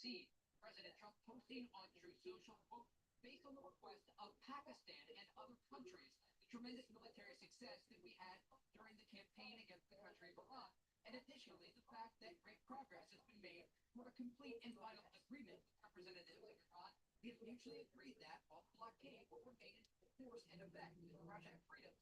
seen President Trump posting on Truth Social, quote, based on the request of Pakistan and other countries, the tremendous military success that we had during the campaign against the country of Iran, and additionally, the fact that great progress has been made toward a complete and final agreement with representatives of Iran. We have mutually agreed that all blockade will remain in force and effect with Project Freedom.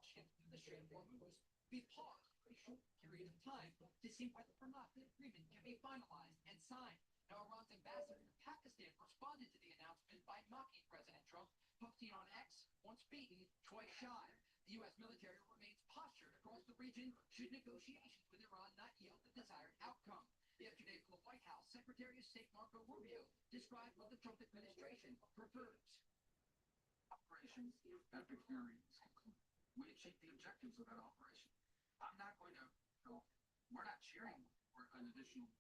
Shift to the Strait of Hormuz be paused for a short period of time to see whether or not the agreement can be finalized and signed. Now, Iran's ambassador to Pakistan responded to the announcement by mocking President Trump, posting on X, once beaten, twice shy. The U.S. military remains postured across the region should negotiations with Iran not yield the desired outcome. Yesterday, from the White House, Secretary of State Marco Rubio described what the Trump administration prefers. Operations epic variants conclude. We achieved the objectives of that operation. I'm not going to go, we're not cheering for an additional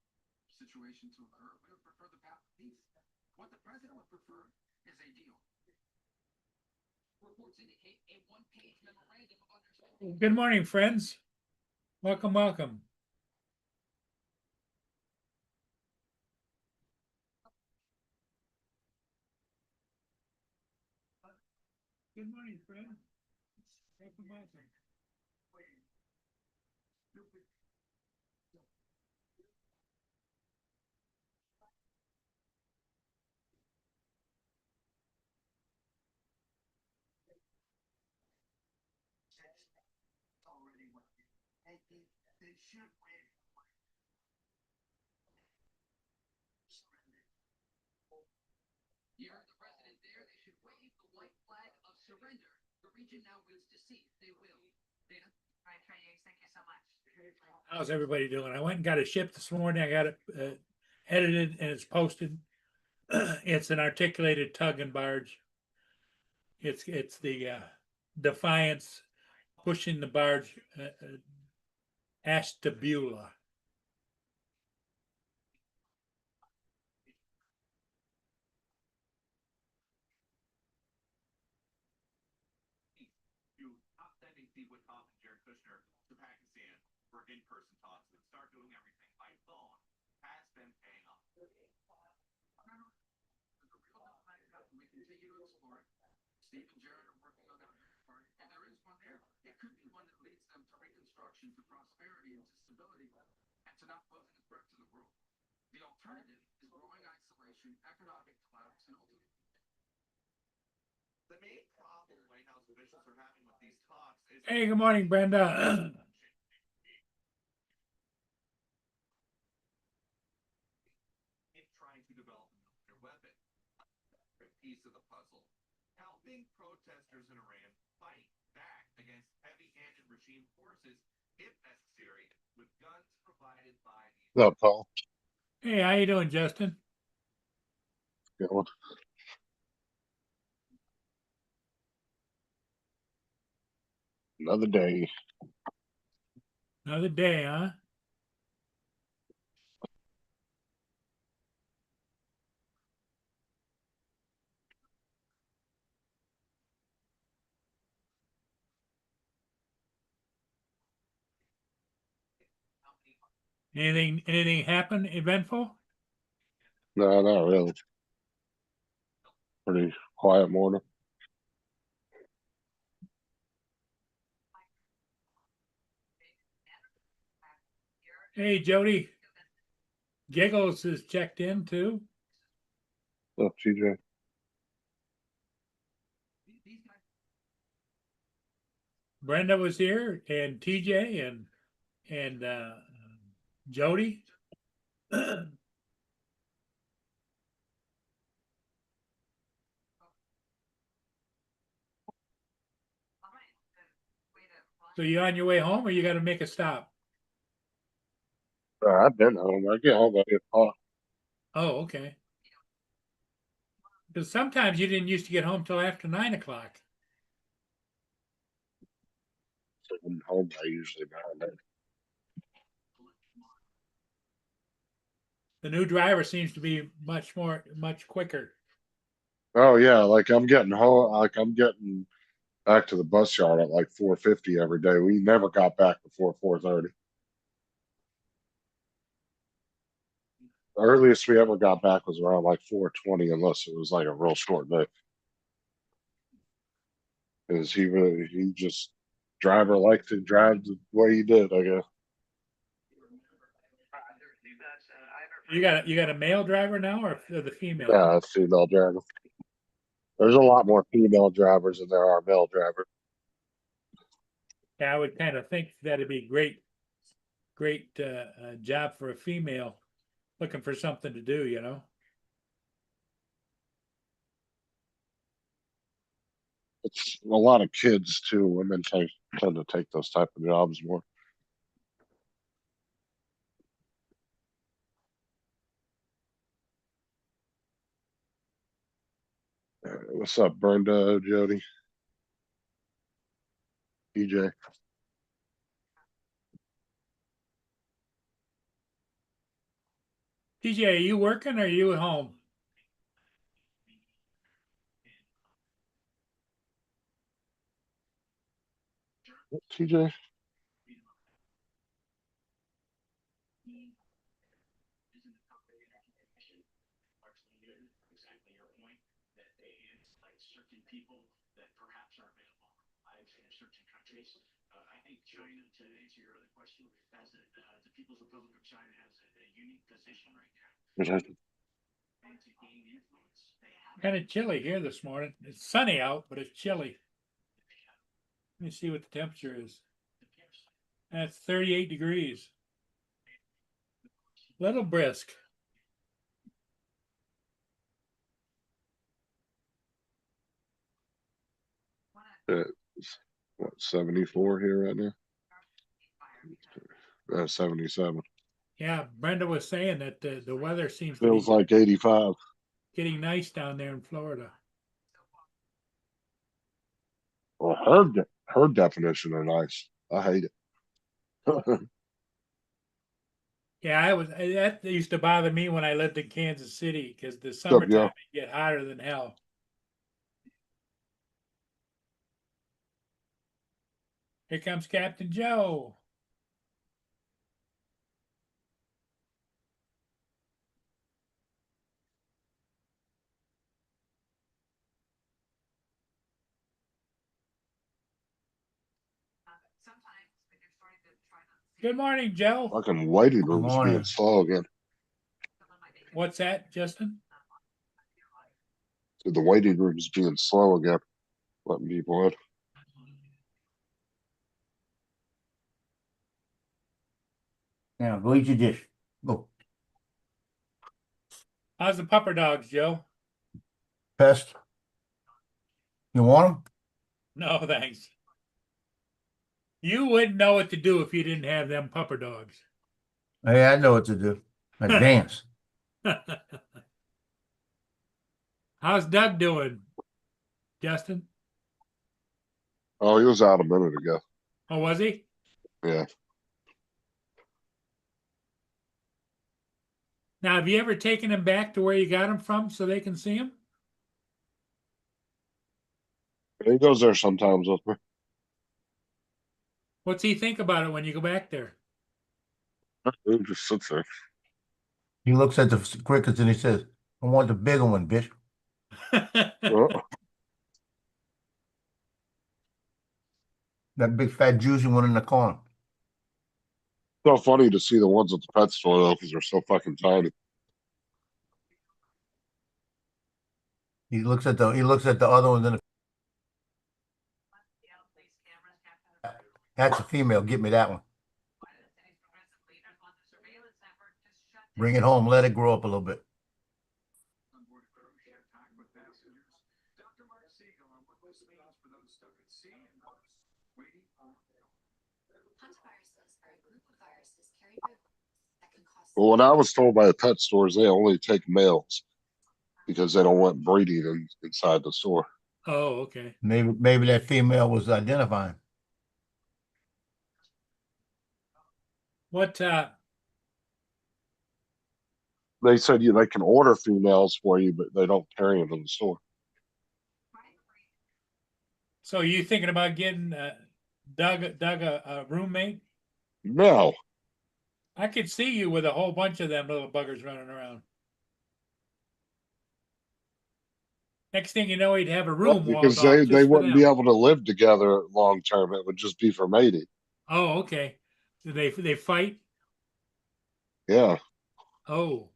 situation to occur. We would prefer the path of peace. What the president would prefer is a deal. Reports indicate a one-page memorandum of understanding. Good morning, friends. Welcome, welcome. Good morning, friend. Welcome, welcome. Already working. They should wait. You heard the president there. They should wave the white flag of surrender. The region now waits to see if they will. Dana? Right, Hughes, thank you so much. How's everybody doing? I went and got a ship this morning. I got it edited and it's posted. It's an articulated tug and barge. It's the Defiance pushing the barge Ashtabula. You outstanding Steve Witkoff and Jared Kushner to Pakistan for in-person talks that start doing everything by phone has been paying off. We continue to explore it. Steve and Jared are working on that part, and there is one there. It could be one that leads them to reconstruction, to prosperity, and to stability, and to not posing a threat to the world. The alternative is growing isolation, economic collapse, and ultimately. The main problem White House officials are having with these talks is Hey, good morning, Brenda. in trying to develop a nuclear weapon. A piece of the puzzle, helping protesters in Iran fight back against heavy-handed regime forces if necessary, with guns provided by the What's up, Paul? Hey, how you doing, Justin? Good one. Another day. Another day, huh? Anything happen eventful? No, not really. Pretty quiet morning. Hey, Jody. Giggles is checked in too. What's up, TJ? These guys. Brenda was here, and TJ and Jody. All right, the way to So you on your way home, or you got to make a stop? I've been home. I get home by 8 o'clock. Oh, okay. Because sometimes you didn't used to get home till after 9 o'clock. So I'm home by usually about 9. The new driver seems to be much quicker. Oh yeah, like I'm getting home. Like I'm getting back to the bus yard at like 4:50 every day. We never got back before 4:30. Earliest we ever got back was around like 4:20, unless it was like a real short day. Cause he just driver liked to drive the way he did, I guess. You got a male driver now or the female? Yeah, female driver. There's a lot more female drivers than there are male drivers. Yeah, I would kind of think that'd be great job for a female looking for something to do, you know? It's a lot of kids too. Women tend to take those type of jobs more. What's up, Brenda, Jody, DJ? TJ, are you working or are you at home? TJ? Exactly your point, that they like certain people that perhaps are available lives in certain countries. I think China, to answer your other question, has the People's Republic of China has a unique position right now. And to gain influence, they have Kind of chilly here this morning. It's sunny out, but it's chilly. Let me see what the temperature is. That's 38 degrees. Little brisk. What, 74 here right now? 77. Yeah, Brenda was saying that the weather seems to Feels be like 85. getting nice down there in Florida. Well, her definition are nice. I hate it. Yeah, that used to bother me when I lived in Kansas City because the Up, summertime yeah. it get hotter than hell. Here comes Captain Joe. Sometimes when you're starting to try not to see Good morning, Joe. Fucking waiting room's being morning. slow again. someone might make a What's that, Justin? The waiting room's being slow again. Letting people in. Now go eat your dish. Go. How's the pupper dogs, Joe? Pest. You want them? No, thanks. You wouldn't know what to do if you didn't have them pupper dogs. Hey, I know what to do. I dance. How's Doug doing, Justin? Oh, he was out a minute ago. Oh, was he? Yeah. Now, have you ever taken him back to where you got him from so they can see him? He goes there sometimes with me. What's he think about it when you go back there? He just sits there. He looks at the crickets and he says, I want the bigger one, bitch. Oh, That big fat juicy one in the corner. so funny to see the ones at the pet store though, because they're so fucking tiny. He looks at the other ones in the police cameras capture that's a female. Get me that one. why the city's progressive leaders want the surveillance network to shut down. Bring it home. Let it grow up a little bit. on board a cruise ship packed with passengers. Dr. Mark Siegel on what this means for those stuck at sea and those waiting for Hantaviruses are a group of viruses carried by worms that can cause. Well, what I was told by the pet stores, they only take males because they don't want breeding inside the store. Oh, okay. Maybe that female was identifying. What They said they can order females for you, but they don't carry them in the store. so you thinking about getting Doug a roommate? No, I could see you with a whole bunch of them little buggers running around. Next thing you know, he'd have a room walled Because off they just for wouldn't be them. able to live together long term. It would just be for mating. Oh, okay. Do they fight? Yeah. Oh.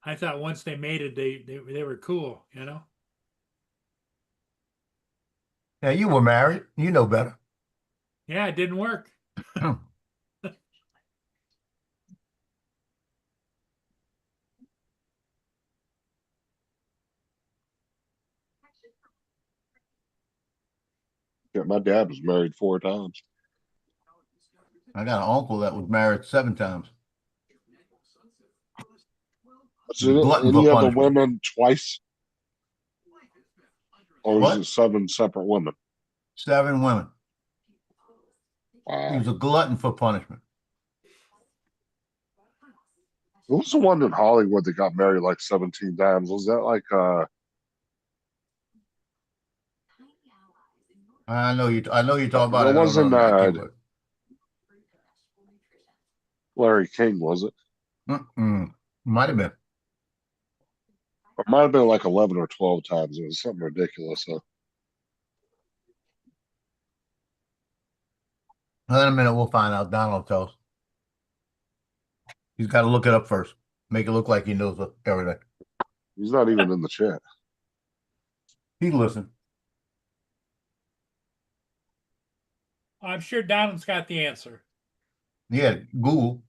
I thought once they mated, they were cool, you know? Now you were married. You know better. Yeah, it didn't work. Yeah, my dad was married 4 times. I got an uncle that was married 7 times. Was He's a glutton any for of the punishment. women twice? Or was What? it 7 separate women? 7 women. He Wow. was a glutton for punishment. Who was the one in Hollywood that got married like 17 times? Was that like I know you talk about it it. I don't wasn't know. I can't put. Larry King, was it? Might have been. It might have been like 11 or 12 times. It was something ridiculous. Huh? In a minute, we'll find out. Donald tells. He's got to look it up first. Make it look like he knows everything. He's not even in the chat. He listen. I'm sure Donald's got the answer. Yeah, Google.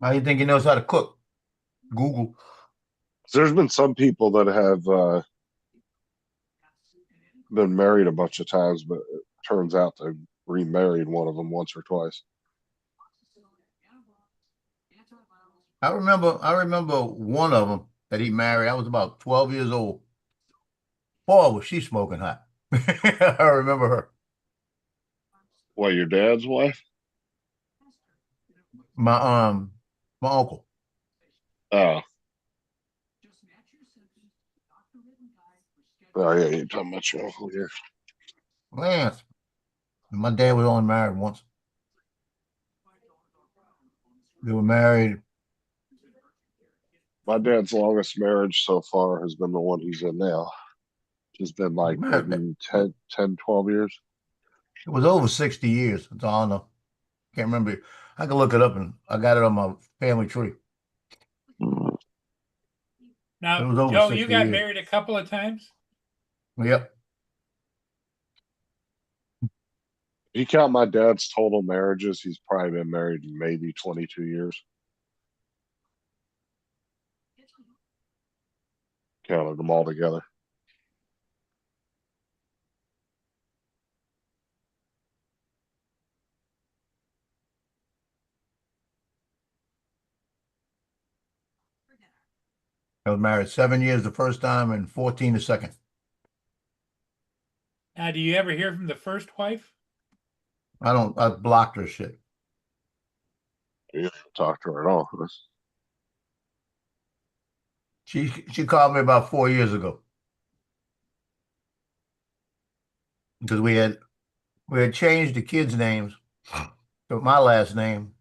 How do you think he knows how to cook? Google. There's been some people that have been married a bunch of times, but it turns out they remarried one of them once or twice. I remember one of them that he married. I was about 12 years old. Boy, was she smoking hot. I remember her. What, your dad's wife? My uncle. Oh. Oh yeah, you're talking about your uncle here. Lance. My dad was only married once. They were married. My dad's longest marriage so far has been the one he's in now. It's been like maybe 10, 12 years. It was over 60 years. That's all I know. Can't remember. I can look it up, and I got it on my family tree. Now, It was over Joe, 60 you got years. married a couple of times? Yep. If you count my dad's total marriages, he's probably been married maybe 22 years. Counted them all together. I was married 7 years the first time and 14 the second. Now, do you ever hear from the first wife? I blocked her shit. You don't talk to her at all. She called me about 4 years ago. Because we had changed the kids' names to my last name,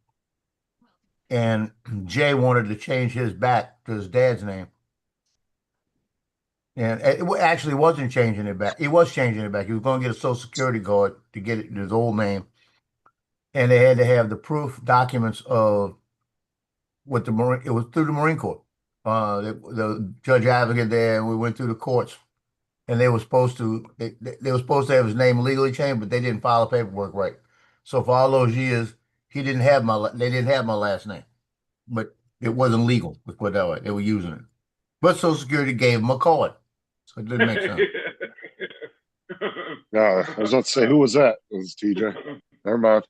and Jay wanted to change his back to his dad's name. And it actually wasn't changing it back. He was changing it back. He was going to get a Social Security card to get it his old name. And they had to have the proof documents of what the Marine, it was through the Marine Corps. The judge advocate there, and we went through the courts. And they were supposed to have his name legally changed, but they didn't file the paperwork right. So for all those years, they didn't have my last name, but it wasn't legal. Let's put it that way. They were using it, but Social Security gave them a card, so it didn't make sense. I was about to say, who was that? It was TJ. Never mind.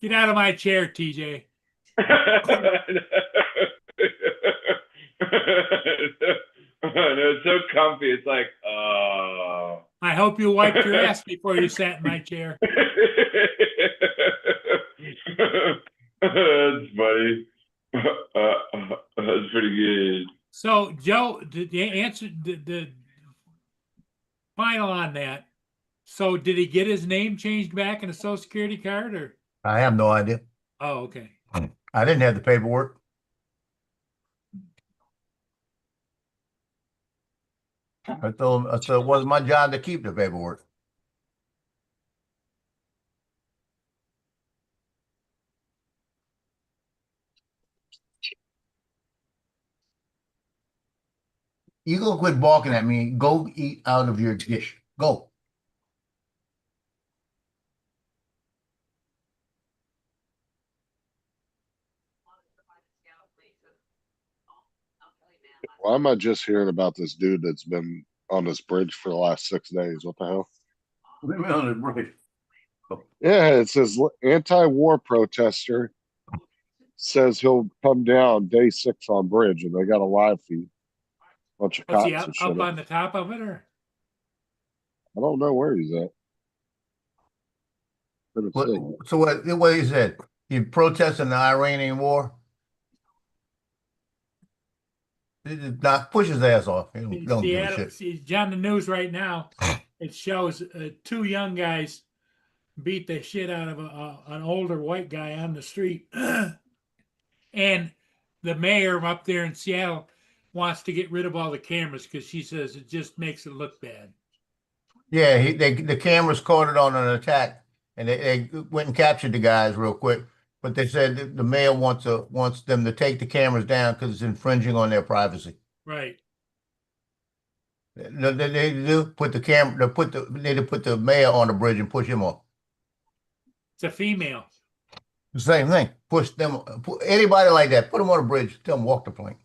Get out of my chair, TJ. It's so comfy. It's like, I hope you wiped your ass before you sat in my chair. That's funny. That's pretty good. So, Joe, the answer, the final on that, So did he get his name changed back in a social security card or? I have no idea. Oh, okay. I didn't have the paperwork. I told him, I said it wasn't my job to keep the paperwork. You gonna quit barking at me. Go eat out of your dish. Go. Why am I just hearing about this dude that's been on this bridge for the last 6 days? What the hell? Leave me on the bridge. Yeah, it says anti-war protester says he'll come down day 6 on bridge, and they got a live feed. Bunch of Was he cops up, and shit. up on the top of it or? I don't know where he's at. Couldn't see. So what he said? He protesting the Iranian war. He just push his ass off. He don't give a Seattle, shit. see, on the news right now, it shows 2 young guys beat the shit out of an older white guy on the street. And the mayor up there in Seattle wants to get rid of all the cameras because she says it just makes it look bad. Yeah, the cameras caught it on an attack, and they went and captured the guys real quick. But they said the mayor wants them to take the cameras down because it's infringing on their privacy. Right. They do put the camera. They put the mayor on the bridge and push him off. It's a female. The same thing. Push them. Anybody like that, put them on the bridge. Tell them walk the plank.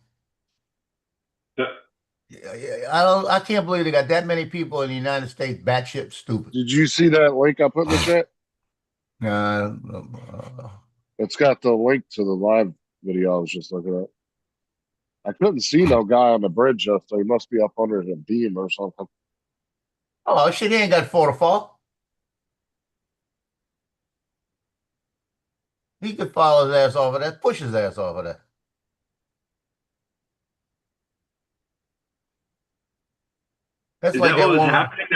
I can't believe they got that many people in the United States batshit stupid. Did you see that link I put in the chat? It's got the link to the live video I was just looking at. I couldn't see no guy on the bridge though, so he must be up under the beam or something. Oh shit, he ain't got far to fall. He could follow his ass off of that, push his ass off of that. That's Is like that what was woman. happening?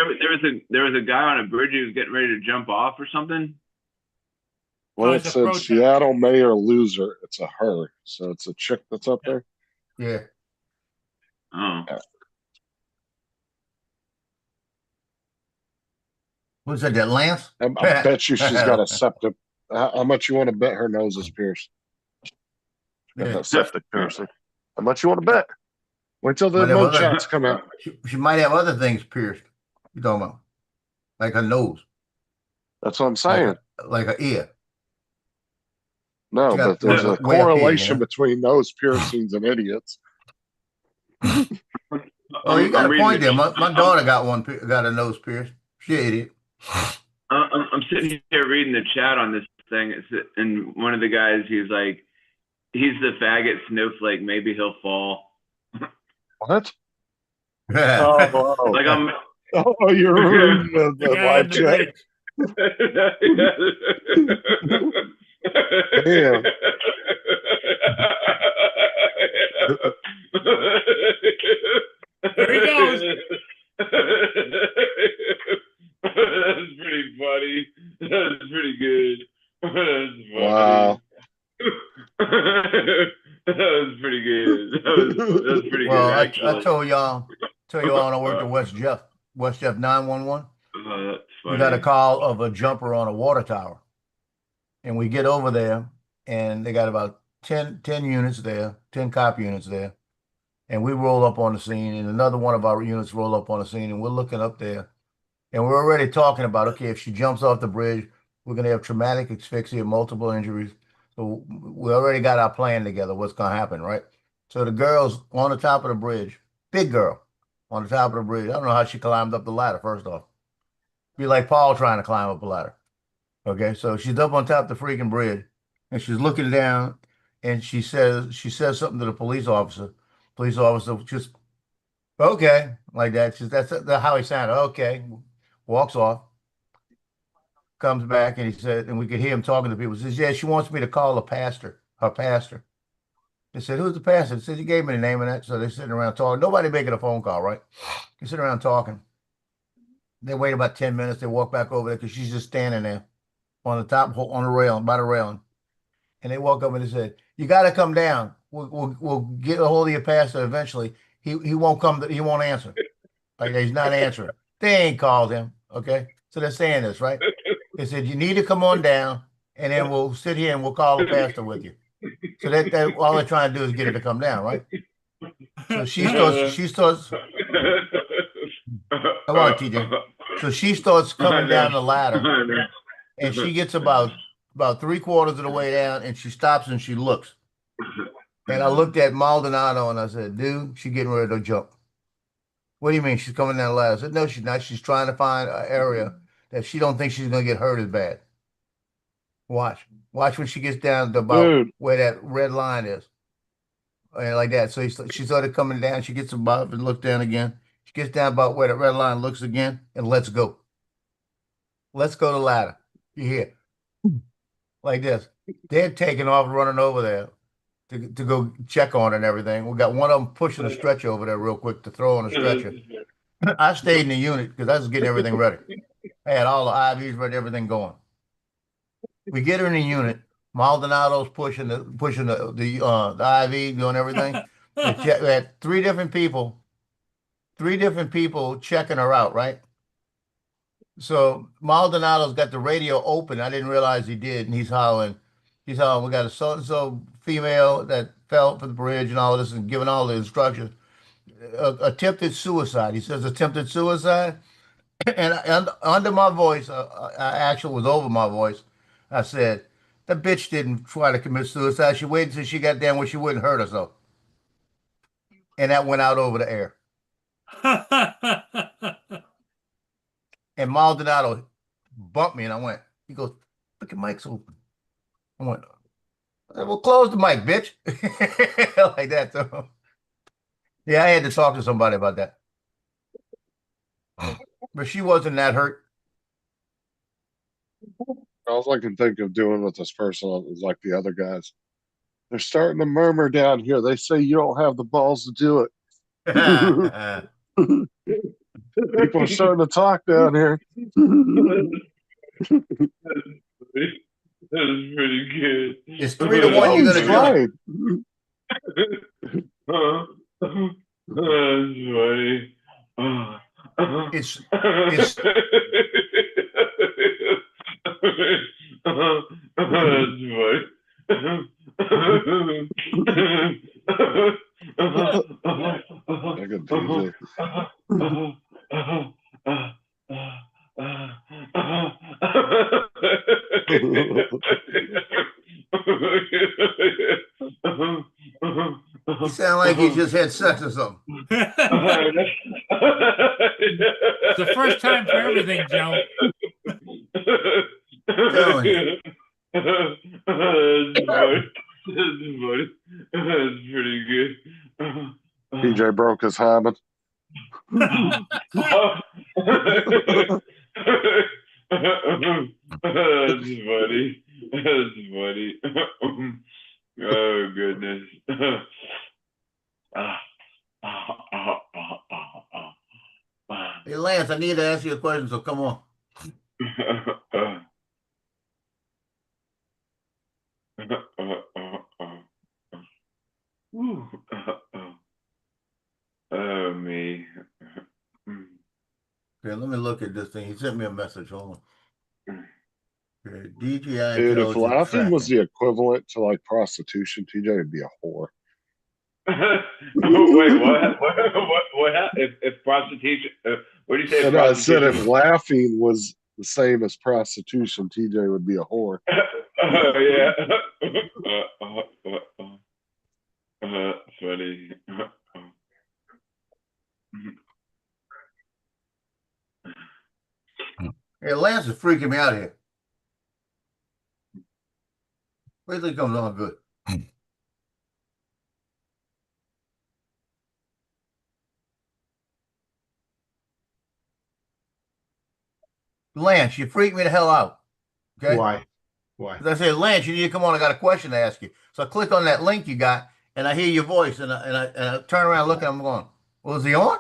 There was a guy on a bridge who was getting ready to jump off or something. Well, Oh, it it's a said protest. Seattle mayor loser. It's a her, so it's a chick that's up there. Yeah. Oh, Who's that? That Lance? I bet you she's got a septic. How much you want to bet her nose is pierced? Got Yeah. that septic piercing. How much you want to bet? Wait till the Whatever. mug shots come out. She might have other things pierced. You talking about? Like her nose, That's what I'm saying. like her ear. No, She got but there's a way up here, correlation you know? between nose piercings and idiots. Oh, you got I'm a point reading there. the- My daughter got a nose pierced. She idiot. I'm sitting here reading the chat on this thing, and one of the guys, he's like, he's the faggot snowflake. Maybe he'll fall. What? Oh, oh. Like I'm. Oh, you're ruining the The guy live on the chat. bridge. Damn. There he goes. That's pretty funny. That's pretty good. That's funny. Wow. That was pretty good. That was pretty Well, good. I Actually. told y'all when I worked at West Jeff 911. That's We funny. got a call of a jumper on a water tower. And we get over there, and they got about 10 units there, 10 cop units there. And we roll up on the scene, and another one of our units roll up on the scene, and we're looking up there. And we're already talking about, okay, if she jumps off the bridge, we're going to have traumatic asphyxia, multiple injuries. So we already got our plan together, what's going to happen, right? So the girl's on the top of the bridge, big girl on the top of the bridge. I don't know how she climbed up the ladder, first off. Be like Paul trying to climb up a ladder. Okay, so she's up on top of the freaking bridge, and she's looking down, and she says something to the police officer. Police officer just, okay, like that. That's how he sounded. Okay, walks off, comes back, and he said, and we could hear him talking to people. He says, yeah, she wants me to call her pastor. They said, who's the pastor? He said, he gave me the name of that. So they're sitting around talking. Nobody making a phone call, right? They're sitting around talking. They wait about 10 minutes. They walk back over there because she's just standing there on the top, on the railing, by the railing. And they walk up and they said, "You got to come down. We'll get a hold of your pastor eventually. He won't come. He won't answer. Like he's not answering. They ain't called him. Okay, so they're saying this, right? They said you need to come on down, and then we'll sit here and we'll call the pastor with you. So that all they're trying to do is get her to come down, right? So she starts. Come on, TJ. So she starts coming down the ladder, and she gets about 3/4 of the way down, and she stops and she looks. And I looked at Maldonado and I said, "Dude, she's getting ready to jump." "What do you mean she's coming down the ladder?" I said, "No, she's not. She's trying to find an area that she don't think she's gonna get hurt as bad." Watch when she gets down to about Dude. where that red line is, and like that. So she started coming down. She gets above and look down again. She gets down about where the red line looks again, and let's go. Let's go to the ladder. You hear? Like this. They're taking off, running over there to go check on it and everything. We got one of them pushing a stretcher over there real quick to throw on a stretcher. I stayed in the unit because I was getting everything ready. I had all the IVs ready, everything going. We get her in the unit. Maldonado's pushing the IV, doing everything. We had three different people checking her out, right? So Maldonado's got the radio open. I didn't realize he did, and he's hollering, we got a so-and-so female that fell for the bridge and all this and giving all the instructions. Attempted suicide. He says attempted suicide. And under my voice, I actually was over my voice. I said, "The bitch didn't try to commit suicide. She waited until she got down where she wouldn't hurt herself." And that went out over the air. And Maldonado bumped me, and I went, he goes, "Look, your mic's open." I went, "Well, close the mic, bitch." Like that. So, yeah, I had to talk to somebody about that. But she wasn't that hurt. All I can think of doing with this person is like the other guys. They're starting to murmur down here. They say you don't have the balls to do it. People are starting to talk down here. That was pretty good. It's 3-1. You're gonna Right. That's funny. It's That's Look at TJ. You sound like you just had sex or something. It's the first time for everything, Joe. Telling you. That's pretty good. TJ broke his hymen. That's funny. That's funny. Oh goodness. Hey, Lance, I need to ask you a question, so come on. Oh me. Okay, let me look at this thing. He sent me a message. Hold on. Okay, DGI Dude, if intelligence laughing was tracking. the equivalent to like prostitution, TJ would be a whore. Wait, what? What happened? If prostitution, what do you say? And I said if prostitution- laughing was the same as prostitution, TJ would be a whore. Oh yeah. Funny. Hey, Lance is freaking me out here. Where do you think comes on good? Lance, you freak me the hell out. Okay? Why? 'Cause I said, "Lance, you need to come on. I got a question to ask you." So I click on that link you got, and I hear your voice, and I turn around, look, and I'm going, "Well, is he on?"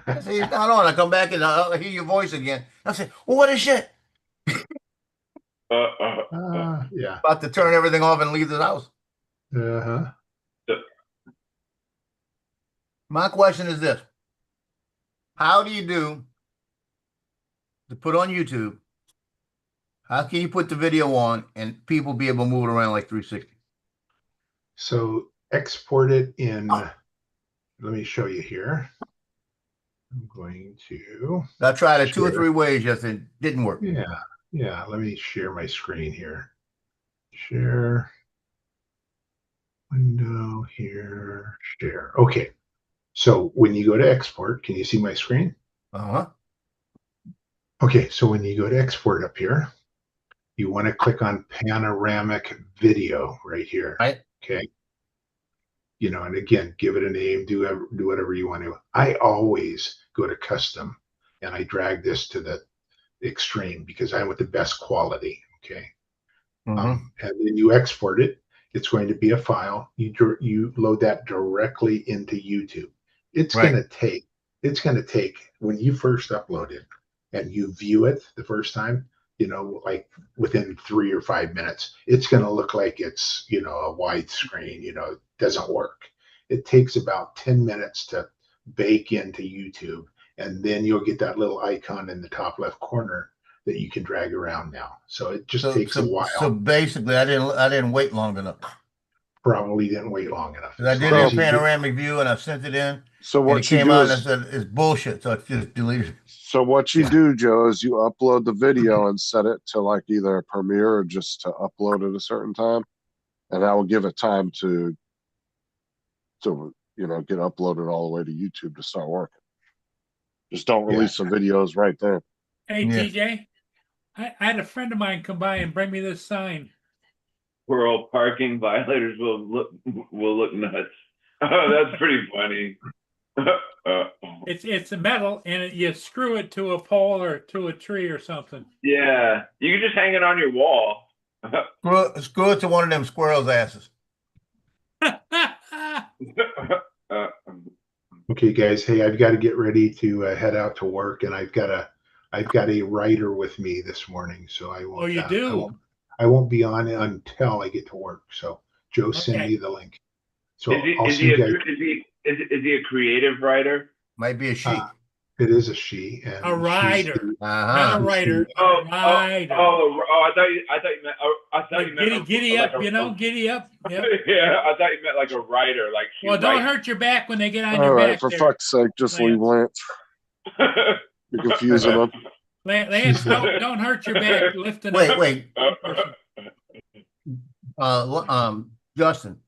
I say, it's not on. I come back and I hear your voice again. I say, well, what is shit? Yeah. About to turn everything off and leave the house. Uh-huh. My question is this. How do you do to put on YouTube? How can you put the video on and people be able to move it around like 360? So export it in, let me show you here. I'm going to, I tried it 2 or Sure. 3 ways, just it didn't work. yeah, let me share my screen here. Share, window here, share. Okay. So when you go to export, can you see my screen? Uh-huh. Okay, so when you go to export up here, you want to click on panoramic video right here. Right. Okay. You know, and again, give it a name, do whatever you want to. I always go to custom and I drag this to the extreme because I want the best quality. Okay. Mhm. And then you export it. It's going to be a file. You load that directly into YouTube. It's Right. going to take when you first upload it and you view it the first time, you know, like within 3 or 5 minutes, it's going to look like it's, you know, a widescreen, you know, it doesn't work. It takes about 10 minutes to bake into YouTube. And then you'll get that little icon in the top left corner that you can drag around now. So it just takes a while. So basically, I didn't wait long enough. Probably didn't wait long enough. 'Cause I did it in panoramic view and I sent it in. So And what it you came do out and I is, said it's bullshit. So I just deleted it. so what you do, Joe, is you upload the video and set it to like either a Premiere or just to upload at a certain time, and that will give it time to you know, get uploaded all the way to YouTube to start working. Just don't release the videos right there. Hey, Yeah. TJ, I had a friend of mine come by and bring me this sign. Where all parking violators will look nuts. Oh, that's pretty funny. It's a metal, and you screw it to a pole or to a tree or something. Yeah, you can just hang it on your wall. Screw it to one of them squirrels' asses. Okay, guys. Hey, I've got to get ready to head out to work, and I've got a writer with me this morning, so I won't. Oh, you do? I won't be on until I get to work. So Joe, send Okay. me the link. So Is he a creative writer? Might be a she. It is a she, and A rider, Uh-huh. not a writer. A rider. I thought you meant. I thought you meant. Giddy up, you know, giddy up. Yep. Yeah, I thought you meant like a writer, like. she Well, don't writes. hurt your back when they get on All your right, back. for there. fuck's sake, just leave Lance. You're confusing them. Lance, don't hurt your back lifting. Wait. up. Justin,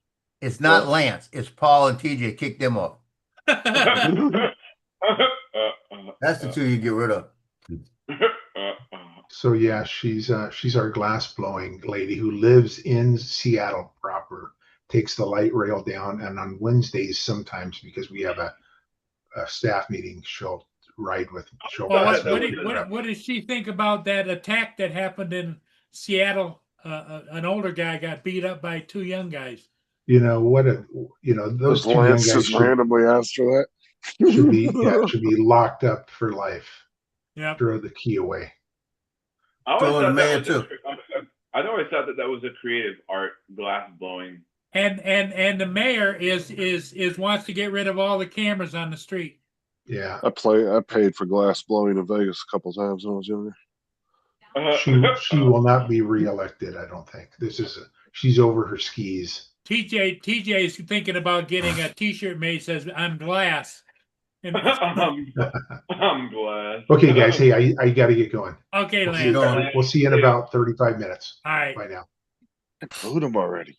it's not Lance. It's Paul and TJ. Kick them off. That's the two you get rid of. So yeah, she's our glass blowing lady who lives in Seattle proper. Takes the light rail down, and on Wednesdays sometimes because we have a staff meeting, she'll ride with. Well, what does she think about that attack that happened in Seattle? An older guy got beat up by 2 young guys. You know what? Those 2 young Lance guys just randomly asked her that. should be locked up for life. Yep. Throw the key away. I Throw always in thought the that mail, was I always thought that was a creative art, glass blowing. And the mayor is wants to get rid of all the cameras on the street. Yeah, I paid for glass blowing in Vegas a couple times when I was younger. she will not be reelected. I don't think. She's over her skis. TJ is thinking about getting a T-shirt made that says "I'm glass." And, I'm glad. Okay, guys. Hey, I got to get going. okay, We'll see you in about 35 minutes. All right. Bye now. I glued them already.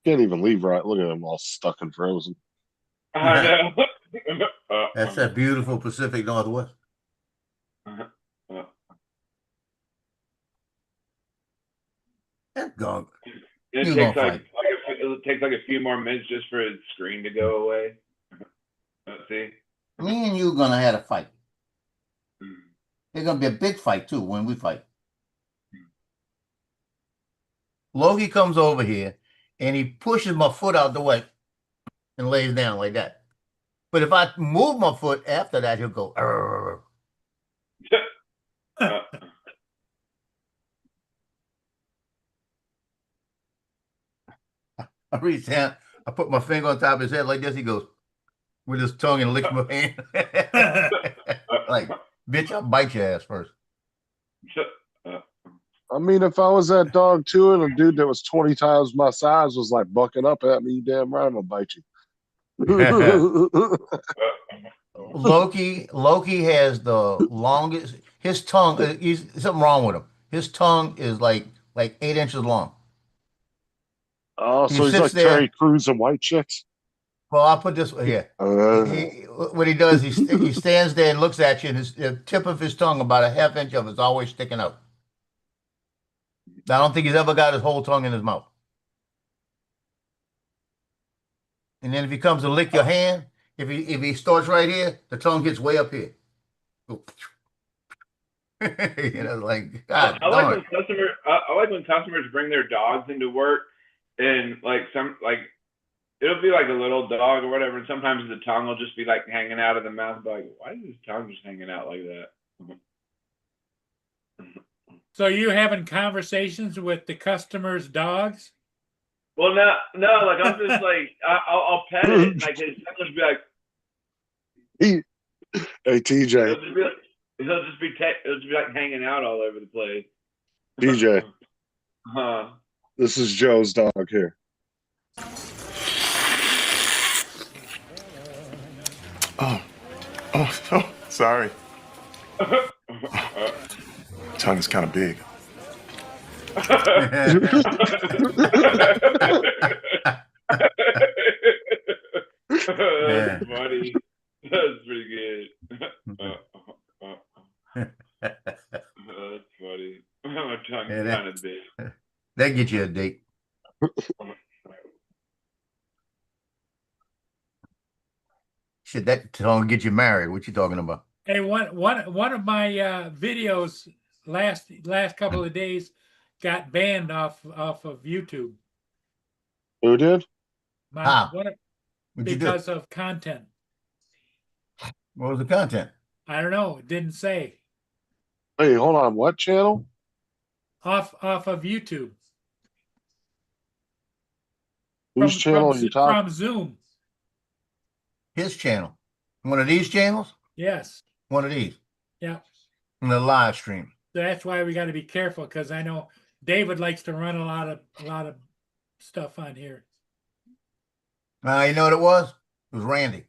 Can't even leave right. Look at them all stuck and frozen. I know. That's that beautiful Pacific Northwest. That's gone. It You takes gonna like a few more minutes just for its screen to go away. Let's see. Me and you are gonna have a fight. It's gonna be a big fight too when we fight. Logie comes over here and he pushes my foot out the way and lays down like that. But if I move my foot after that, he'll go. "Arr." I reach down, I put my finger on top of his head like this. He goes with his tongue and licks my hand. Like, bitch, I'll bite your ass first. I mean, if I was that dog too, and a dude that was 20 times my size was like bucking up at me, you damn right I'm gonna bite you. Loki has the longest. His tongue. He's something wrong with him. His tongue is like 8 inches long. Oh, He so he's sits like there. Terry Crews and White Chicks. Well, I'll put this here. What he does, he stands there and looks at you, and the tip of his tongue, about a half inch of it, is always sticking out. I don't think he's ever got his whole tongue in his mouth. And then if he comes to lick your hand, if he starts right here, the tongue gets way up here. You know, like God. I like when customers. I like when customers bring their dogs into work, and like it'll be like a little dog or whatever, and sometimes the tongue will just be like hanging out of the mouth. Like, why is his tongue just hanging out like that? So you having conversations with the customers' dogs? Well, no, like I'm just like I'll pet it, and like his tongue will just be like, Hey TJ, it'll just be like hanging out all over the place. TJ, Huh. this is Joe's dog here. Oh, sorry. Tongue is kind of big. That's funny. That's pretty good. That's funny. My tongue is kind of big. That gets you a date. Shit, that tongue get you married. What you talking about? Hey, one of my videos last couple of days got banned off of YouTube. Who did? Because of content. What was the content? I don't know. It didn't say. Hey, hold on. What channel? Off of YouTube. Whose channel are you talking? From Zoom. His channel. One of these channels? Yes. One of these. Yeah. In the live stream. That's why we got to be careful, because I know David likes to run a lot of stuff on here. You know what it was? It was Randy.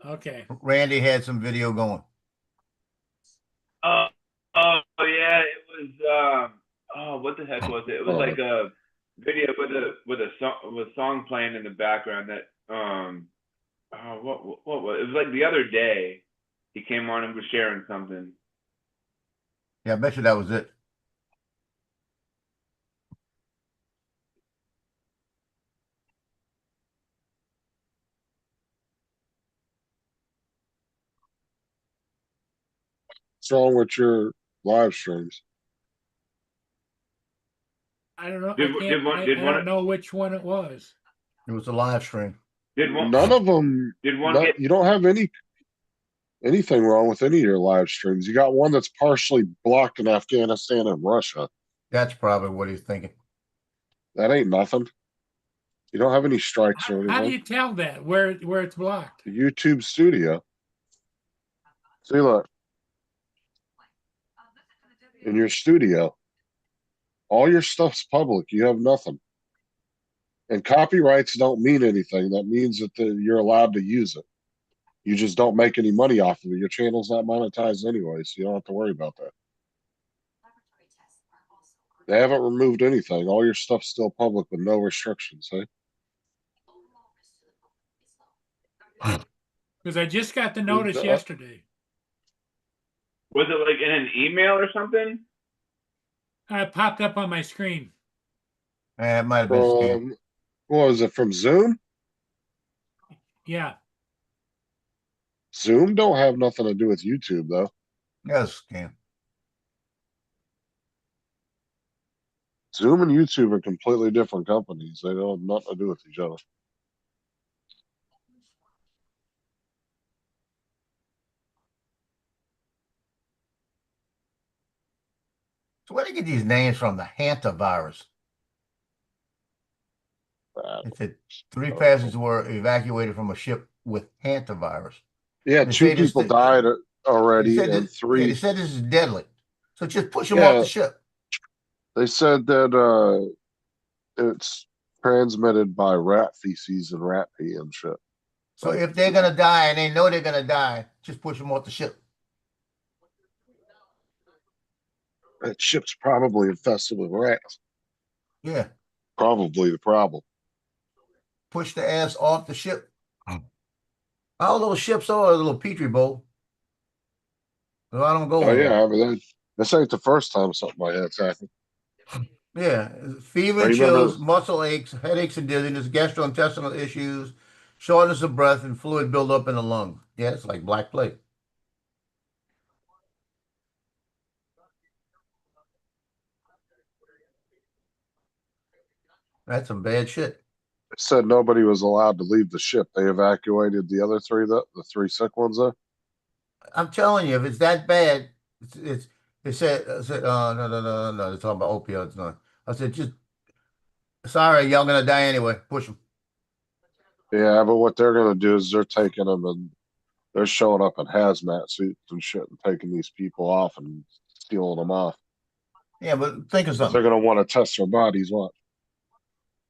Okay. Randy had some video going. Oh yeah, it was. What the heck was it? It was like a video with a song playing in the background. That what was it? Was like the other day. He came on and was sharing something. Yeah, I bet you that was it. What's wrong with your live streams? I don't know. I don't know which one it was. It was a live stream. None of them. You don't have anything wrong with any of your live streams. You got one that's partially blocked in Afghanistan and Russia. That's probably what he's thinking. That ain't nothing. You don't have any strikes or anything. How do you tell that where it's blocked? The YouTube Studio. See, look. In your studio, all your stuff's public. You have nothing. And copyrights don't mean anything. That means that you're allowed to use it. You just don't make any money off of it. Your channel's not monetized anyway, so you don't have to worry about that. They haven't removed anything. All your stuff's still public with no restrictions, hey? Because I just got the notice yesterday. Was it like in an email or something? It popped up on my screen. It might have been scam. What was it, from Zoom? Yeah. Zoom don't have nothing to do with YouTube, though. Yes, scam. Zoom and YouTube are completely different companies. They don't have nothing to do with each other. So where do you get these names from? The hantavirus. It said 3 passengers were evacuated from a ship with hantavirus. Yeah, They 2 say this people thing- died They already, said and this, yeah, they 3. said this is deadly. So just push them Yeah. off the ship. They said that it's transmitted by rat feces and rat pee and shit. So if they're gonna die and they know they're gonna die, just push them off the ship. That ship's probably infested with rats. Yeah, Probably the problem. push the ass off the ship. All those ships are a little petri bowl. So I don't go Oh on yeah, one. I mean, this ain't the first time something like that's happened. Yeah, fever I and remember- chills, muscle aches, headaches and dizziness, gastrointestinal issues, shortness of breath, and fluid buildup in the lung. Yeah, it's like black plague. That's some bad shit. It said nobody was allowed to leave the ship. They evacuated the other 3, the 3 sick ones there. I'm telling you, if it's that bad, it said, no, they're talking about opioids. No, I said, just sorry, y'all gonna die anyway. Push them. Yeah, but what they're gonna do is they're taking them and they're showing up in hazmat suits and shit and taking these people off and stealing them off. Yeah, but think of They're something. gonna want to test their bodies. What?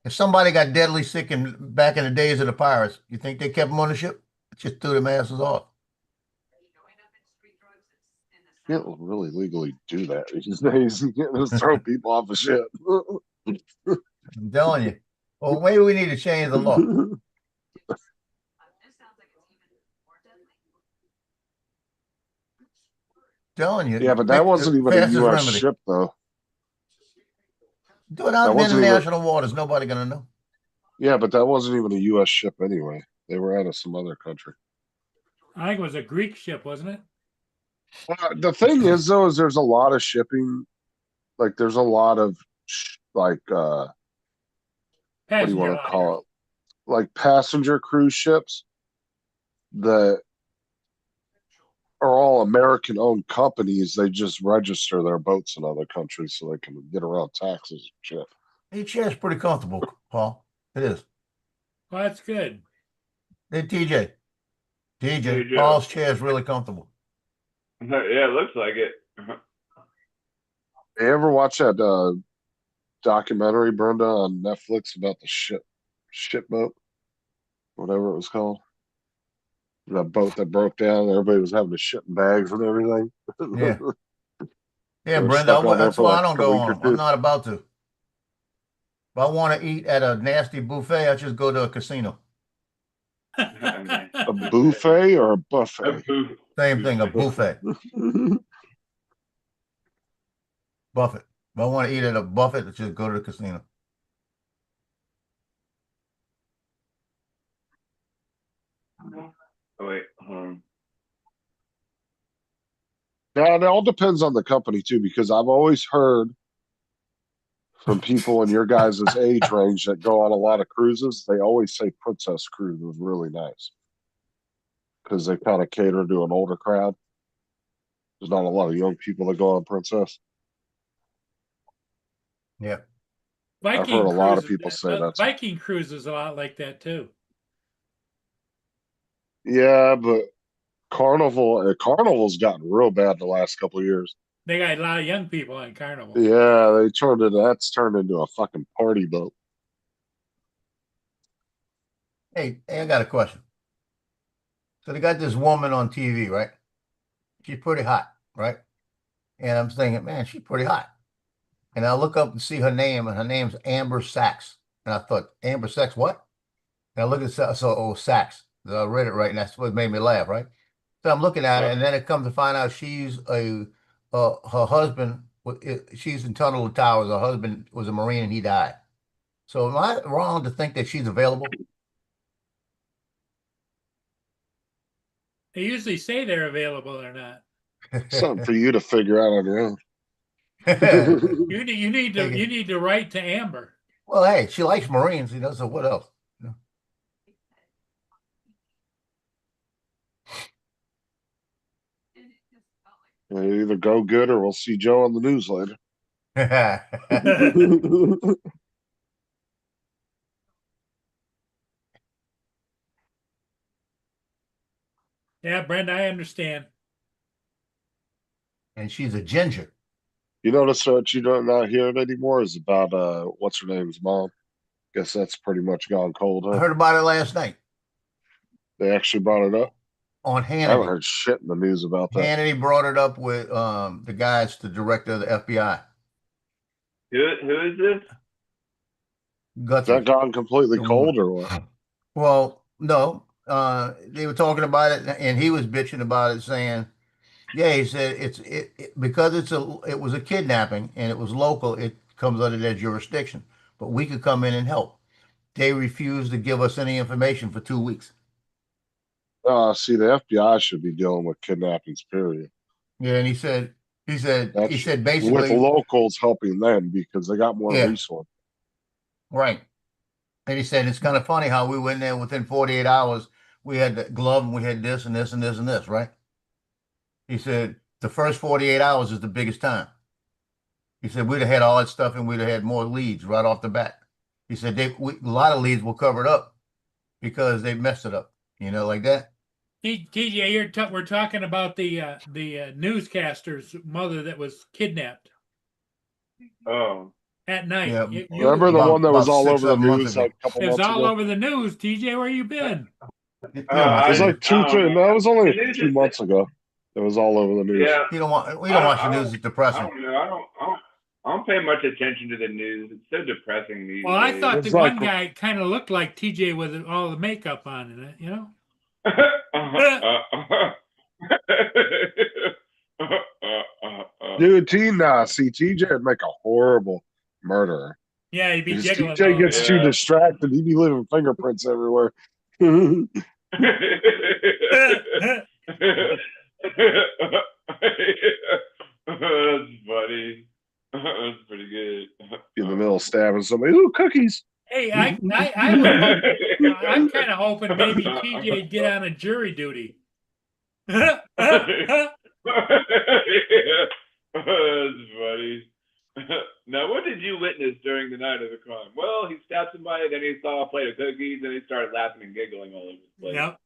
If somebody got deadly sick back in the days of the pirates, you think they kept them on the ship? Just threw them asses off. You can't really legally do that these days. You can't just throw people off a ship. I'm telling you. Well, maybe we need to change the law. Telling you. Yeah, but that wasn't even a fastest U.S. remedy. ship, though. Do it out That in wasn't even- international waters. Nobody gonna know. Yeah, but that wasn't even a U.S. ship anyway. They were out of some other country. I think it was a Greek ship, wasn't it? The thing is, though, is there's a lot of shipping. Like, there's a lot of what do you Passenger want to liner. call it? Like passenger cruise ships that are all American-owned companies. They just register their boats in other countries so they can get around taxes and shit. Your chair's pretty comfortable, Paul. It is. Well, that's good. Hey, TJ. Hey, Joe. Paul's chair is really comfortable. Yeah, it looks like it. You ever watch that documentary, Brenda, on Netflix about the shipboat, whatever it was called? The boat that broke down. Everybody was having to shit in bags and everything. Yeah. Yeah, They were Brenda, stuck on there that's for why like I don't a go week or on. two. I'm not about to. If I want to eat at a nasty buffet, I just go to a casino. A buffet or a buffet? Same thing, a buffet. Buffet. If I want to eat at a buffet, I just go to the casino. Oh, wait, hold on. Now, it all depends on the company too, because I've always heard from people in your guys' age range that go on a lot of cruises, they always say Princess Cruise was really nice because they kind of cater to an older crowd. There's not a lot of young people that go on Princess. Yeah. I've heard a lot of people say that. Viking Cruise is a lot like that too. Yeah, but Carnival's gotten real bad the last couple of years. They got a lot of young people on Carnival. Yeah, that's turned into a fucking party boat. Hey, I got a question. So they got this woman on TV, right? She's pretty hot, right? And I'm thinking, man, she's pretty hot. And I look up and see her name, and her name's Amber Sachs. And I thought, Amber Sachs, what? And I look at Sachs. I read it right, and that's what made me laugh, right? So I'm looking at it, and then it comes to find out she's her husband. She's in Tunnel of Towers. Her husband was a Marine, and he died. So am I wrong to think that she's available? They usually say they're available or not. Something for you to figure out on your own. You need to Thank you. write to Amber. Well, hey, she likes Marines, you know, so what else? And it just felt like Either go good or we'll see Joe on the news later. Yeah, Brenda, I understand. And she's a ginger. You notice what you don't not hear it anymore is about what's her name's mom. Guess that's pretty much gone cold, I huh? heard about it last night They actually brought it up. on I haven't Hannity. heard shit in the news about that. Hannity brought it up with the guys, the director of the FBI. Who is this? Is Guthrie. that gone completely The cold woman. or what? Well, no. They were talking about it, and he was bitching about it, saying, "Yeah," he said, because it was a kidnapping and it was local. It comes under their jurisdiction, but we could come in and help. They refused to give us any information for 2 weeks. See, the FBI should be dealing with kidnappings, period. Yeah, and he said That's with basically, locals helping them because they got more yeah, resources. right. And he said it's kind of funny how we went there within 48 hours. We had the glove and we had this and this and this and this, right? He said the first 48 hours is the biggest time. He said we'd have had all that stuff and we'd have had more leads right off the bat. He said a lot of leads were covered up because they messed it up, you know, like that. TJ, we're talking about the newscaster's mother that was kidnapped Oh. at night. Yeah, Remember the one that was all over the 6-7 months news ago. like a couple It's months all ago? over the news. TJ, where you been? You don't watch It was the like news. two, three. No, it was only The news 2 is- months ago. It was all over the news. Yeah. We don't watch the news. It's I depressing. don't know. I don't pay much attention to the news. It's so depressing these Well, I days. thought It's the like- one guy kind of looked like TJ with all the makeup on in it, you know? Dude, see, TJ would make a horrible murderer. Yeah, he'd be Because jiggling. TJ all gets over. too Yeah. distracted. He'd be leaving fingerprints everywhere. That's funny. That's pretty good. In the middle of stabbing somebody. Ooh, cookies. Hey, I'm kind of hoping maybe TJ get on a jury duty. That's funny. Now, what did you witness during the night of the crime? Well, he stabbed somebody, then he saw a plate of cookies, and he started laughing and giggling all over the place. Yep.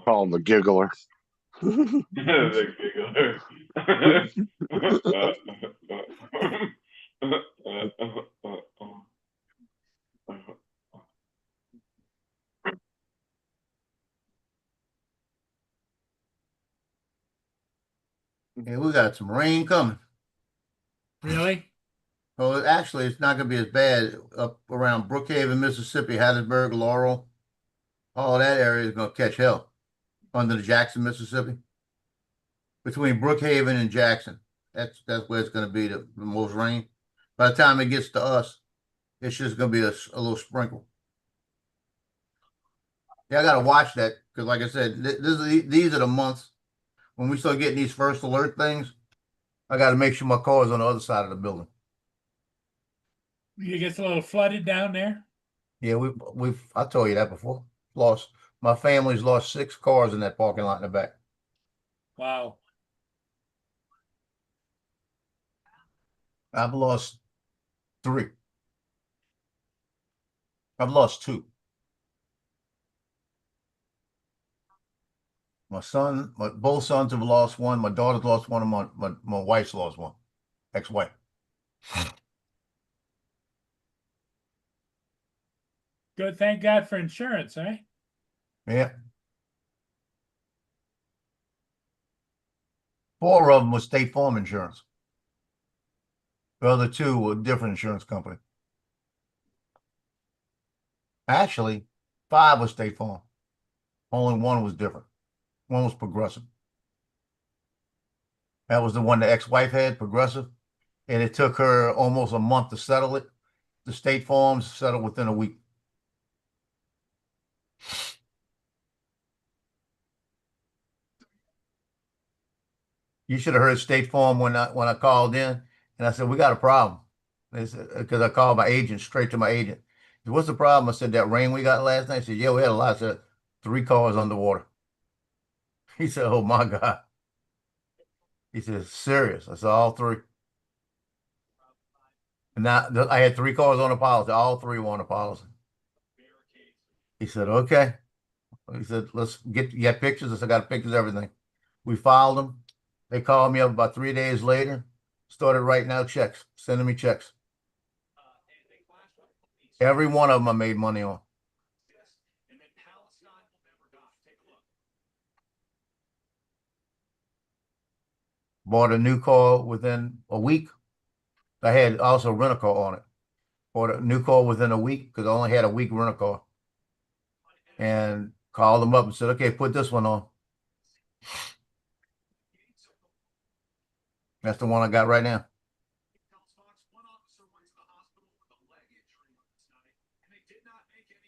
Call him the giggler. The giggler. Yeah, we got some rain coming. Really? Well, actually, it's not going to be as bad up around Brookhaven, Mississippi, Hattiesburg, Laurel. All that area is going to catch hell under the Jackson, Mississippi. Between Brookhaven and Jackson, that's where it's going to be the most rain. By the time it gets to us, it's just going to be a little sprinkle. Yeah, I got to watch that because, like I said, these are the months when we start getting these first alert things. I got to make sure my car is on the other side of the building. You get a little flooded down there? Yeah, I told you that before. My family's lost 6 cars in that parking lot in the back. Wow. I've lost 3. I've lost 2. Both sons have lost 1. My daughter's lost 1, and my wife's lost 1. Ex-wife. Good. Thank God for insurance, eh? Yeah. 4 of them was State Farm insurance. The other 2 were different insurance company. Actually, 5 was State Farm. Only 1 was different. 1 was Progressive. That was the one the ex-wife had, Progressive. And it took her almost a month to settle it. The State Farms settled within a week. You should have heard State Farm when I called in, and I said we got a problem. They said because I called my agent straight to my agent. He said, what's the problem? I said that rain we got last night. I said yeah, we had a lot. I said 3 cars underwater. He said, oh my God. He said serious. I said all 3. And now I had 3 cars on the policy. All 3 were on the policy. He said okay. He said let's get you got pictures. I said I got pictures, everything. We filed them. They called me up about 3 days later, started writing out checks, sending me checks. Every one of them I made money on. And then Palestine will never die. Take a look. Bought a new car within a week. I had also rent a car on it. Bought a new car within a week because I only had a week rent a car. And called them up and said, okay, put this one on. That's the one I got right now.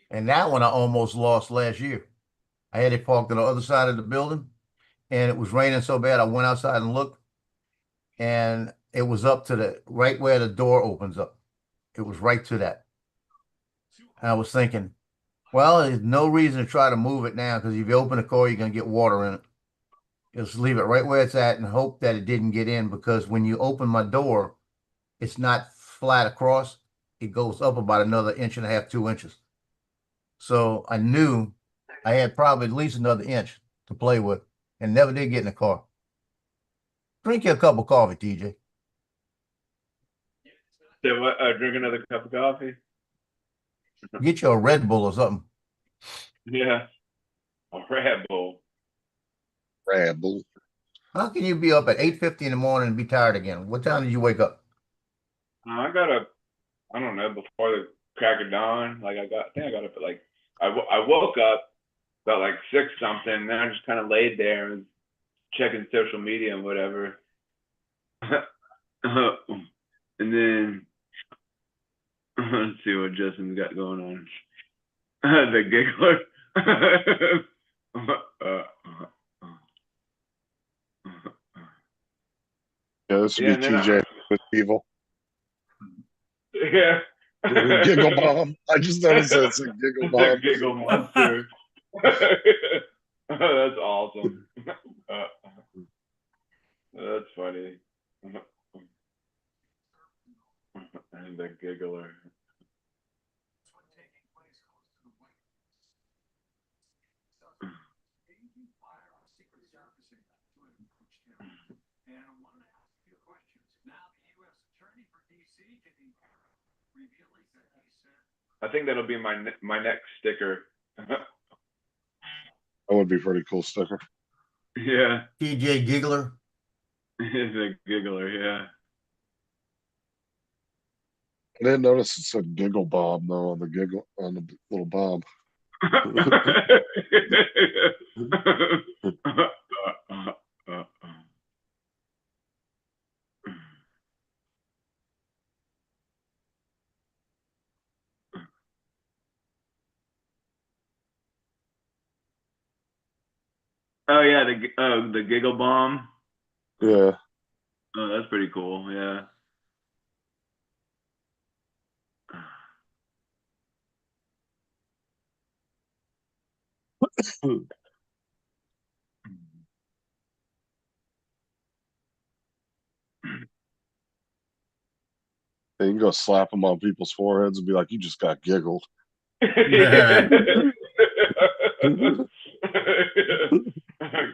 And that one I almost lost last year. I had it parked on the other side of the building, and it was raining so bad I went outside and looked, and it was up to the right where the door opens up. It was right to that. And I was thinking, well, there's no reason to try to move it now because if you open the car, you're going to get water in it. Just leave it right where it's at and hope that it didn't get in, because when you open my door, it's not flat across. It goes up about another 1.5 to 2 inches. So I knew I had probably at least another inch to play with and never did get in the car. Drink you a cup of coffee, TJ. So what? Drink another cup of coffee. Get you a Red Bull or something. Yeah, a Red Bull. Ramble. How can you be up at 8:50 in the morning and be tired again? What time did you wake up? I got up, I don't know, before the crack of dawn. Like I think I got up at like, I woke up about like 6 something, and then I just kind of laid there and checking social media and whatever. And then let's see what Justin's got going on. The giggler. Yeah, this would Yeah, be and then TJ with evil. yeah. Giggle bomb. I just noticed that it's a giggle bomb. The giggle monster. That's awesome. That's funny. And the giggler. And I wanted to ask you questions. Now, the U.S. Attorney for D.C. can he reveal he said I think that'll be my next sticker. That would be a pretty cool sticker. Yeah. TJ Giggler. The giggler, yeah. I didn't notice it said giggle bomb though on the little bomb. Oh yeah, the giggle bomb. Yeah. Oh, that's pretty cool. Yeah. And you can go slap them on people's foreheads and be like, you just got giggled.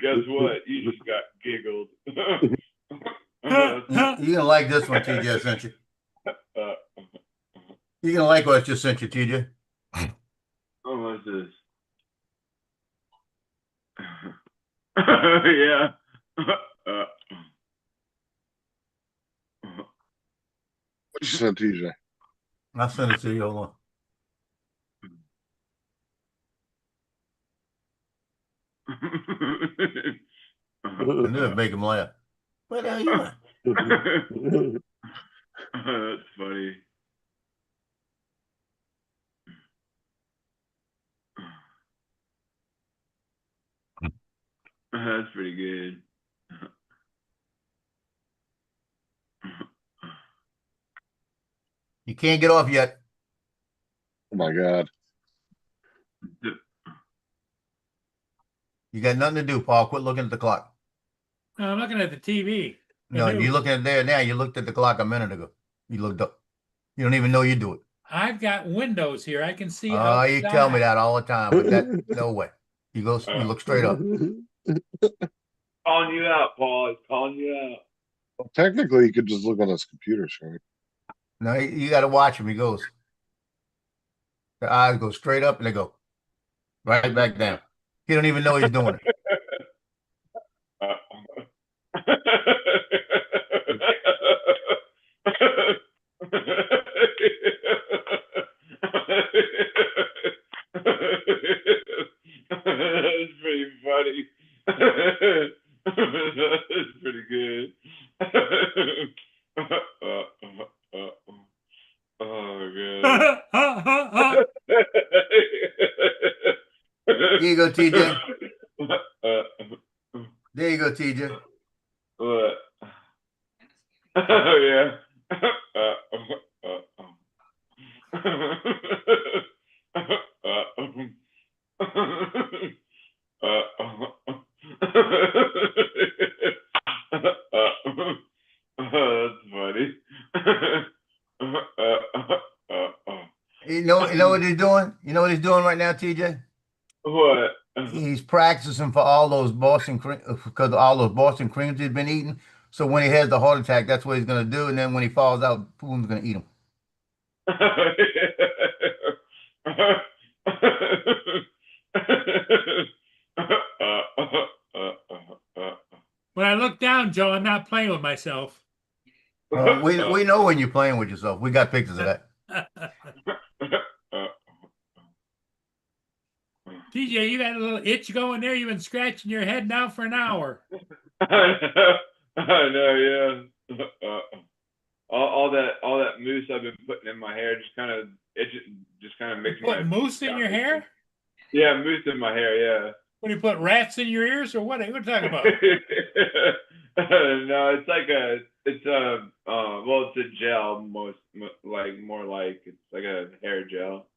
Guess what? You just got giggled. You're gonna like this one, TJ. I sent you. You're gonna like what I just sent you, TJ. Oh, what's this? Yeah. What you sent TJ? I'll send it to you. Hold on. I knew it'd make him laugh. What the hell you want? That's funny. That's pretty good. can't get off yet. Oh my God. You got nothing to do, Paul. Quit looking at the clock. No, I'm looking at the TV. The No, news. you're looking at there now. You looked at the clock a minute ago. You looked up. You don't even know you do it. I've got windows here. I can see Oh, outside. you tell me that all the time, but that no way. You look straight up. Calling you out, Paul. He's calling you out. Well, technically, you could just look on his computer screen. No, you got to watch him. He goes. The eyes go straight up and they go right back down. He don't even know he's doing it. That's pretty funny. That's pretty good. Oh, God. There you go, TJ. There you go, TJ. What? Oh, yeah. That's funny. You know what he's doing? You know what he's doing right now, TJ? What? He's practicing for all those Boston cream because all those Boston creams he's been eating. So when he has the heart attack, that's what he's gonna do. And then when he falls out, Boom's gonna eat him. When I look down, Joe, I'm not playing with myself. We know when you're playing with yourself. We got pictures of that. TJ, you got a little itch going there. You've been scratching your head now for an hour. I know, yeah. All that mousse I've been putting in my hair just kind of makes my mousse in your hair? Yeah, mousse in my hair. Yeah. What do you put rats in your ears or what? What are you talking about? No, it's like it's a gel, more like it's like a hair gel.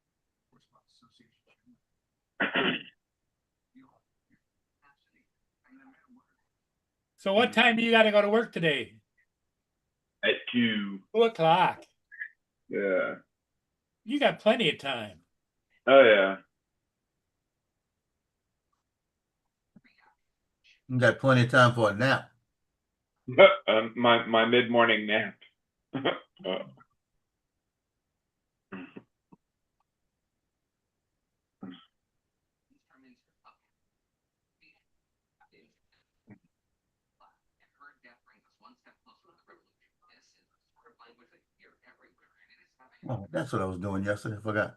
So what time do you got to go to work today? At 2. 2 o'clock. Yeah. You got plenty of time. Oh yeah. You got plenty of time for a nap. My mid-morning nap. Oh, that's what I was doing yesterday. I forgot.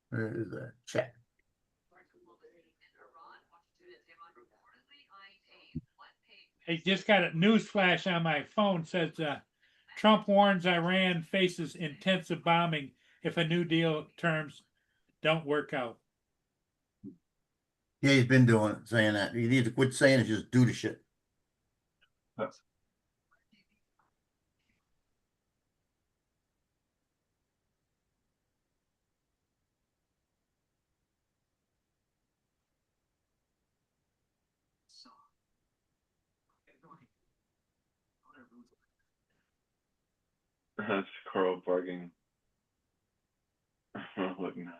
Where is that? Chat. I just got a news flash on my phone. Says Trump warns Iran faces intensive bombing if a New Deal terms don't work out. Yeah, he's been doing it, saying that. You need to quit saying it, just do the shit. That's Carl barking. Look now.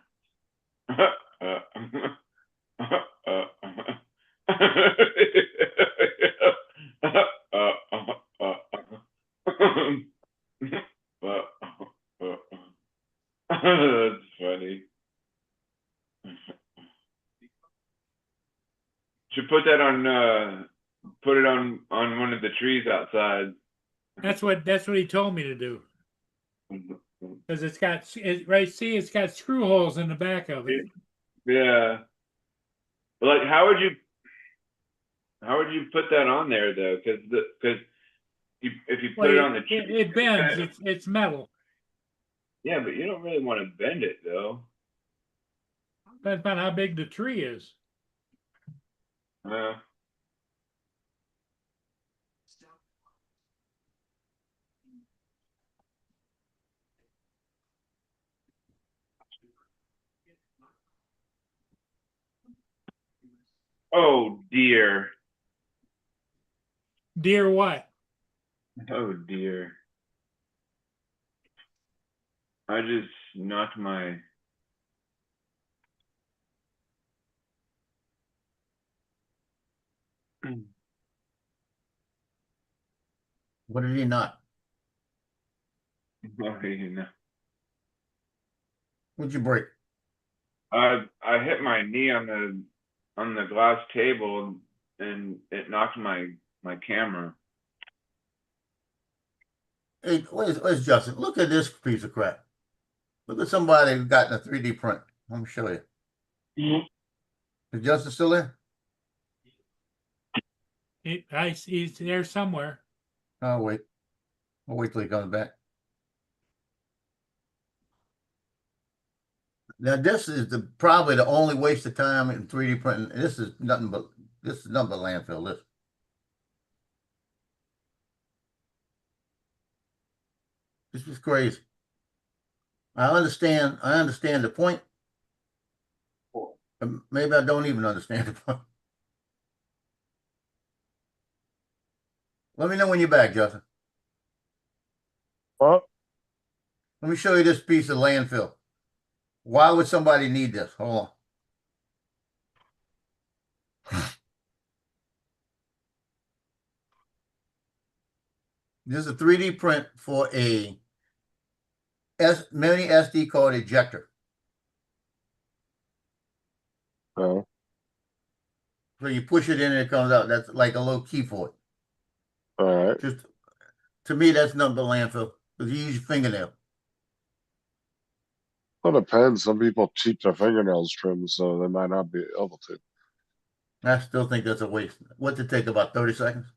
That's funny. Should put that on put it on one of the trees outside. That's what he told me to do. Because it's got it's got screw holes in the back of it. Yeah. Like how would you put that on there though? Because if you put it on the tree, it bends. It's metal. Yeah, but you don't really want to bend it though. Depends on how big the tree is. Oh dear. Dear what? Oh dear. I just knocked my. What did he not? You know. What'd you break? I hit my knee on the glass table and it knocked my camera. Hey, where's Justin? Look at this piece of crap. Look at somebody who got in a 3D print. Let me show you. Is Justin still there? He's there somewhere. Oh, wait. I'll wait till he comes back. Now, this is probably the only waste of time in 3D printing. This is nothing but landfill. This is crazy. I understand the point. Maybe I don't even understand the point. Let me know when you're back, Justin. Well, Let me show you this piece of landfill. Why would somebody need this? Hold on. This is a 3D print for a mini SD card ejector. oh, So you push it in and it comes out. That's like a little key for it. all right. Just to me, that's nothing but landfill. Because you use your fingernail. Well, it depends. Some people keep their fingernails trimmed, so they might not be able to. I still think that's a waste. What's it take, about 30 seconds?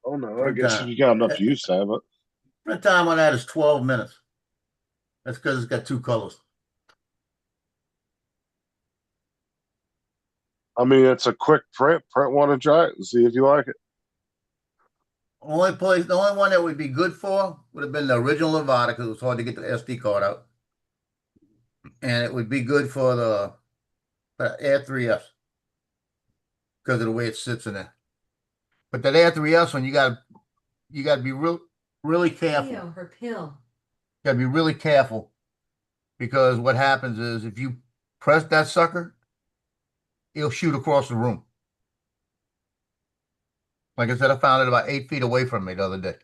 Oh no, I Print guess if time. you got enough use to have it. Print time on that is 12 minutes. That's because it's got two colors. I mean, it's a quick print. Print one and try it and see if you like it. The only one that would be good for would have been the original Nevada because it was hard to get the SD card out. And it would be good for the Air 3S because of the way it sits in there. But that Air 3S one, you gotta be really careful. Leo, her pill. You gotta be really careful because what happens is if you press that sucker, it'll shoot across the room. Like I said, I found it about 8 feet away from me the other day.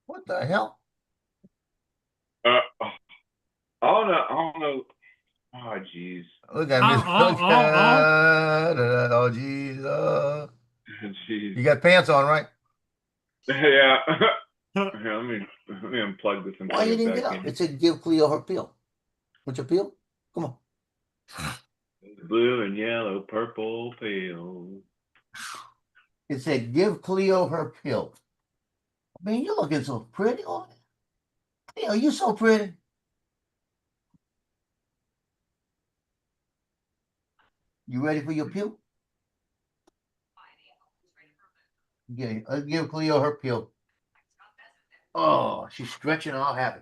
What the hell? I don't know. Oh jeez. Look at me. Oh, jeez. Jeez. You got pants on, right? Yeah. Here, let me unplug this and Why plug you it didn't get back up? in. It said give Cleo her pill. What's your pill? Come on. Blue and yellow, purple pill. It said give Cleo her pill. I mean, you're looking so pretty. Oh, Cleo, you so pretty. You ready for your pill? Yeah, give Cleo her pill. Oh, she's stretching all happy.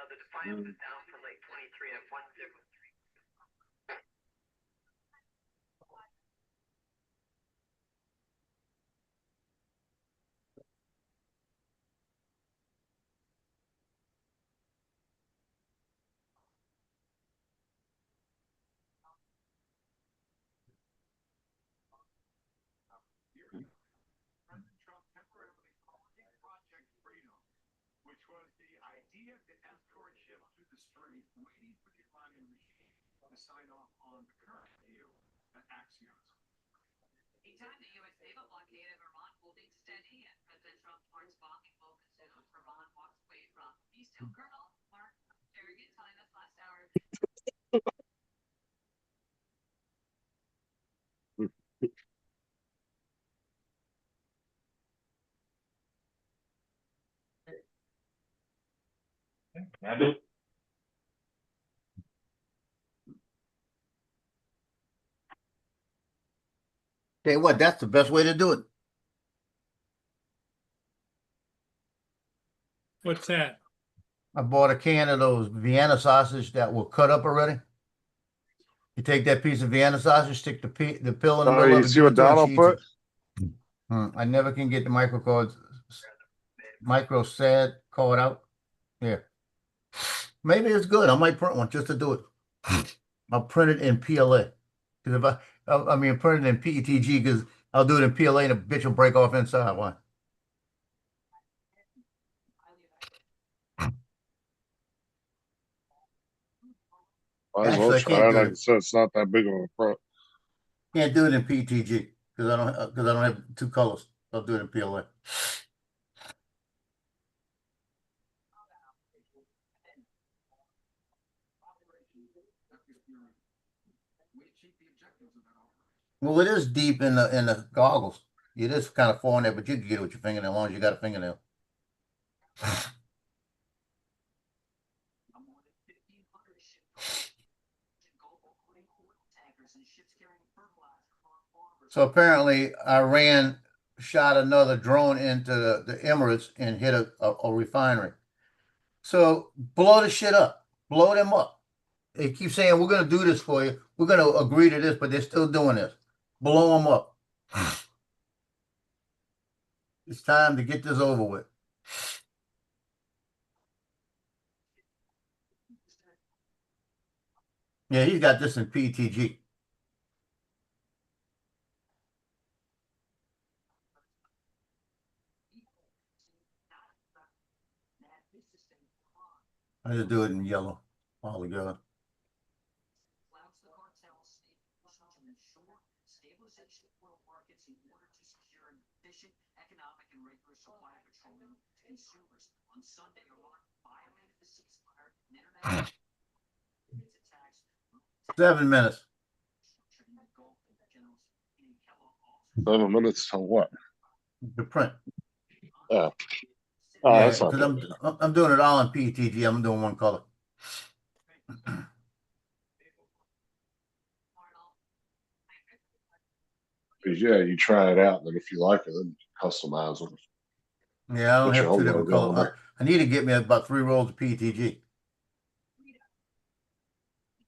The Defiant is down from like 23 at 1-0. President Trump temporarily halted Project Freedom, which was the idea to escort ships through the strait, waiting for the Iranian regime to sign off on the current deal at Axios. Meantime, the U.S. naval blockade of Iran holding steady, and President Trump warns bombing will consume if Iran walks away from peace deal. Colonel Mark Farragut telling us last hour. Tell you what, that's the best way to do it. What's that? I bought a can of those Vienna sausage that were cut up already. You take that piece of Vienna sausage, stick the pill in the Oh, middle you of it, see give what it to her, and Donald she eats put? it. I never can get the micro sad code out. Here. Maybe it's good. I might print one just to do it. I'll print it in PLA. Because if I mean, print it in PETG because I'll do it in PLA and the bitch will break off inside. Why? Might as well Actually, I try can't it. do Like I it. said, it's not that big of a front. Can't do it in PETG because I don't have two colors. I'll do it in PLA. Well, it is deep in the goggles. It is kind of far in there, but you can get it with your fingernail as long as you got a fingernail. So apparently, Iran shot another drone into the Emirates and hit a refinery. So blow the shit up. Blow them up. They keep saying, we're going to do this for you. We're going to agree to this, but they're still doing this. Blow them up. It's time to get this over with. Yeah, he's got this in PTG. I just do it in yellow all together. Consumers. 7 minutes. 7 minutes till what? The print. Oh, Yeah, that's not because bad. I'm doing it all in PETG. I'm doing one color. Because yeah, you try it out, and then if you like it, then customize them. Yeah, I don't Put your have two own different logo on colors. I need to get me about 3 rolls of PETG.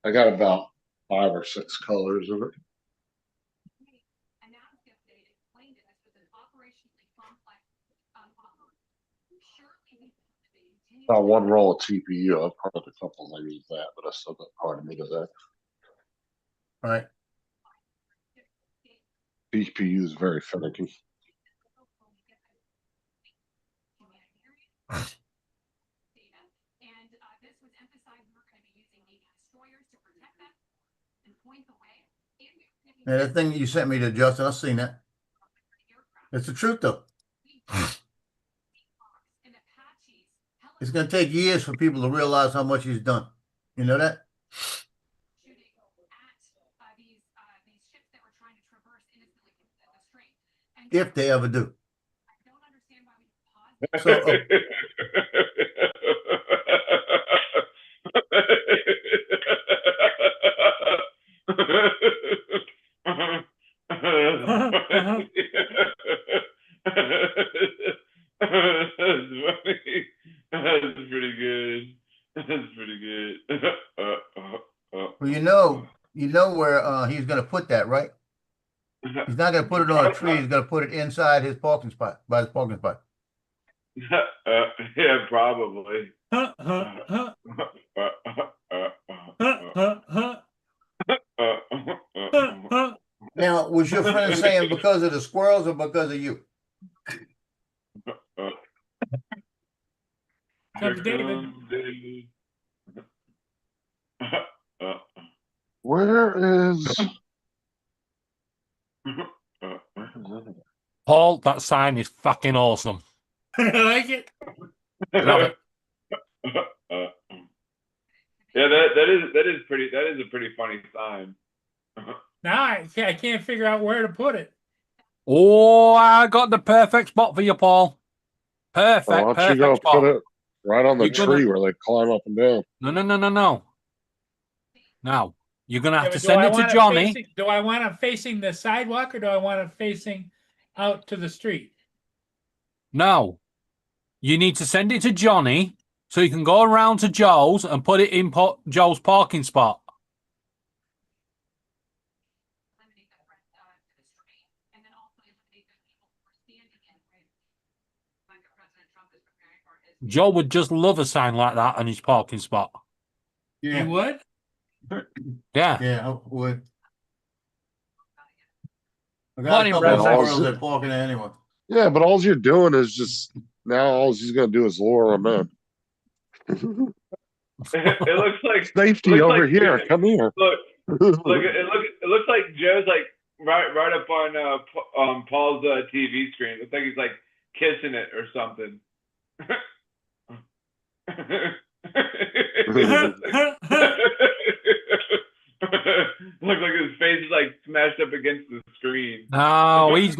I got about 5 or 6 colors of it. About 1 roll of TPU. I've printed a couple layers of that, but I still got part of me to that. All right. TPU is very finicky. Yeah, that thing you sent me to Justin, I've seen that. It's the truth, though. It's going to take years for people to realize how much he's done. You know that? If they ever do. So, That's funny. That's pretty good. That's pretty good. well, you know where he's going to put that, right? He's not going to put it on a tree. He's going to put it inside his parking spot, by his parking spot. Yeah, probably. Now, was your friend saying because of the squirrels or because of you? Comes David. Where is? Paul, that sign is fucking awesome. I like it. Love it. Yeah, that is pretty. That is a pretty funny sign. Now I can't figure out where to put it. Oh, I got the perfect spot for you, Paul. Perfect. Why don't you Perfect go spot. put it right on the You're tree gonna- where they climb up and down? No. Now you're gonna have Yeah, to but send it to Johnny. Do I want it facing the sidewalk or do I want it facing out to the street? No, You need to send it to Johnny so you can go around to Joel's and put it in Joel's parking spot. eliminate the threat to the street, and then also eliminate the people who are standing in the way. Like President Trump is preparing for his. Joel would just love a sign like that on his parking spot. You would? Yeah. Yeah, I would. I got Morning, a couple of Brad. squirrels that parking there anyway. Yeah, but all you're doing is just now all he's gonna do is lure them in. It looks like Safety looks over like- here. Come here. Look, it looks like Joe's like right up on Paul's TV screen. It looks like he's like kissing it or something. Looks like his face is like smashed up against the screen. Oh, he's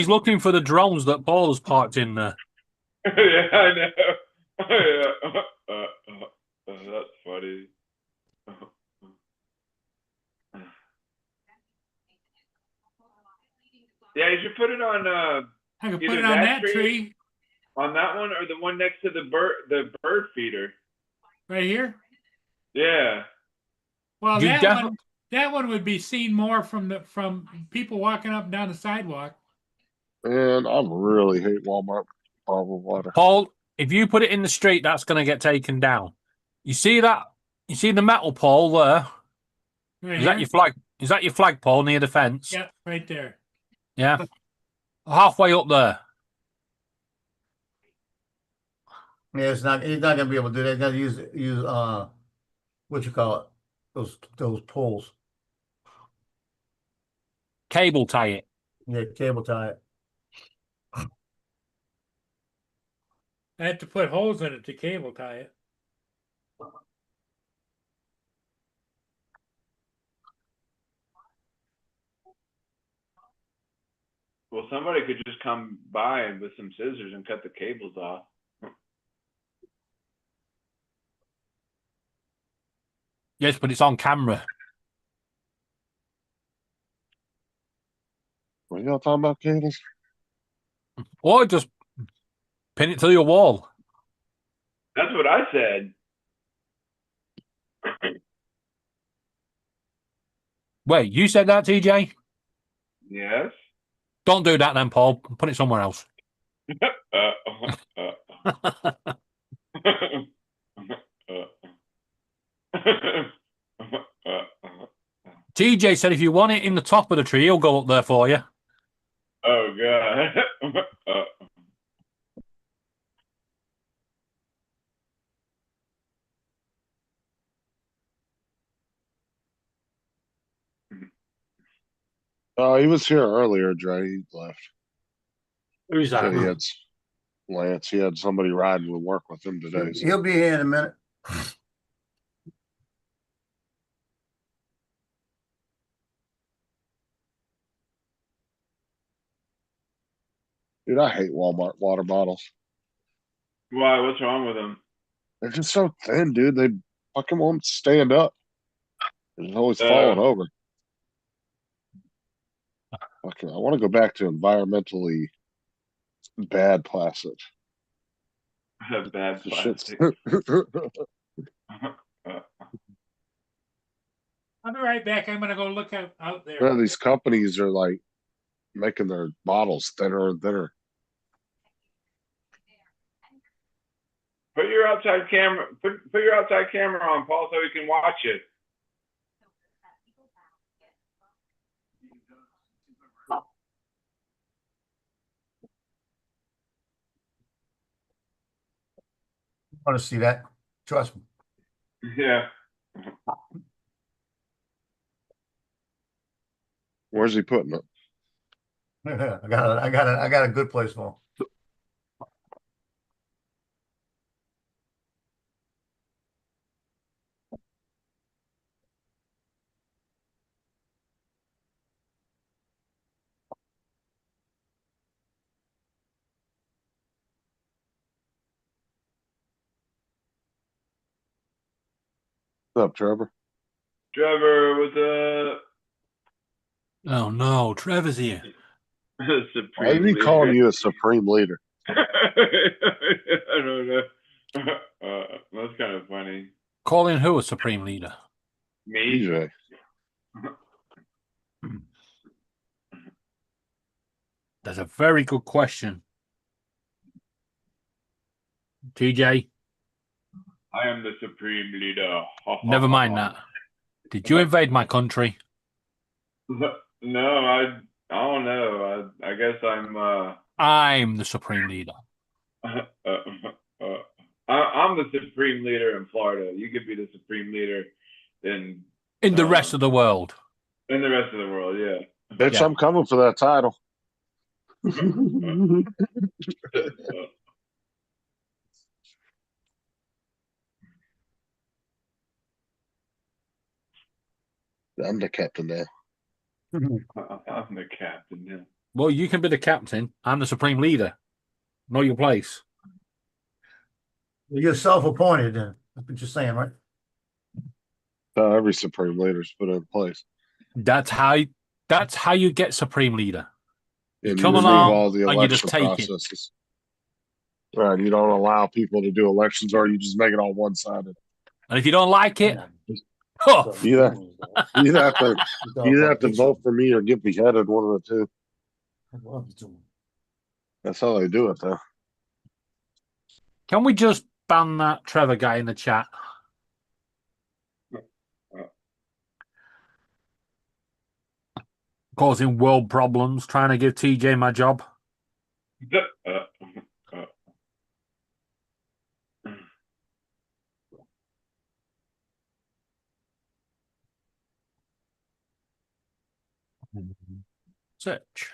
looking for the drones that Paul's parked in there. Yeah, I know. Yeah. That's funny. Yeah, you should put it on I could put either it on that tree, tree on that one, or the one next to the bird feeder. right here. Yeah. Well, You that one would be seen more from people walking up and down the sidewalk. And I really hate Walmart bottled water. Paul, if you put it in the street, that's going to get taken down. You see that? You see the metal pole there? Right Is that here? your flag? Is that your flagpole near the fence? Yeah, right there. Yeah. Halfway up there. Yeah, he's not gonna be able to do that. He's gonna use what you call it? Those poles. Cable tie it. Yeah, cable tie it. I had to put holes in it to cable tie it. Well, somebody could just come by and with some scissors and cut the cables off. Yes, but it's on camera. What y'all talking about, cables? Or just pin it to your wall. That's what I said. Wait, you said that, TJ? Yes. Don't do that then, Paul. Put it somewhere else. TJ said if you want it in the top of the tree, he'll go up there for you. Oh, God. Oh, he was here earlier, Dre. He left. Who's Yeah, he had Lance. He had somebody riding with work with him today. So. He'll be here in a minute. Dude, I hate Walmart water bottles. Why? What's wrong with them? They're just so thin, dude. They fucking won't stand up. They're just always falling over. Okay, I want to go back to environmentally bad plastic. Bad The shit's- plastic. I'll be right back. I'm gonna go look out there. Yeah, these companies are like making their bottles thinner and thinner. Put your outside camera. Put your outside camera on, Paul, so we can watch it. I want to see that. Trust me. Yeah. Where's he putting it? I got a good place for him. What's up, Trevor? Trevor with the Oh no, Trevor's here. Why is he calling you a supreme leader? I don't know. That's kind of funny. Calling who a supreme leader? Me? TJ. That's a very good question. TJ, I am the supreme leader. never mind that. Did you invade my country? No, I don't know. I guess I'm the supreme leader. I'm the supreme leader in Florida. You could be the supreme leader in the rest of the world. In the rest of the world, yeah. Bitch, Yeah. I'm coming for that title. I'm the captain now. I'm the captain, yeah. Well, you can be the captain. I'm the supreme leader. Know your place. You're self-appointed then. That's what you're saying, right? Every supreme leader's put in place. That's how you get supreme leader. And come you remove along all the and you just election take it. processes. Right, you don't allow people to do elections, or you just make it all one-sided. And if you don't like it, oh, You have to vote for me or get beheaded, one of the two. That's how they do it, though. can we just ban that Trevor guy in the chat? Causing world problems, trying to give TJ my job. Search.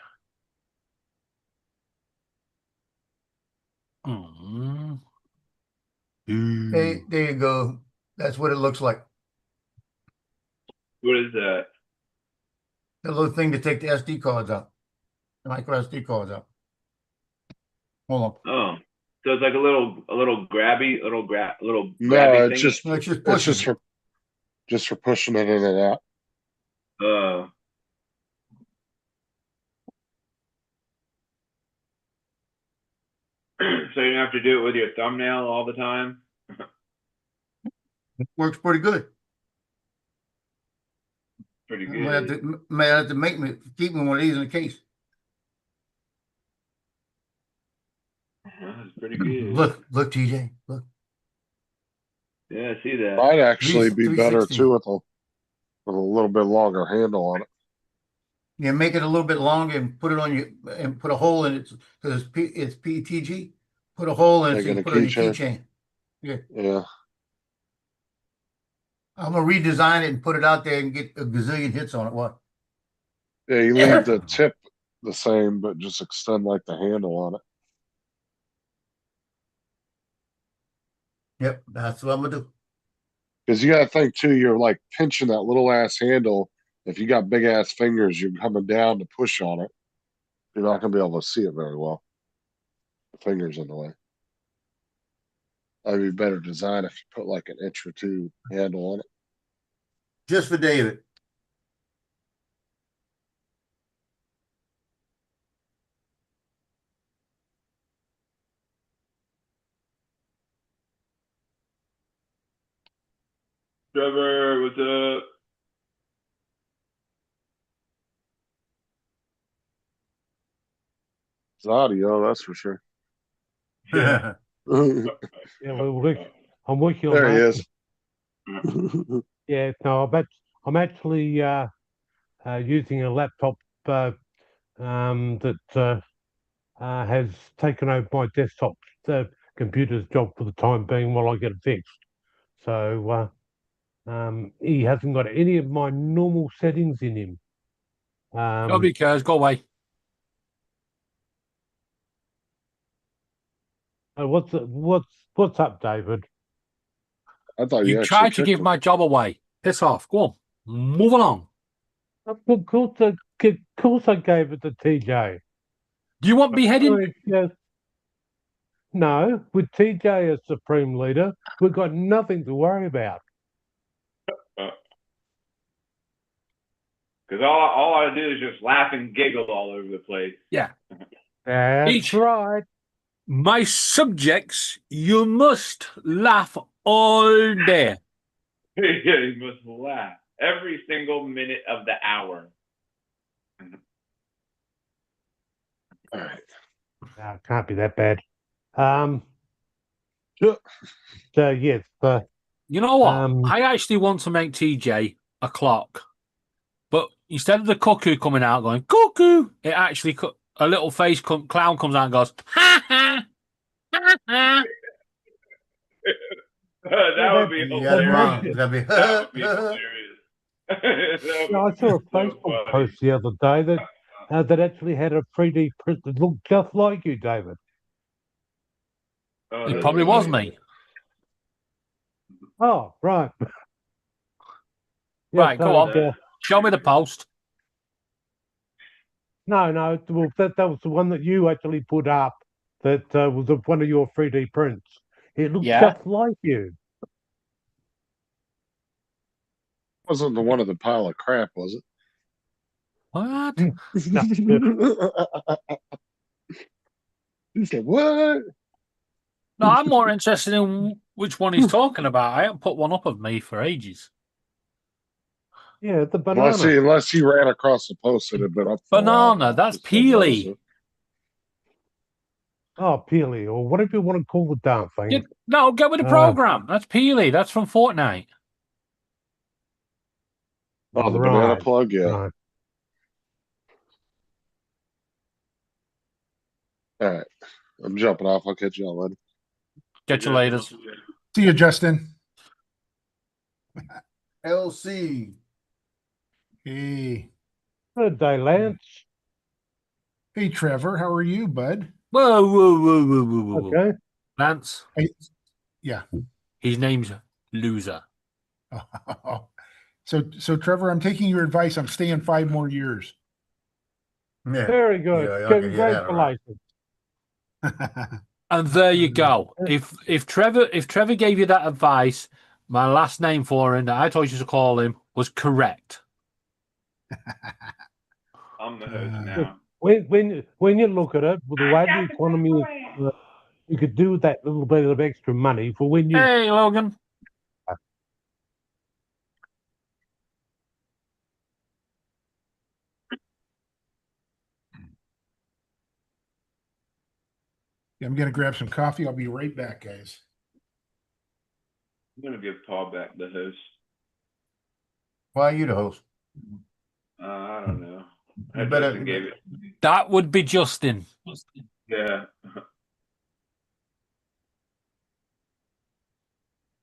Hey, there you go. That's what it looks like. What is that? The little thing to take the SD cards out. The micro SD cards out. Hold on. Oh. So it's like a little grabby, No, grabby it's thing. just No, it's just it's pushing. just for pushing it in and out. So you don't have to do it with your thumbnail all the time. It works pretty good. Pretty May have good. to keep me one of these in the case. That's pretty good. Look, TJ, look. Yeah, I see that. Might actually be better 360. too with a little bit longer handle on it. Yeah, make it a little bit longer and put it on your and put a hole in it because it's PTG. Put a hole in it Make so you it a put it on your keychain. keychain. Yeah. I'm gonna redesign it and put it out there and get a gazillion hits on it. What? Yeah, you leave the tip the same, but just extend like the handle on it. Yep, that's what I'm gonna do. Because you gotta think too, you're like pinching that little ass handle. If you got big ass fingers, you're coming down to push on it. You're not gonna be able to see it very well. The fingers in the way. That'd be better design if you put like an inch or two handle on it. Just for David. Trevor, what's up? It's audio, that's for sure. Yeah. Yeah, I'm working on There he that. is. Yeah, no, I'm actually using a laptop that has taken over my desktop computer's job for the time being while I get it fixed. So he hasn't got any of my normal settings in him. Nobody cares. Go away. What's up, David? I thought You tried to give my job away. Piss off. Go on. Move along. Of course I gave it to TJ. Do you want beheading? Yes. No, with TJ as supreme leader, we've got nothing to worry about. Because all I do is just laugh and giggle all over the place. Yeah. That's right. My subjects, you must laugh all day. Yeah, you must laugh every single minute of the hour. All right. No, can't be that bad. Yeah. So yes, You know what? Um, I actually want to make TJ a clock, but instead of the cuckoo coming out going cuckoo, it actually a little face clown comes out and goes ha ha ha ha. That would be You got it wrong. hilarious. That'd be That would be hilarious. That I would saw a be so Facebook funny. post the other day that actually had a 3D print that looked just like you, David. Oh, It that's probably was funny. me. Oh, right. Yeah, Right, go so, on. Show me the post. No, well, that was the one that you actually put up. That was one of your 3D prints. It looked Yeah. just like you. Wasn't the one of the pile of crap, was it? What? You said what? No, I'm more interested in which one he's talking about. I haven't put one up of me for ages. Yeah, the banana. Unless he ran across the post that had been up for a while. Banana, that's Just didn't notice Peely. it. Oh, Peely, or whatever you want to call the damn thing. Get with the program. That's Peely. That's from Fortnite. Oh, the banana plug, yeah. Right. All right. I'm jumping off. I'll catch y'all later. Catch you later. See you, Justin. LC. Hey. Good day, Lance. Hey, Trevor. How are you, bud? Whoa. Okay. Lance. Yeah. His name's Loser. So Trevor, I'm taking your advice. I'm staying 5 more years. Yeah. Very good. Yeah, y'all can hear that, all right. Congratulations. And there you go. If Trevor gave you that advice, my last name for him that I told you to call him was correct. I'm the host now. When you look at it, with the way the economy is, you could do that little bit of extra money for when you. Hey, Logan. I'm going to grab some coffee. I'll be right back, guys. I'm gonna give Paul back the host. Why are you the host? I don't know. You better- Justin gave it. That would be Justin. Yeah.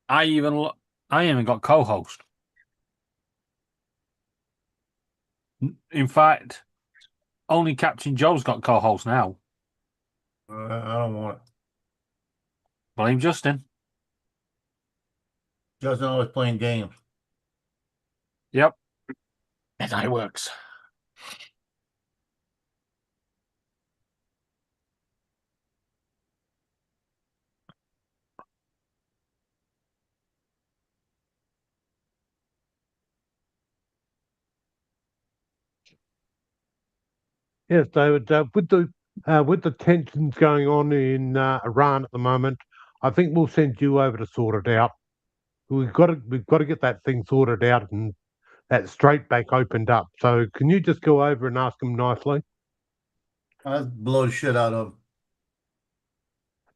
I even got co-host. In fact, only Captain Joe's got co-host now. I don't want it. Blame Justin. Justin always playing games. Yep. That's how it works. Yes, David. With the tensions going on in Iran at the moment, I think we'll send you over to sort it out. We've got to get that thing sorted out and that straight back opened up. So can you just go over and ask him nicely? I'll blow the shit out of him.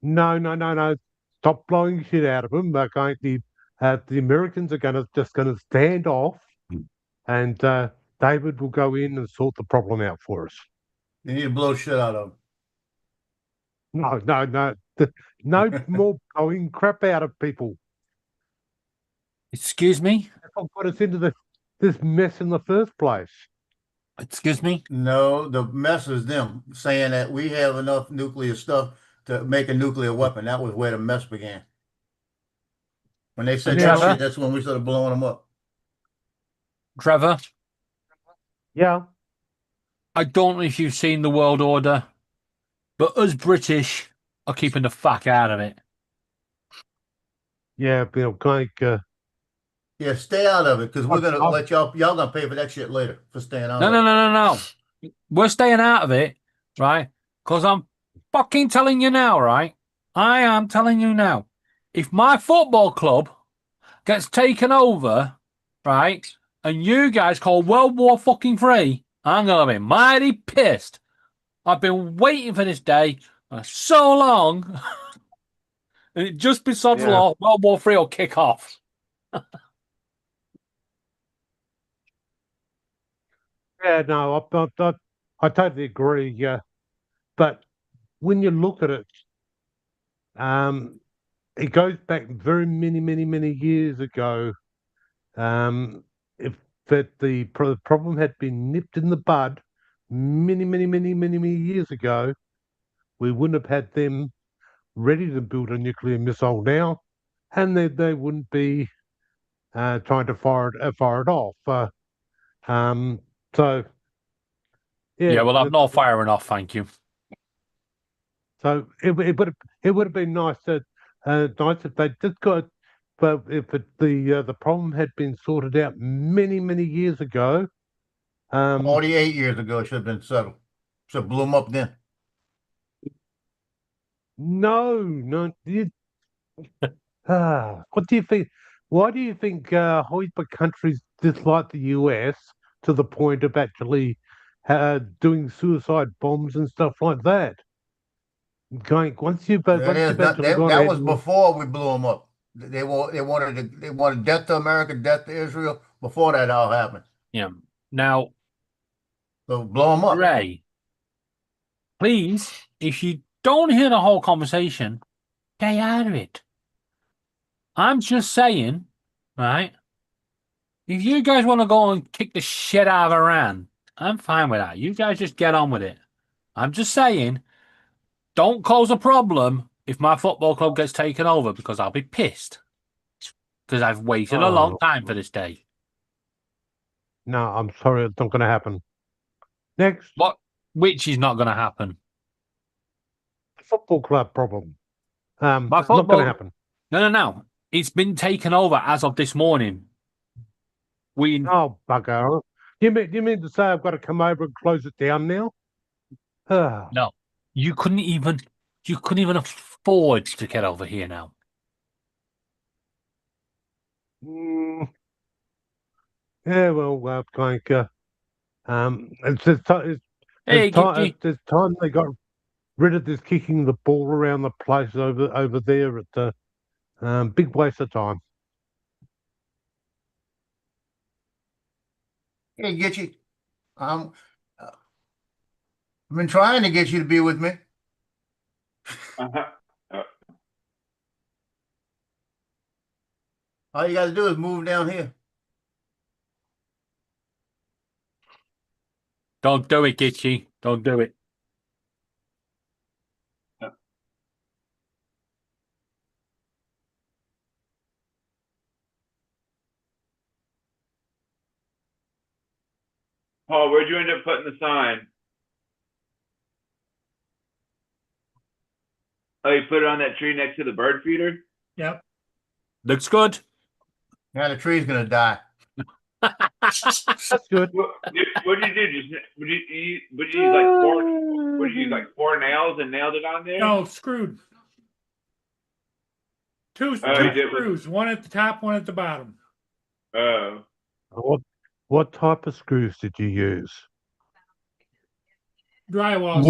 No. Stop blowing shit out of him. Okay, the Americans are just gonna stand off, and David will go in and sort the problem out for us. You need to blow shit out of him. No. No more blowing crap out of people. Excuse me? That's what got us into this mess in the first place. Excuse me? No, the mess is them saying that we have enough nuclear stuff to make a nuclear weapon. That was where the mess began. When they said that Trevor? shit, that's when we started blowing them up. Trevor, Yeah. I don't know if you've seen the world order, but us British are keeping the fuck out of it. Yeah, Yeah, stay out of it because we're gonna I'll- let y'all gonna pay for that shit later for staying out No. of it. We're staying out of it, right? Because fucking telling you now, right? I am telling you now. If my football club gets taken over, right, and you guys call World War fucking 3, I'm gonna be mighty pissed. I've been waiting for this day for so long, and it just besides Yeah. law, World War 3 will kick off. Yeah, no, I totally agree. Yeah, but when you look at it, it goes back very many years ago. If that the problem had been nipped in the bud many years ago, we wouldn't have had them ready to build a nuclear missile now, and they wouldn't be trying to fire it off. So Yeah, yeah, well, I'm not firing off, thank you. so it would have been nice if they just got, but if the problem had been sorted out many years ago. 48 years ago, it should have been settled. Should have blew them up then. No, what do you think? Why do you think hyper countries dislike the US to the point of actually doing suicide bombs and stuff like that? Once you've actually gone That ahead was and- before we blew them up. They wanted death to America, death to Israel before that all happened. Yeah. Now, So blow them up. Ray, please, if you don't hear the whole conversation, stay out of it. I'm just saying, right? If you guys want to go and kick the shit out of Iran, I'm fine with that. You guys just get on with it. I'm just saying, don't cause a problem if my football club gets taken over because I'll be pissed. Because I've waited a long time for this day. No, I'm sorry, it's not going to happen. Next. What? Which is not going to happen. Football club problem. My It's not going to happen. No. It's been taken over as of this morning. Oh, bugger. You mean to say I've got to come over and close it down now? No. You couldn't even afford to get over here now. Yeah, well, it's time they got rid of this kicking the ball around the place over there at the big waste of time. Hey, get you. I've been trying to get you to be with me. All you got to do is move down here. Don't do it, Gitchy. Don't do it. Paul, where'd you end up putting the sign? Oh, you put it on that tree next to the bird feeder? Yep. Looks good. Yeah, the tree's gonna die. That's good. What did you do? Would you use like four? Would you use like 4 nails and nailed it on there? No, screwed. Two you did screws, one at the top, one at the bottom. Oh. What type of screws did you use? Drywall.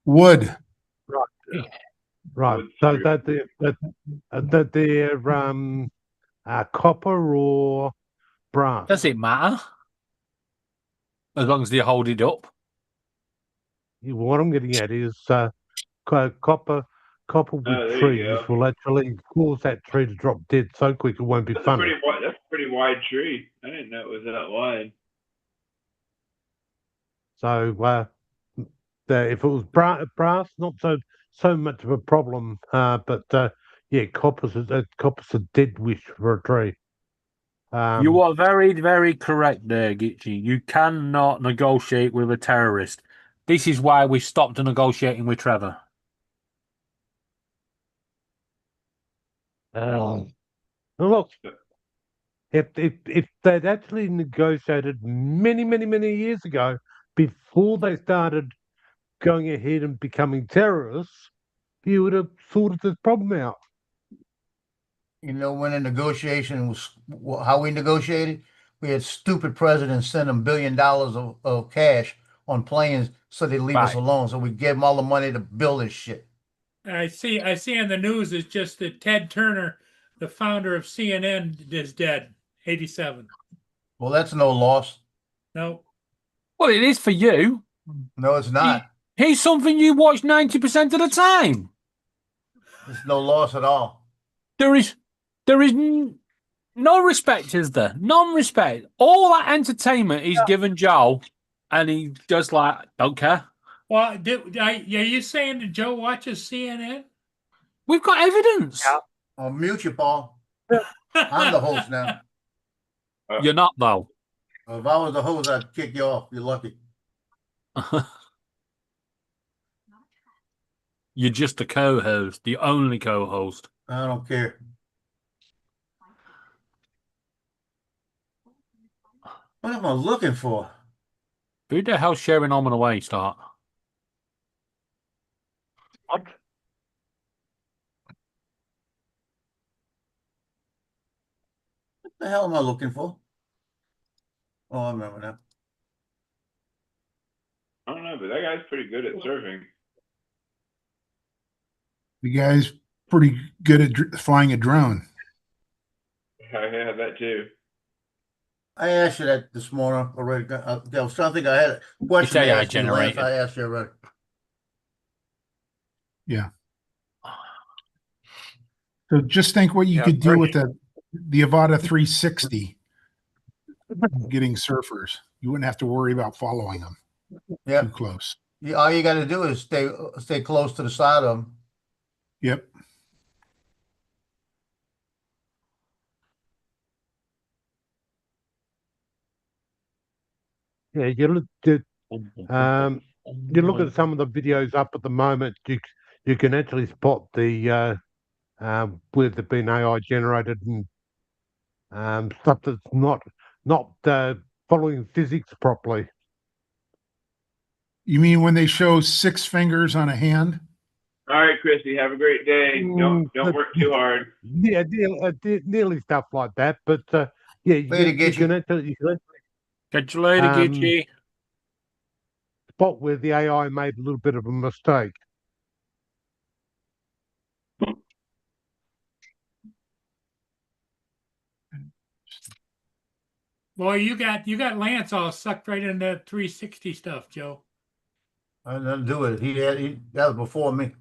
Wood. Right. So that they're copper or brass. Does it matter? As long as they hold it up. What I'm getting at is copper with there you trees go. will actually cause that tree to drop dead so quick it won't be That's a funny. pretty wide tree. I didn't know it was that wide. So if it was brass, not so much of a problem. But yeah, copper's a dead wish for a tree. You are very, very correct there, Gitchy. You cannot negotiate with a terrorist. This is why we stopped negotiating with Trevor. Look, if they'd actually negotiated many years ago, before they started going ahead and becoming terrorists, he would have sorted this problem out. You know, when the negotiation was how we negotiated, we had stupid presidents send them $1 billion of cash on planes so they leave us Right. alone. So we gave them all the money to build this shit. I see on the news it's just that Ted Turner, the founder of CNN, is dead, 87. Well, that's no loss. No, Well, it is for you. No, it's not. He's something you watch 90% of the time. It's no loss at all. There is no respect, is there? Non-respect. All that entertainment he's given Joe, and he just like, don't care. well, are you saying that Joe watches CNN? We've got evidence. I'll mute you, Paul. I'm the host now. You're not, though. If I was the host, I'd kick you off. You're lucky. You're just a co-host, the only co-host. I don't care. What am I looking for? Who the hell's sharing on the way, start? What? What the hell am I looking for? Oh, I remember now. I don't know, but that guy's pretty good at surfing. The guy's pretty good at flying a drone. I have that too. I asked you that this morning already. I was trying to think. I had a question. It's AI to ask you last. generated. I asked you already. Yeah. So just think what you could do with the Avata 360 getting surfers. You wouldn't have to worry about following them too close. All you got to do is stay close to the side of them. Yep. Yeah, you look at some of the videos up at the moment. You can actually spot the where they've been AI generated and stuff that's not following physics properly. You mean when they show 6 fingers on a hand? All right, Christy, have a great day. Don't work too hard. Yeah, nearly stuff like that. But yeah, you can actually Catch you later, Gitchy. Spot where the AI made a little bit of a mistake. Boy, you got Lance all sucked right into that 360 stuff, Joe. I had nothing to do with it. That was before me.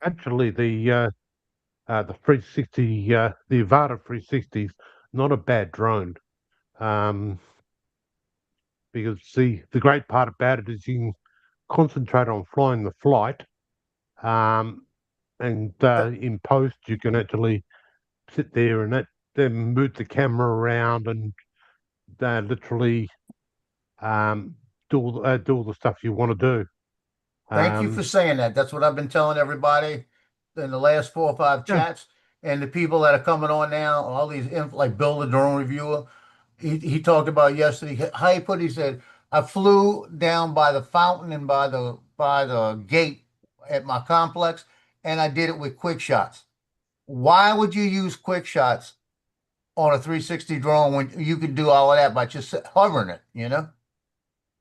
Actually, the 360, the Avata 360 is not a bad drone. Because the great part about it is you can concentrate on flying the flight, and in post you can actually sit there and then move the camera around and literally do all the stuff you want to do. Thank you for saying that. That's what I've been telling everybody in the last 4 or 5 chats, and the people that are coming on now. All these like Bill the drone reviewer. He talked about yesterday. How he put it, he said, I flew down by the fountain and by the gate at my complex, and I did it with quick shots. Why would you use quick shots on a 360 drone when you could do all of that by just hovering it, you know?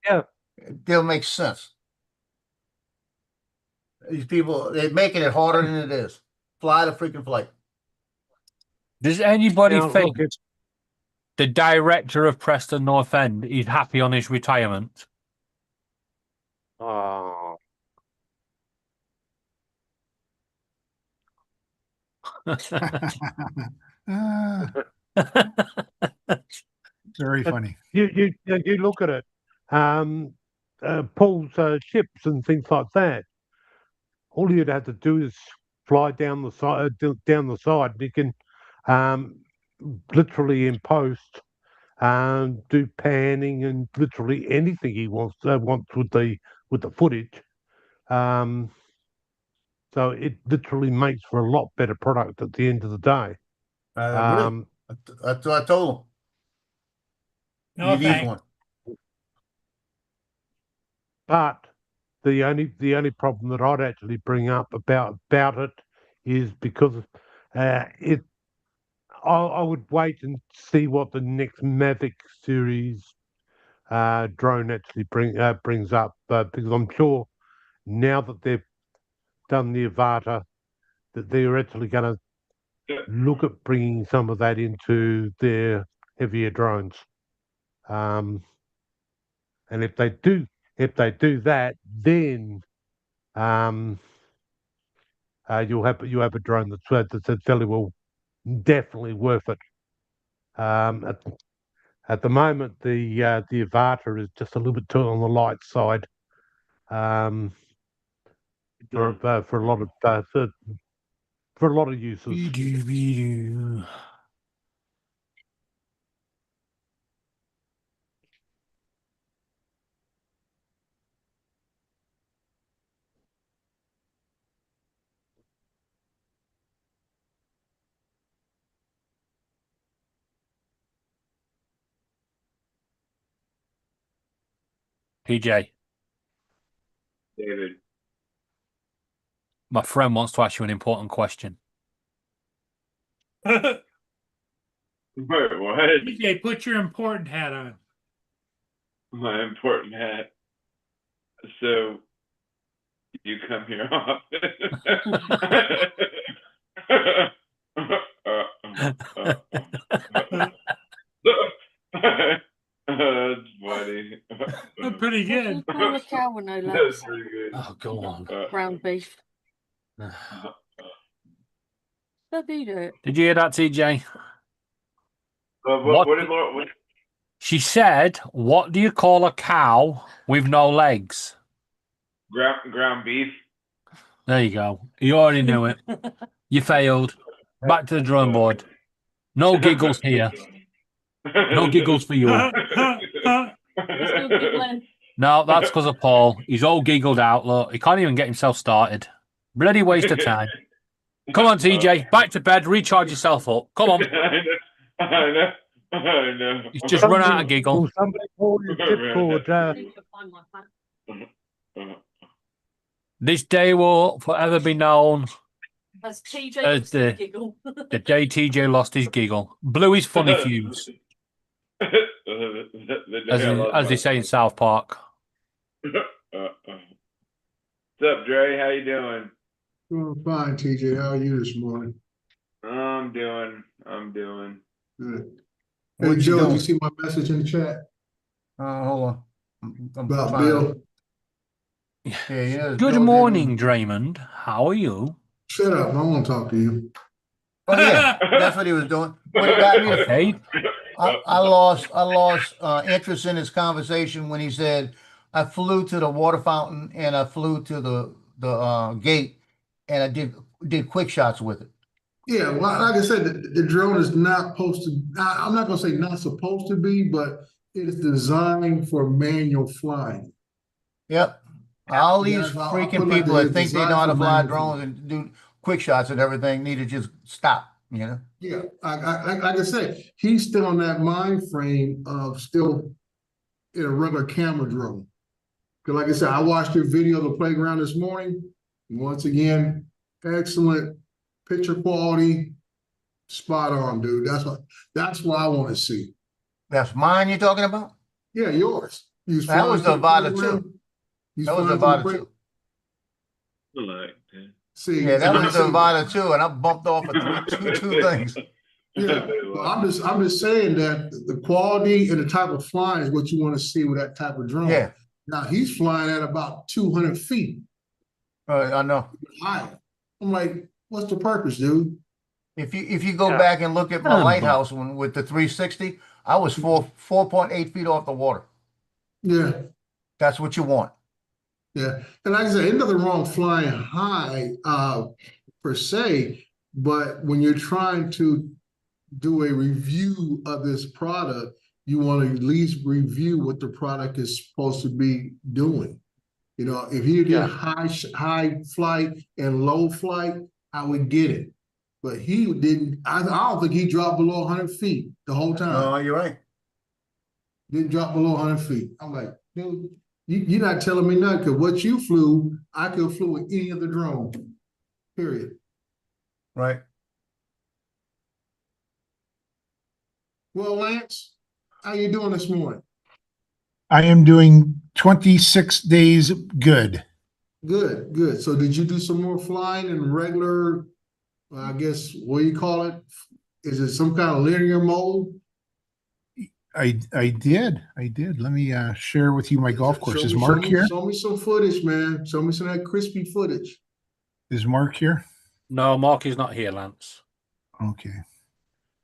Yeah. It still makes sense. These people, they're making it harder than it is. Fly the freaking flight. Does anybody think the director of Preston North End is happy on his retirement? Oh. Very funny. You look at it, Paul's ships and things like that. All you'd have to do is fly down the side. You can literally in post do panning and literally anything he wants with the footage. So it literally makes for a lot better product at the end of the day. That's what I told him. No, you need one. But the only problem that I'd actually bring up about it is because it. I would wait and see what the next Mavic series drone actually brings up, because I'm sure now that they've done the Avata, that they're actually going to look at bringing some of that into their heavier drones. And if they do that, then you'll have a drone that's fairly well, definitely worth it. At the moment, the Avata is just a little bit too on the light side. For a lot of for a lot of uses. PJ, David. my friend wants to ask you an important question. Wait, what? PJ, put your important hat on. My important hat. So, you come here often? That's funny. Pretty good. What do you call a cow with no That's legs? pretty good. Oh, go on. Ground beef. How do you do it? Did you hear that, TJ? What did Laura? What? She said, "What do you call a cow with no legs?" Ground beef. There you go. You already knew it. You failed. Back to the drawing board. No giggles here. No giggles for you. No, that's because of Paul. He's all giggled out. Look, he can't even get himself started. Bloody waste of time. Come on, TJ. Back to bed. Recharge yourself up. Come on. I know. He's just run out of giggle. Somebody call his zip code. This day will forever be known As TJ as the giggle. the day TJ lost his giggle. Blew his funny fuse, as they say in South Park. What's up, Dre? How you doing? Doing fine, TJ. How are you this morning? I'm doing. Good. Hey, Joe, did you see my message in the chat Hold on. I'm about fine. Bill? Yeah. Good morning, Draymond. How are you? Shut up. I want to talk to you. Oh yeah, that's what he was doing. What got me? Okay. I lost interest in his conversation when he said, "I flew to the water fountain and I flew to the gate and I did quick shots with it." Yeah, well, like I said, the drone is not supposed to. I'm not going to say not supposed to be, but it is designed for manual flying. Yep. All these I'll freaking put it like people that, that it's think they designed know how to for fly manual drones and do quick shots and everything need to just stop, you know? Yeah, like I said, he's still on that mind frame of still in a regular camera drone. Because like I said, I watched your video of the playground this morning. Once again, excellent picture quality, spot on, dude. That's what I want to see. That's mine you're talking about? Yeah, yours. That was the Avata 2. That was the Avata 2. See, yeah, that was the Avata 2, and I bumped off of two things. Yeah, well, I'm just saying that the quality and the type of flying is what you want to see with that type of drone. Yeah. Now he's flying at about 200 feet. I know. High. I'm like, what's the purpose, dude? If you go back and look at my lighthouse one with the 360, I was 4.8 feet off the water. Yeah. That's what you want. Yeah. And like I said, ain't nothing wrong flying high per se, but when you're trying to do a review of this product, you want to at least review what the product is supposed to be doing. You know, if you did high flight and low flight, I would get it. But he didn't. I don't think he dropped below 100 feet the whole time. No, you're right. Didn't drop below 100 feet. I'm like, dude, You're not telling me nothing, because what you flew, I could have flew with any other drone. Period. Right. Well, Lance, how you doing this morning? I am doing 26 days good. Good, good. So did you do some more flying in regular, I guess, what do you call it? Is it some kind of linear mode? I did. Let me share with you my golf course. Is Mark here? Show me some footage, man. Show me some of that crispy footage. Is Mark here? No, Mark is not here, Lance. Okay.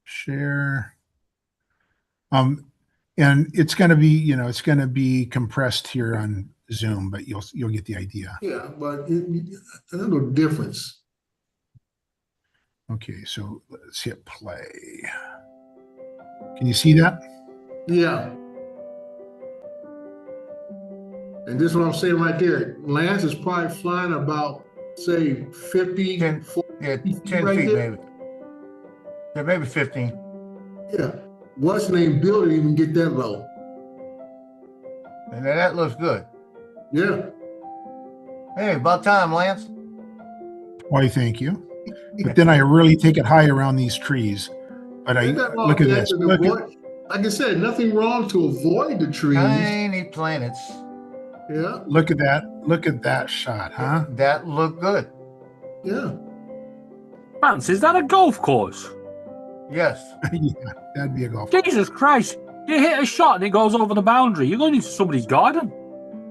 Share. And it's going to be, it's going to be compressed here on Zoom, but you'll get the idea. Yeah, but a little difference. Okay, so let's hit play. Can you see that? Yeah. And this is what I'm saying right there. Lance is probably flying about, say, 50, 10, 40 yeah, 10 feet, right there. maybe. Yeah, maybe 15. Yeah. What's the name Bill didn't even get that low. And that looks good. Yeah. Hey, about time, Lance. Why, thank you. But then I really take it high around these trees. But I look at this. Like I said, nothing wrong to avoid the trees. Tiny planets. Yeah. Look at that. Look at that shot, huh? That looked good. Yeah. Lance, is that a golf course? Yes. Yeah, that'd be a golf. Jesus Christ. You hit a shot and it goes over the boundary. You're going into somebody's garden.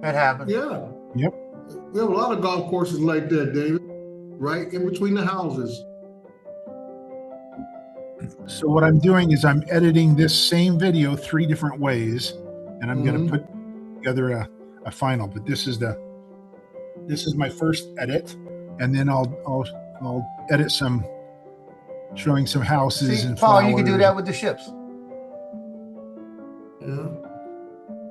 That happens. Yeah. Yep. We have a lot of golf courses like that, David. Right in between the houses. So what I'm doing is I'm editing this same video 3 different ways, and I'm going to put together a final. But this is my first edit, and then I'll edit some, showing some houses. See, and Paul, flowers. you can do that with the ships. Yeah.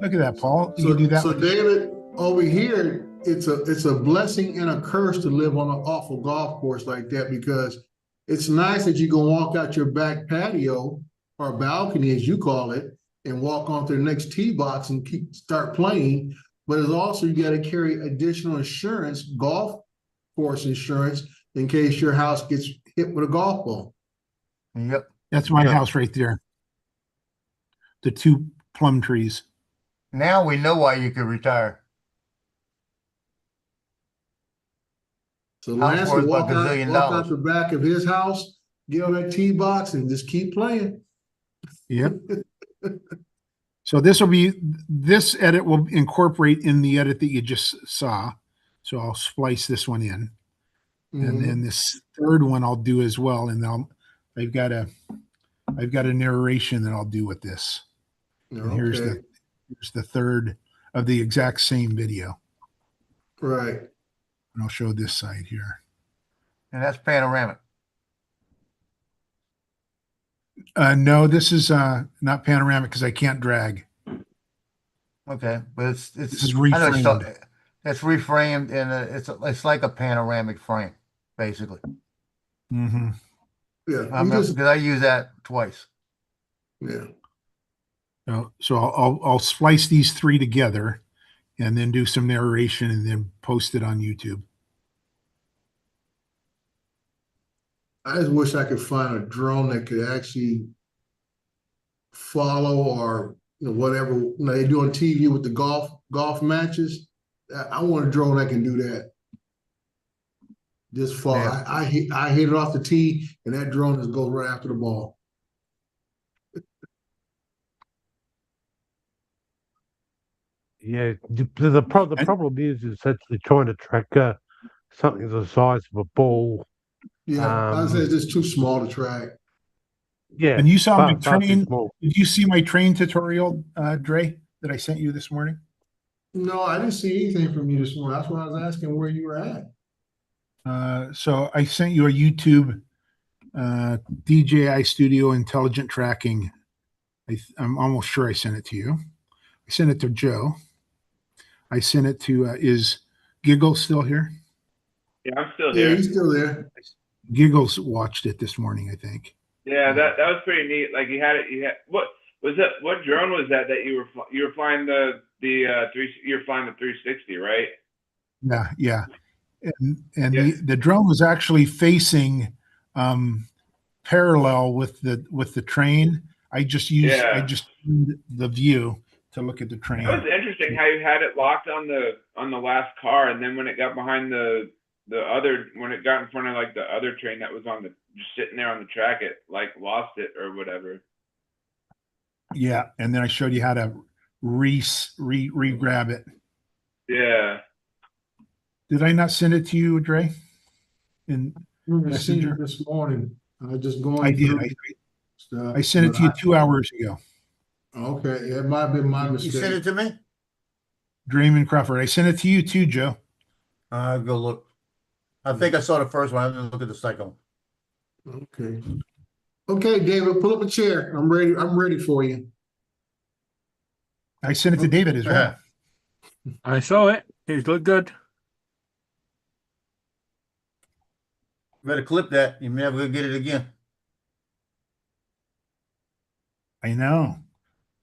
Look at that, Paul. You can do that. So David, over here, it's a blessing and a curse to live on an awful golf course like that, because it's nice that you can walk out your back patio or balcony, as you call it, and walk onto the next tee box and start playing. But it's also, you got to carry additional insurance, golf course insurance, in case your house gets hit with a golf ball. Yep. That's my house right there. The 2 plum trees. Now we know why you could retire. So Lance will walk out the back of his house, get on that tee box, and just keep playing. Yep. So this edit will incorporate in the edit that you just saw. So I'll splice this one in. And then this third one I'll do as well. And I've got a narration that I'll do with this. And here's the third of the exact same video. Right. And I'll show this side here. And that's panoramic. No, this is not panoramic because I can't drag. Okay, but it's This is reframed. It's reframed, and it's like a panoramic frame, basically. Mm-hmm. Yeah, because I use that twice. Yeah. So I'll splice these 3 together, and then do some narration, and then post it on YouTube. I just wish I could find a drone that could actually follow, or whatever they do on TV with the golf matches. I want a drone that can do that. Just far. Yeah. I hit it off the tee, and that drone just goes right after the ball. Yeah, the problem is actually trying to track something the size of a ball. Yeah, I said it's just too small to track. Yeah, And you saw my far too train. small. Did you see my train tutorial, Dre, that I sent you this morning? No, I didn't see anything from you this morning. That's why I was asking where you were at. So I sent you a YouTube DJI Studio Intelligent Tracking. I'm almost sure I sent it to you. I sent it to Joe. I sent it to, is Giggle still here? Yeah, I'm still Yeah, here. he's still there. Giggles watched it this morning, I think. Yeah, that was pretty neat. Like you had what was it? What drone was that you were flying the you're flying the 360, right? Yeah. And Yeah. the drone was actually facing parallel with the train. I just turned the view to look at the train. That was interesting how you had it locked on the last car, and then when it got behind when it got in front of like the other train that was just sitting there on the track, it like lost it or whatever. Yeah, and then I showed you how to re-grab it. Yeah. Did I not send it to you, Dre? I received it this morning. I just going. I did. I sent it to you 2 hours ago. Okay, it might have been my mistake. You sent it to me? Draymond Crawford. I sent it to you too, Joe. I'll go look. I think I saw the first one. I didn't look at the second one. Okay. Okay, David, pull up a chair. I'm ready. I'm ready for you. I sent it to David as well. I saw it. It looked good. Better clip that. You're never gonna get it again. I know.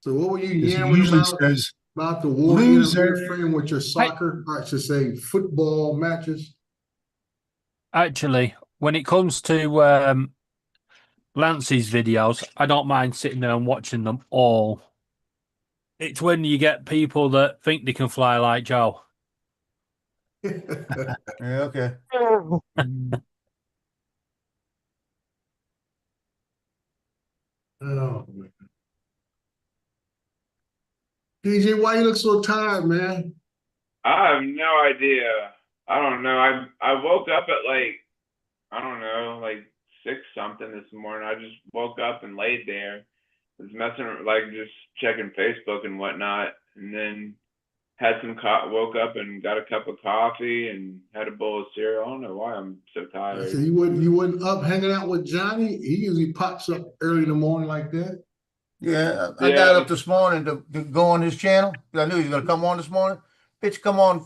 So what were you It yelling usually about? says About the war loser. interfering with your soccer, or I should say football matches? Actually, when it comes to Lance's videos, I don't mind sitting there and watching them all. It's when you get people that think they can fly like Joe. Yeah, okay. Oh, man. PJ, why you look so tired, man? I have no idea. I don't know. I woke up at like 6 something this morning. I just woke up and laid there. Was messing just checking Facebook and whatnot, and then had some woke up and got a cup of coffee and had a bowl of cereal. I don't know why I'm so tired. So you wouldn't up hanging out with Johnny? He usually pops up early in the morning like that. Yeah, I got up this morning to go on his channel. I knew he was gonna come on this morning. Bitch, come on.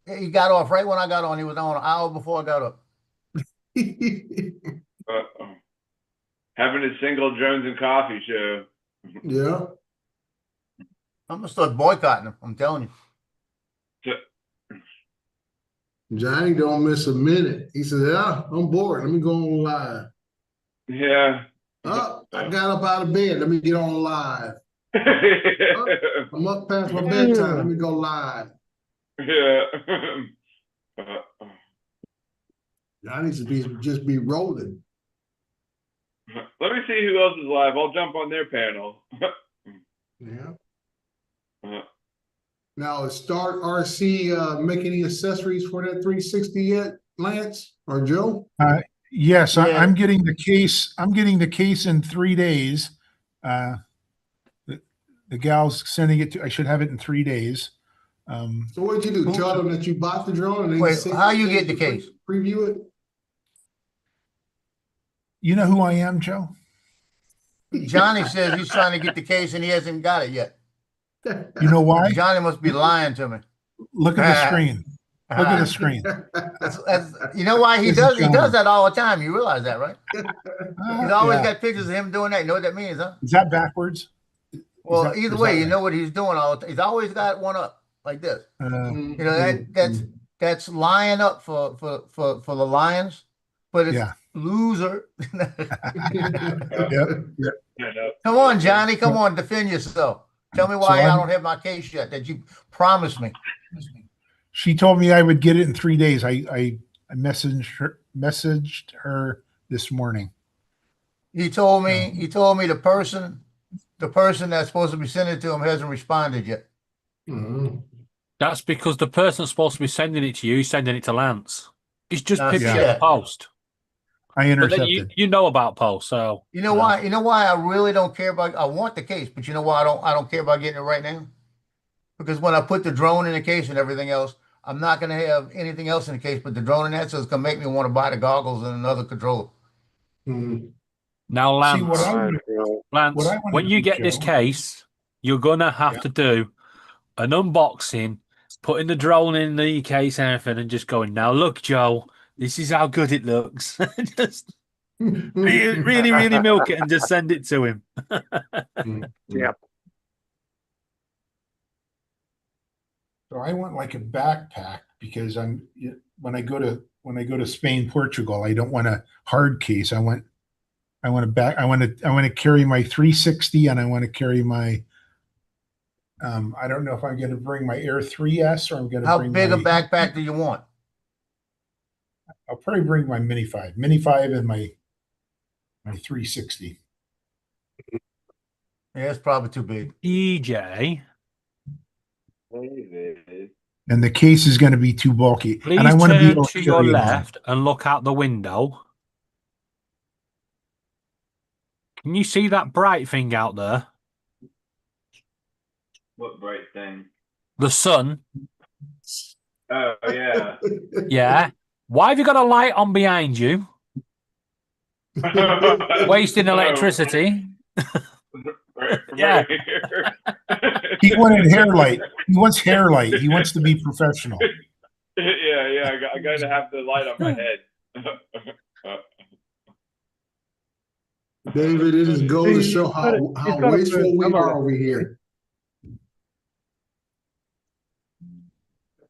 He got off right when I got on. He was on an hour before I got up. Having a single Jones and Coffee show. Yeah. I'm gonna start boycotting him. I'm telling you. Johnny don't miss a minute. He said, "Yeah, I'm bored. Let me go on live." Yeah. Oh, I got up out of bed. Let me get on live. I'm up past my bedtime. Let me go live. Yeah. Johnny needs to just be rolling. Let me see who else is live. I'll jump on their panel. Yeah. Now, is Start RC make any accessories for that 360 yet, Lance or Joe? Yes, I'm getting the case. I'm getting the case in 3 days. The gal's sending it to. I should have it in 3 days. So what did you do? Tell them that you bought the drone and they Wait, how you get the case? Preview it. You know who I am, Joe? Johnny says he's trying to get the case and he hasn't got it yet. You know why? Johnny must be lying to me. Look at the screen. Look at the screen. You know why he does? He does that all the time. You realize that, right? He's always got pictures of him doing that. You know what that means, huh? Is that backwards? Well, either way, you know what he's doing all the time. He's always got one up like this. You know that's lying up for the Lions, but it's loser. Come on, Johnny. Come on, defend yourself. Tell me why I don't have my case yet that you promised me. She told me I would get it in 3 days. I messaged her this morning. He told me the person that's supposed to be sending it to him hasn't responded yet. That's because the person supposed to be sending it to you is sending it to Lance. It's just picture the post. I intercepted. But then you know about post, so you know why? You know why I really don't care about. I want the case, but you know why I don't care about getting it right now? Because when I put the drone in the case and everything else, I'm not going to have anything else in the case but the drone in that, so it's going to make me want to buy the goggles and another controller. Now, Lance, when you get this case, you're going to have to do an unboxing, putting the drone in the case and everything, and just going, now look, Joe, this is how good it looks. Just really, really milk it and just send it to him. Yeah. So I want like a backpack because when I go to Spain, Portugal, I don't want a hard case. I want to carry my 360 and I want to carry my I don't know if I'm going to bring my Air 3S or I'm going to How bring big a my, backpack do you want? I'll probably bring my Mini 5 and my 360. Yeah, it's probably too big. DJ, And the case is going to be too bulky. please And I want to be turn able to to your carry it on. left and look out the window. Can you see that bright thing out there? What bright thing? The sun. Oh yeah. Yeah. Why have you got a light on behind you? Wasting electricity. Yeah. He wanted hair light. He wants hair light. He wants to be professional. Yeah. I got to have the light on my head. David, it just goes to show how wasteful we are over here.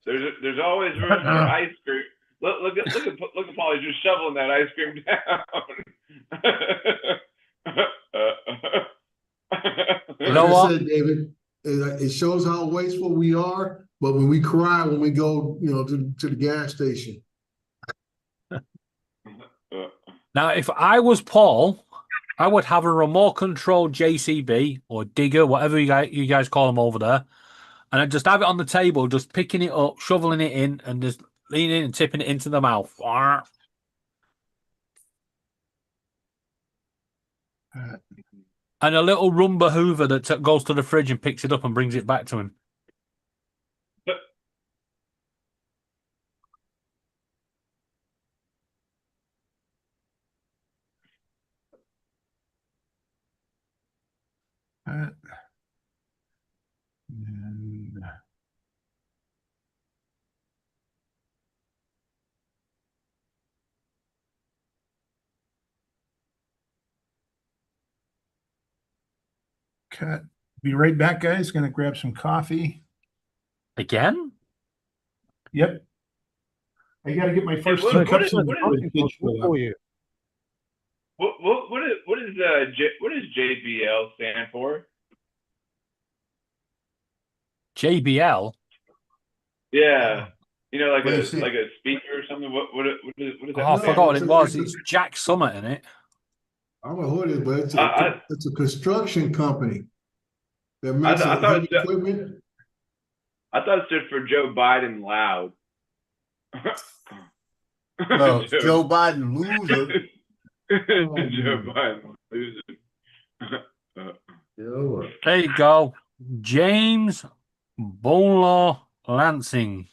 There's always room for ice cream. Look at Polly just shoveling that ice cream down. Like I said, David, it shows how wasteful we are, but when we cry when we go, to the gas station. Now, if I was Paul, I would have a remote control JCB or digger, whatever you guys call them over there, and I'd just have it on the table, just picking it up, shoveling it in, and just leaning and tipping it into the mouth. And a little Roomba Hoover that goes to the fridge and picks it up and brings it back to him. Cut. Be right back, guys. Gonna grab some coffee. Again? Yep. I gotta get my first What two is cups of coffee. what does JBL stand for? JBL? Yeah. Like What a is it? like a speaker or something. What is that? Oh, I forgot what it's it a- was. it's a- It's Jack Summit in it. I don't know who it is, but I- it's a construction company that I makes thought heavy it was- equipment. I thought it stood for Joe Biden loud. No, Joe Biden loser. Joe Biden loser. There you go. James Bowler Lansing.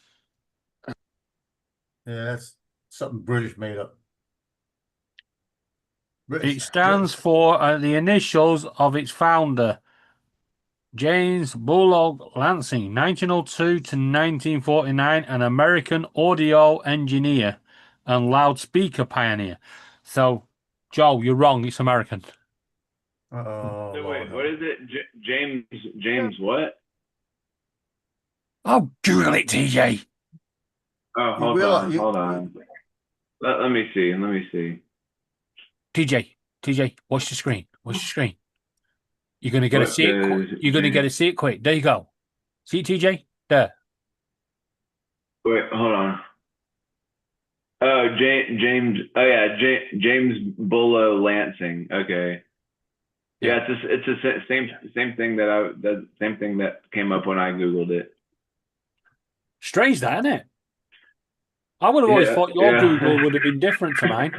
Yeah, that's something British made up. It stands for the initials of its founder, James Bullock Lansing, 1902 to 1949, an American audio engineer and loudspeaker pioneer. So, Joe, you're wrong. It's American. Oh, So wait, what is it? James what? Oh, Google it, TJ. Oh, hold on. Let me see. TJ, watch the screen. Watch the screen. You're gonna get to see it. You're gonna get to see it quick. There you go. See it, TJ? There. Wait, hold on. Oh, James. Oh yeah, James Bullo Lansing. Okay. Yeah, it's the same thing that came up when I googled it. Strange, that, isn't it? I would have always thought your Google would have been different to mine.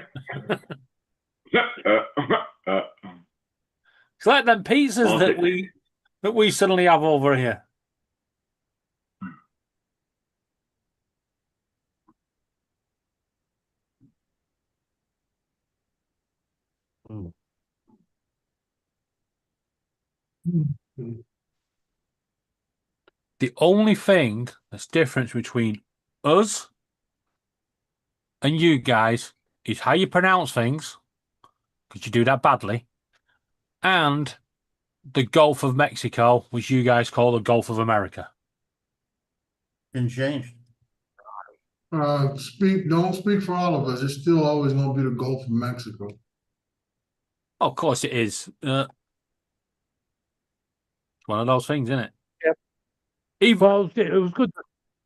It's like them pizzas that we suddenly have over here. The only thing that's different between us and you guys is how you pronounce things, because you do that badly, and the Gulf of Mexico, which you guys call the Gulf of America. Didn't change. Don't speak for all of us. It's still always gonna be the Gulf of Mexico. Of course it is. It's one of those things, isn't it? Yep. Even Well, it was good.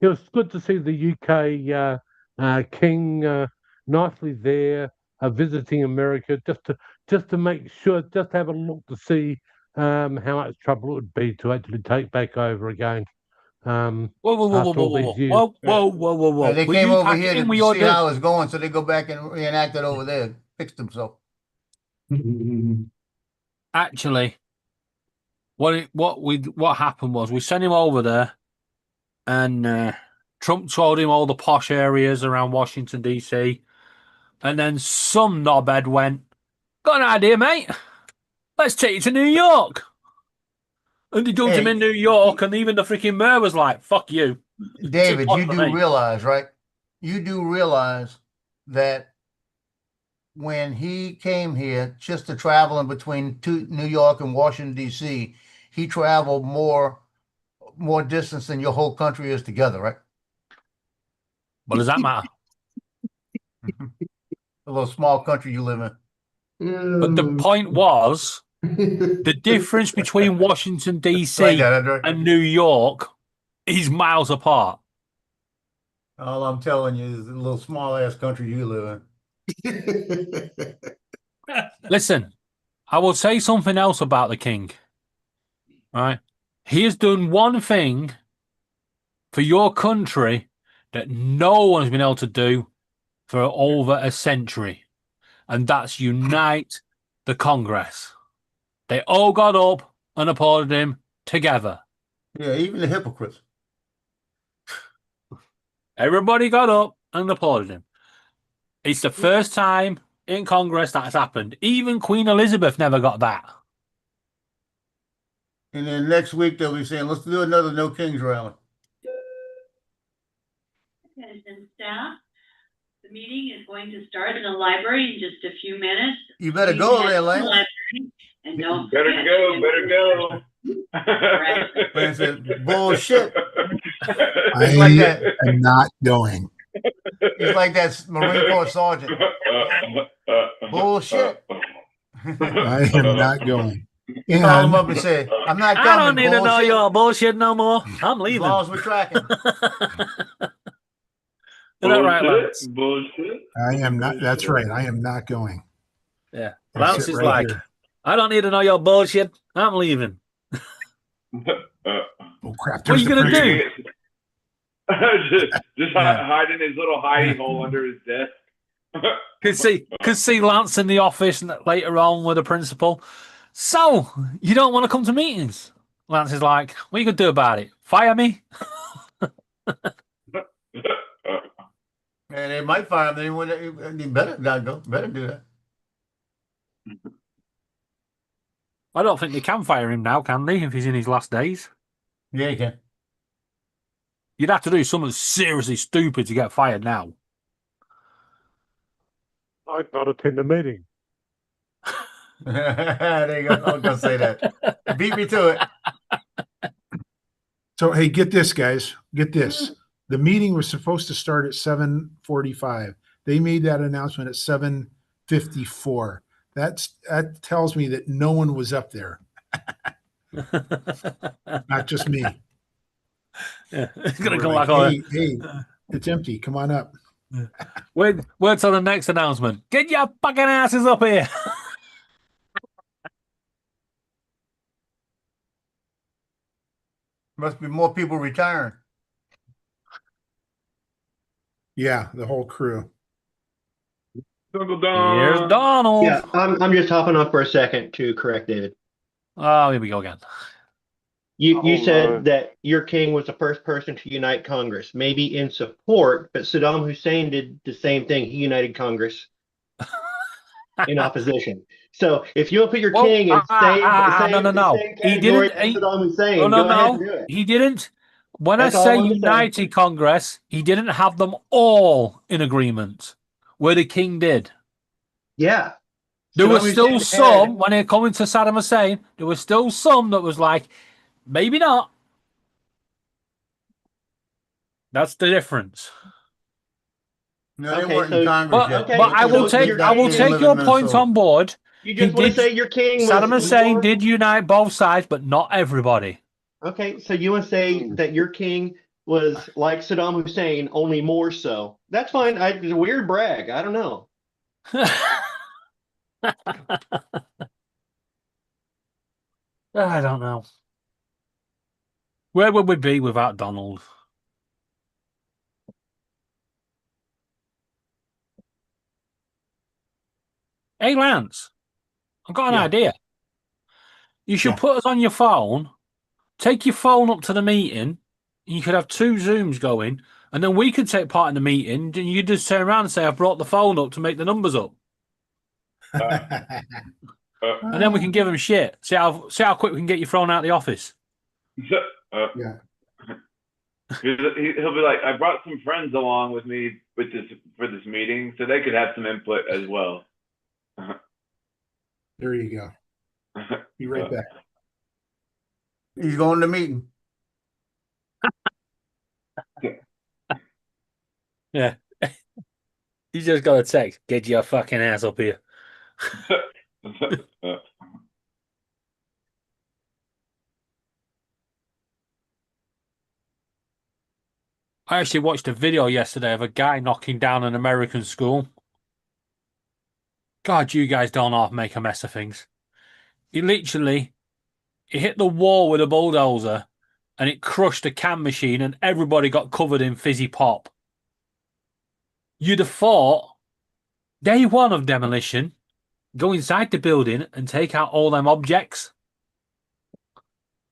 It was good to see the UK King nicely there, visiting America, just to make sure, just have a look to see how much trouble it would be to actually take back over again. whoa, whoa, whoa, whoa, After whoa, all these whoa, years. whoa, whoa, whoa, whoa, whoa. They Were came you over back here in to with see your how it's going, so they go back and reenact it over there, fix themselves. Actually, what happened was we sent him over there, and Trump told him all the posh areas around Washington DC, and then some knobhead went, "Got an idea, mate? Let's take you to New York." And they dumped him in New York, and even the freaking mayor was like, "Fuck you." David, Too you hot for do me. realize, right? You do realize that when he came here just to travel in between New York and Washington, D.C., he traveled more distance than your whole country is together, right? What does that matter? A little small country you live in. But the point was, the difference between Washington D.C. Like that, Andre? and New York is miles apart. All I'm telling you is a little small ass country you live Listen, I will say something else about the king. Right? He has done one thing for your country that no one has been able to do for over a century, and that's unite the Congress. They all got up and applauded him together. in. Yeah, even the hypocrites. Everybody got up and applauded him. It's the first time in Congress that's happened. Even Queen Elizabeth never got that. And then next week they'll be saying, let's do another No Kings rally. Attention staff, the meeting is going to start in the library in just a few minutes. You better Please go head there, to the Lance. library And don't Better forget go, to- better go. Lance said, bullshit. I like that. am not going. He's like that Marine Corps sergeant. Bullshit. I am not going. Call him And up and say, I'm not coming. I don't need to know bullshit. your bullshit no more. I'm As leaving. long as we're tracking. Is that right, Lance? Bullshit. I am not. That's right. I am not going. Yeah. I'll Lance sit is right like, here. I don't need to know your bullshit. I'm leaving. Oh crap! What are you going to do? just hiding his little hidey hole under his desk. Could see Lance in the office later on with the principal. So, you don't want to come to meetings? Lance is like, what are you going to do about it? Fire me? And they might fire him. They better not go. Better do that. I don't think they can fire him now, can they, if he's in his last days? Yeah, you can. You'd have to do something seriously stupid to get fired now. I'd not attend the meeting. There you go. I was gonna say that. Beat me to it. So hey, get this, guys. Get this. The meeting was supposed to start at 7:45. They made that announcement at 7:54. That tells me that no one was up there. Not just me. Yeah, it's going to We're come like, back on. hey, it's empty. Come on up. Wait till the next announcement. Get your fucking asses up here. Must be more people retiring. Yeah, the whole crew. Uncle Here's Don. Donald. Yeah, I'm just hopping off for a second to correct David. Oh, here we go again. You Oh, said no. that your king was the first person to unite Congress, maybe in support, but Saddam Hussein did the same thing. He united Congress in opposition. So if you don't put your king in no. the same He category didn't. as Saddam Hussein, No, go ahead and do no. it. He didn't. When That's I all say I wanted to say. United Congress, he didn't have them all in agreement, where the king did. Yeah. There Saddam were still Hussein some, when it coming to Saddam Hussein, there were still some that was like, maybe not. That's the difference. No, they Okay, weren't so- in Congress But, yet. okay, but I will so take you're- I will they take live your in point Minnesota. on board. You just He want to did- say your king was Saddam Hussein more- did unite both sides, but not everybody. Okay, so you want to say that your king was like Saddam Hussein, only more so. That's fine. It's a weird brag. I don't know. I don't know. Where would we be without Donald? Hey, Lance, I've got an Yeah. idea. You should Yeah. put us on your phone, take your phone up to the meeting, and you could have 2 Zooms going, and then we could take part in the meeting, and you just turn around and say, I've brought the phone up to make the numbers up. And then we can give them shit. See how quick we can get you thrown out of the office. Yeah. He'll be like, I brought some friends along with me for this meeting, so they could have some input as well. There you go. Be right back. He's going to meeting. Yeah. You just got a text. Get your fucking ass up here. I actually watched a video yesterday of a guy knocking down an American school. God, you guys don't half make a mess of things. He hit the wall with a bulldozer and it crushed a can machine and everybody got covered in fizzy pop. You'd have thought, day one of demolition, go inside the building and take out all them objects.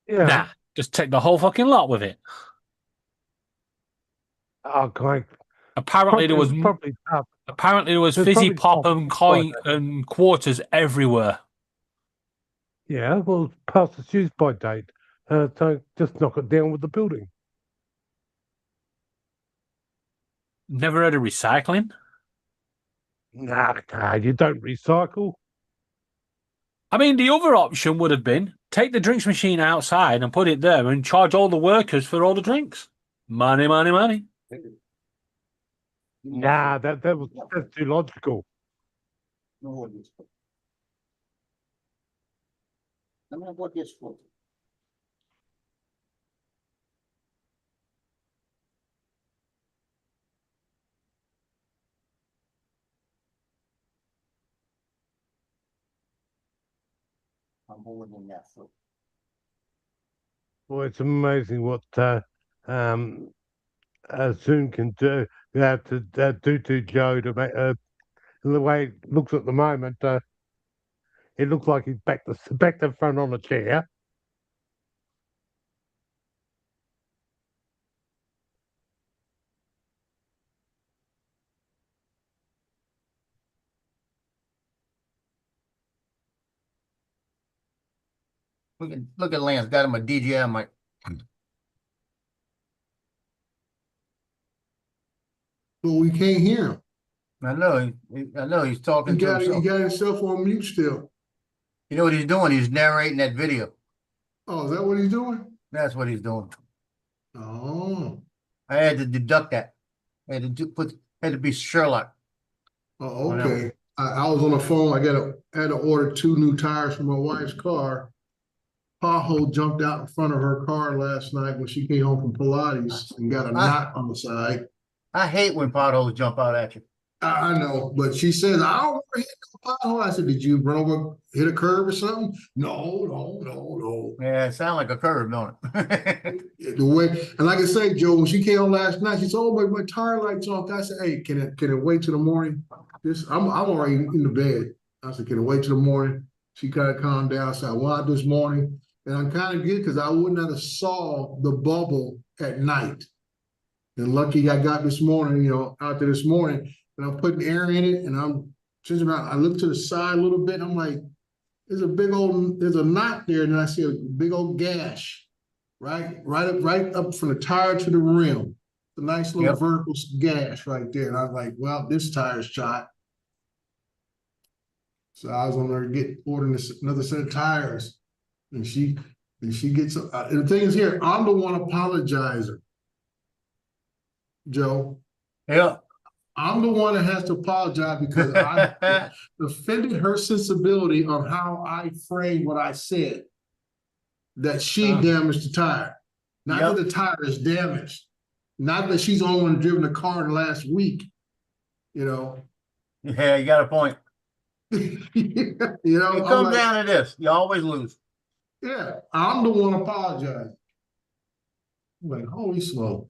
Yeah. Nah, just take the whole fucking lot with it. Okay. Apparently there was probably tough. apparently there was There's fizzy probably pop and coin and quarters everywhere. Yeah, well, past its use by date. So just knock it down with the building. Never heard of recycling? Nah, you don't recycle. I mean, the other option would have been take the drinks machine outside and put it there and charge all the workers for all the drinks. Money, money, money. Nah, that's too logical. Well, it's amazing what Zoom can do. You have to do to Joe to make the way it looks at the moment. It looks like he's back to front on a chair. Look at Lance. Got him a DJI mic. But we can't hear him. I know. I know. He's He talking to got himself. himself on mute still. You know what he's doing? He's narrating that video. Oh, is that what he's doing? That's what he's doing. Oh. I had to deduct that. I had to be Sherlock. Oh, okay. I was on the phone. I had to order 2 new tires for my wife's car. Pothole jumped out in front of her car last night when she came home from Pilates and got a knot on the side. I hate when potholes jump out at you. I know, but she says, I don't want to hit no pothole. I said, did you run over, hit a curb or something? No. Yeah, it sounds like a curve, don't it? The way, and like I say, Joe, when she came home last night, she said, "Oh, my tire light's off." I said, "Hey, can it wait till the morning?" I'm already in the bed. I said, "Can it wait till the morning?" She kind of calmed down. So I went out this morning, and I'm kind of good because I wouldn't have saw the bubble at night. And lucky I got this morning, out there this morning, and I'm putting air in it, and I'm just around. I look to the side a little bit, and I'm like, there's a knot there, and then I see a big old gash, right up from the tire to the rim. A nice little vertical gash right there. And I was like, well, this tire's shot. So I was on there ordering another set of tires. And she gets, and the thing is here, I'm the one apologizer. Joe. Yeah. I'm the one that has to apologize because I offended her sensibility on how I framed what I said. That she damaged the tire. Not that the tire is damaged. Not that she's the only one driven the car in the last week. You know. Yeah, you got a point. You know, it comes down to this. You always lose. Yeah, I'm the one apologizing. Like, holy smoke.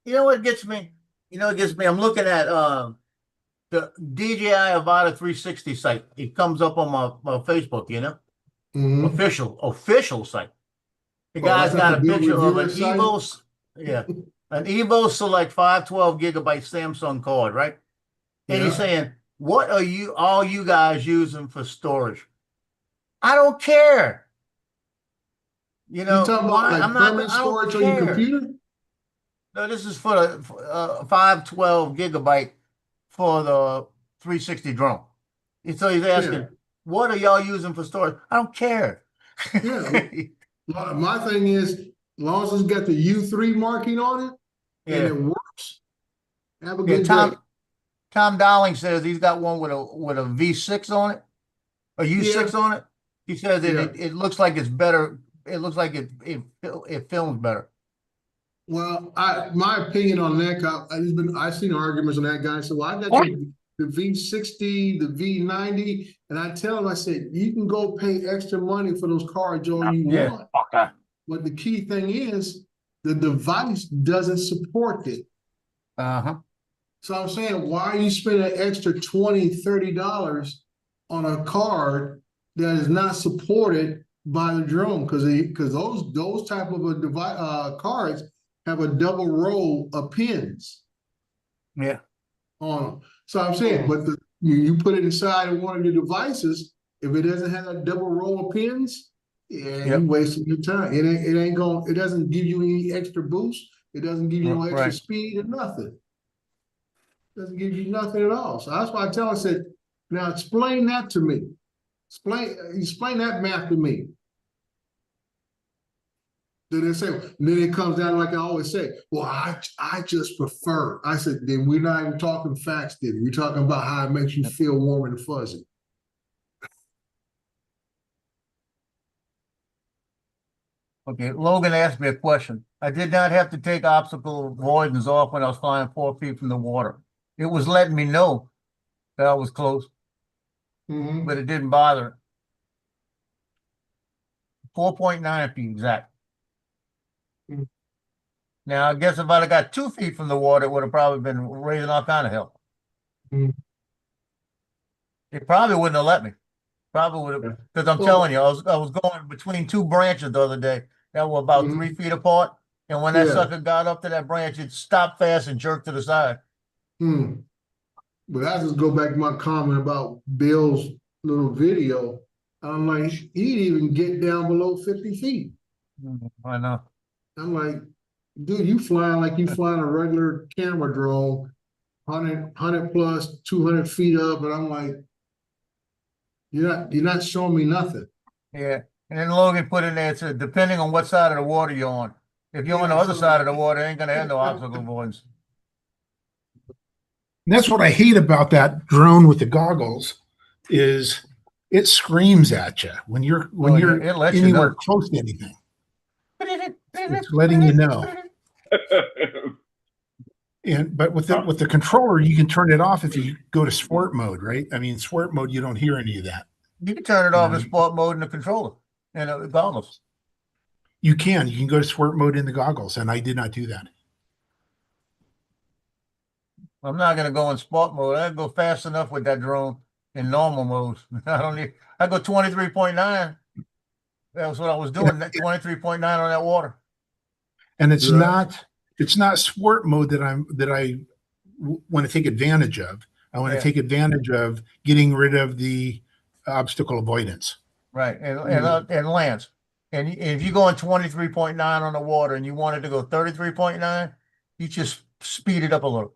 You know what gets me? I'm looking at the DJI Avata 360 site. It comes up on my Facebook, you know? Official site. The guy's got a picture of an Evo, an Evo Select 512 gigabyte Samsung card, right? And he's saying, what are you guys using for storage? I don't care. You know, talking about like permanent storage on your computer? No, this is for the 512 gigabyte for the 360 drone. And so he's asking, what are y'all using for storage? I don't care. Yeah. My thing is, as long as it's got the U3 marking on it and it works, have a good day. Tom Dowling says he's got one with a V6 on it, a U6 on it. He says it looks like it's better. It looks like it films better. Well, my opinion on that, I've seen arguments on that guy. So I got the V60, the V90, and I tell him, I said, you can go pay extra money for those cards all you want. But the key thing is the device doesn't support it. So I'm saying, why are you spending an extra $20, $30 on a card that is not supported by the drone? Because those type of a cards have a double row of pins. Yeah. On them. So I'm saying, but you put it inside of one of your devices, if it doesn't have a double row of pins, you're wasting your time. It doesn't give you any extra boost. It doesn't give you no extra speed or nothing. It doesn't give you nothing at all. So that's why I tell her, I said, now explain that to me. Explain that math to me. Then it comes down like I always say, well, I just prefer. I said, then we're not even talking facts, then. We're talking about how it makes you feel warm and fuzzy. Okay, Logan asked me a question. I did not have to take obstacle avoidance off when I was flying 4 feet from the water. It was letting me know that I was close, but it didn't bother it. 4.9 to be exact. Now, I guess if I'd have got 2 feet from the water, it would have probably been raising all kind of hell. It probably wouldn't have let me. Probably would have, because I'm telling you, I was going between two branches the other day that were about 3 feet apart, and when that sucker got up to that branch, it stopped fast and jerked to the side. But I just go back to my comment about Bill's little video. I'm like, he didn't even get down below 50 feet. I know. I'm like, dude, you flying like you flying a regular camera drone, 100 plus, 200 feet up, and I'm like, you're not showing me nothing. Yeah, and then Logan put in there, it said, depending on what side of the water you're on. If you're on the other side of the water, it ain't gonna have no obstacle avoidance. And that's what I hate about that drone with the goggles, is it screams at you when you're anywhere close to anything. It's letting you know. But with the controller, you can turn it off if you go to sport mode, right? I mean, sport mode, you don't hear any of that. You can turn it off in sport mode in the controller and the goggles. You can go to sport mode in the goggles, and I did not do that. I'm not gonna go in sport mode. I go fast enough with that drone in normal mode. I go 23.9. That's what I was doing. 23.9 on that water. And it's not sport mode that I want to take advantage of. I want to take advantage of getting rid of the obstacle avoidance. Right, and Lance, and if you go in 23.9 on the water and you wanted to go 33.9, you just speed it up a little.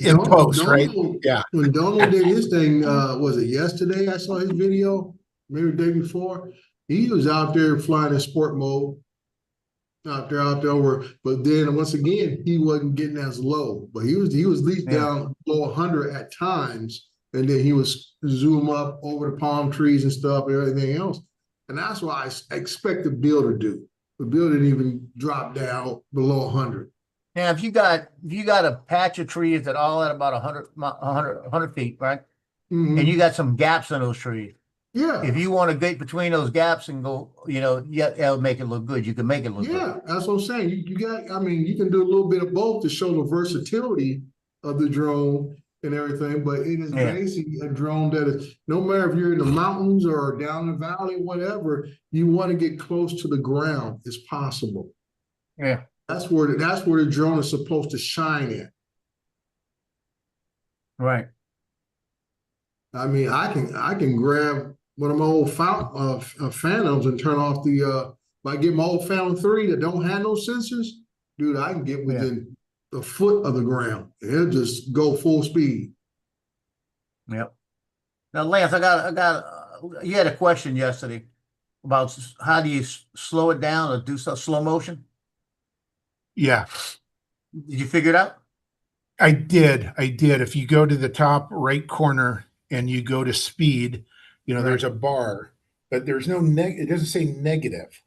In post, right? Yeah. When Donald did his thing, was it yesterday? I saw his video, maybe the day before. He was out there flying in sport mode, out there over, but then once again, he wasn't getting as low, but he was at least down below 100 at times, and then he was zoom up over the palm trees and stuff and everything else. And that's what I expect the bill to do. The bill didn't even drop down below 100. Now, if you got a patch of trees that all at about 100 feet, right? Mhm. And you got some gaps in those trees. Yeah. If you want to get between those gaps and go, yeah, that'll make it look good. You can make it look good. Yeah, that's what I'm saying. You got, I mean, you can do a little bit of both to show the versatility of the drone and everything, but it is basically a drone that is, no matter if you're in the mountains or down the valley, whatever, you want to get close to the ground as possible. Yeah. That's where the drone is supposed to shine at. Right. I mean, I can grab one of my old Phantoms and turn off the if I get my old Phantom 3 that don't have no sensors, dude, I can get within a foot of the ground. It'll just go full speed. Yep. Now, Lance, I got you had a question yesterday about how do you slow it down or do some slow motion? Yeah. Did you figure it out? I did. If you go to the top right corner and you go to speed, there's a bar, but there's no it doesn't say negative.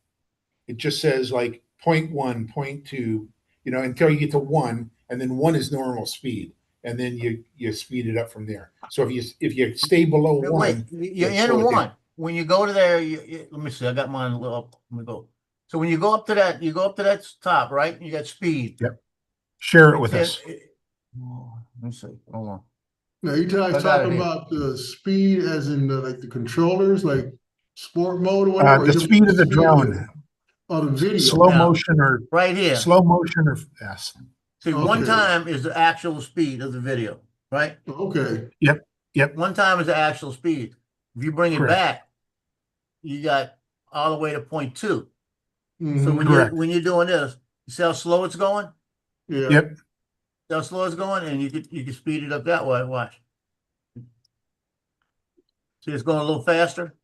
It just says like 0.1, 0.2, until you get to 1, and then 1 is normal speed. And then you speed it up from there. So if you stay below 1, wait, you're in 1. When you go to there, let me see, I got mine a little up. Let me go. So when you go up to that top, right? You got speed. Yep. Share it with us. Let me see. Hold on. Now you talking about the speed as in the controllers, like sport mode or whatever? The speed of the drone. Oh, the video. Slow motion or right here. Slow motion or fast. See, 1 time is the actual speed of the video, right? Okay. Yep. 1 time is the actual speed. If you bring it back, you got all the way to 0.2. Mm-hmm. So when you're doing this, you see how slow it's going? Yeah. Yep. See how slow it's going, and you can speed it up that way. Watch. See, it's going a little faster.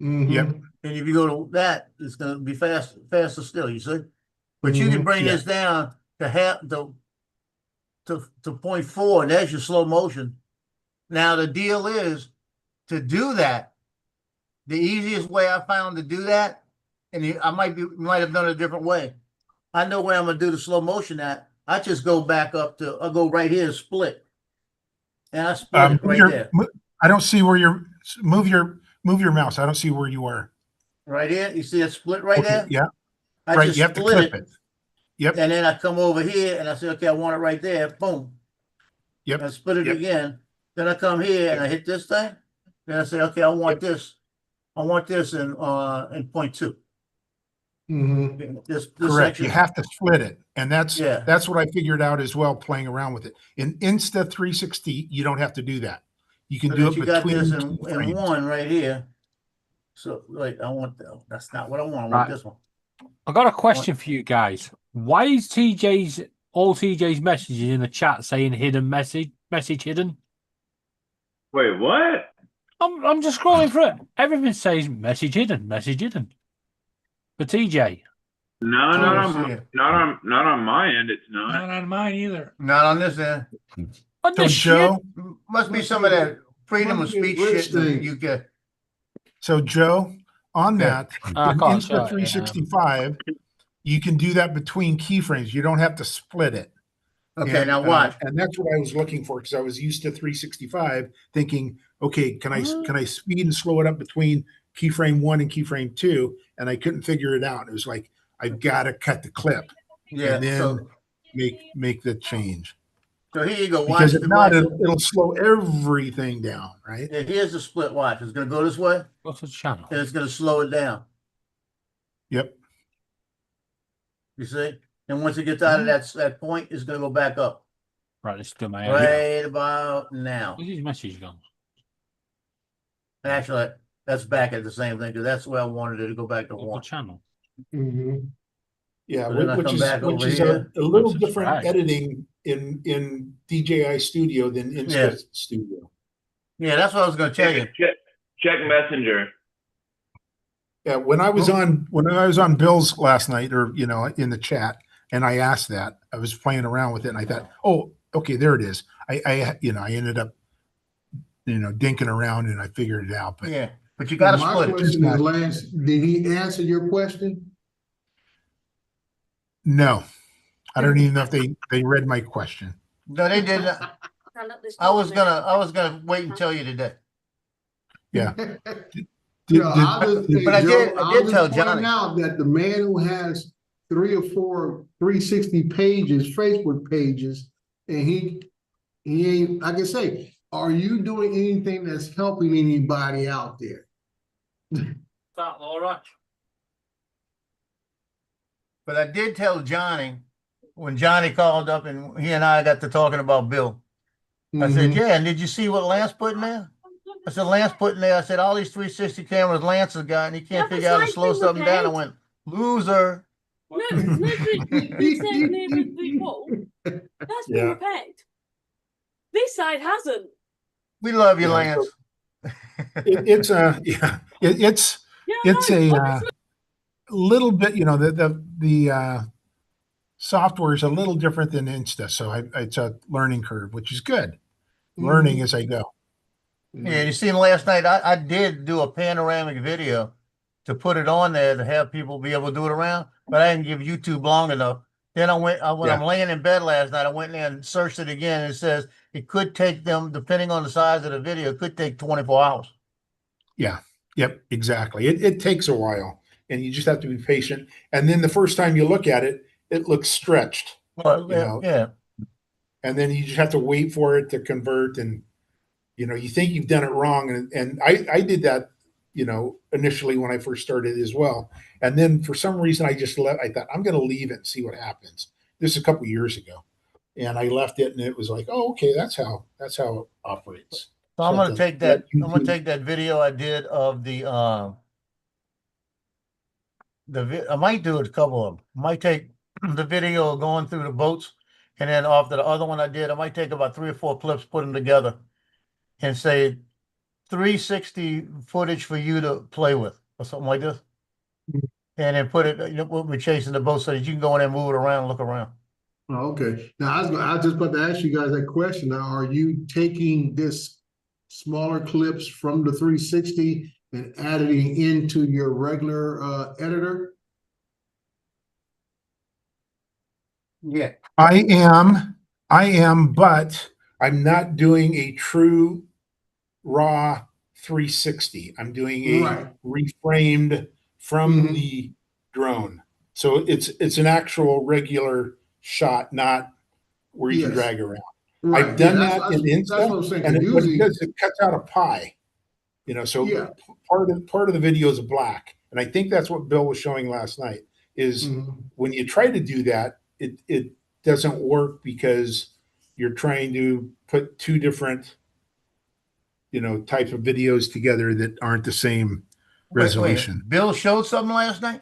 Mm-hmm. Yep. And if you go to that, it's going to be faster still. You see, but you can bring this down to to 0.4, and that's your slow motion. Now the deal is to do that. The easiest way I found to do that, and I might have done it a different way. I know where I'm going to do the slow motion at. I just go back up to. I'll go right here and split, and I split it right there. I don't see where you're. Move your mouse. I don't see where you are. Right here, you see it split right there. Yeah. I right. just You have to split clip it. Yep. And then I come over here and I say, okay, I want it right there. Boom. Yep. I split it again. Then I come here and I hit this thing. Then I say, okay, I want this. I want this in 0.2. Mm-hmm. This Correct. section. You have to split it, and that's what I figured out as well playing around with it. In Insta360, you don't have to do that. You can do it you between got this in 1 right here. So like I want that's not what I want. I want this one. I got a question for you guys. Why is all TJ's messages in the chat saying hidden message hidden? Wait, what? I'm just scrolling through it. Everything says message hidden. For TJ. No, not on my end. It's not. Not on mine either. Not on this end. What So the Joe, shit? Must be some of that freedom of speech shit that you get. So Joe, on that, in can't show it, Insta365, you can do that between keyframes. You don't have to split it. Okay, now watch. And that's what I was looking for because I was used to 365, thinking, okay, can I speed and slow it up between keyframe 1 and keyframe 2? And I couldn't figure it out. It was like I've got to cut the clip, and then make the change. So here you go. Watch Because if not, it'll slow everything down, right? Yeah, here's the split. Watch. It's going to go this way. What's the channel? And it's going to slow it down. Yep. You see? And once it gets out of that point, it's going to go back up. Right, let's do my right about now. Where's his message gone? Actually, that's back at the same thing because that's where I wanted it to go back to 1. Channel. Mm-hmm. Yeah, So then I which come is back over a here. little different editing in DJI Studio than Insta Studio. Yeah, that's what I was going to tell you. Check Messenger. Yeah, when I was on Bill's last night, or in the chat, and I asked that, I was playing around with it, and I thought, oh, okay, there it is. I ended up, dinking around, and I figured it out. But Yeah, but you got to My split it. question is, Lance, did he answer your question? No, I don't even know if they read my question. No, they didn't. I was gonna wait and tell you today. Yeah. But I did tell Johnny out that the man who has 3 or 4 360 pages, Facebook pages, and he ain't, like I say, are you doing anything that's helping anybody out there? That Laura. But I did tell Johnny when Johnny called up and he and I got to talking about Bill. I said, yeah, and did you see what Lance put in there? I said, Lance put in there, I said, all these 360 cameras Lance has got, and he can't figure out how to slow something down. I went, loser. No, the same near the wall. That's been repaired. This side hasn't. We love you, Lance. It's a little bit, the software is a little different than Insta, so it's a learning curve, which is good. Learning as I go. Yeah, you seen last night, I did do a panoramic video to put it on there to have people be able to do it around, but I didn't give YouTube long enough. Then I'm laying in bed last night, I went in there and searched it again, and it says it could take them, depending on the size of the video, it could take 24 hours. Yeah. Yep, exactly. It takes a while, and you just have to be patient. And then the first time you look at it, it looks stretched. Well, yeah. And then you just have to wait for it to convert, and you think you've done it wrong. And I did that, initially when I first started as well. And then for some reason I thought I'm going to leave it and see what happens. This is a couple of years ago. And I left it, and it was like, oh, okay, that's how it operates. So I'm going to take that. I'm going to take that video I did of I might do it a couple of them. I might take the video of going through the boats, and then after the other one I did, I might take about 3 or 4 clips, put them together, and say 360 footage for you to play with, or something like this, and then put it. We'll be chasing the boat so that you can go in there, move it around, look around. Oh, okay. Now I was just about to ask you guys that question. Now, are you taking this smaller clips from the 360 and adding into your regular editor? Yeah, I am, but I'm not doing a true raw 360. I'm doing a reframed from the drone. So it's an actual regular shot, not where you can drag around. Right. I've done that in Insta, that's what I'm saying. and what Usually, it does, it cuts out a pie. So part of the video is black, and I think that's what Bill was showing last night. Is when you try to do that, it doesn't work because you're trying to put 2 different, types of videos together that aren't the same resolution. Wait. Bill showed something last night.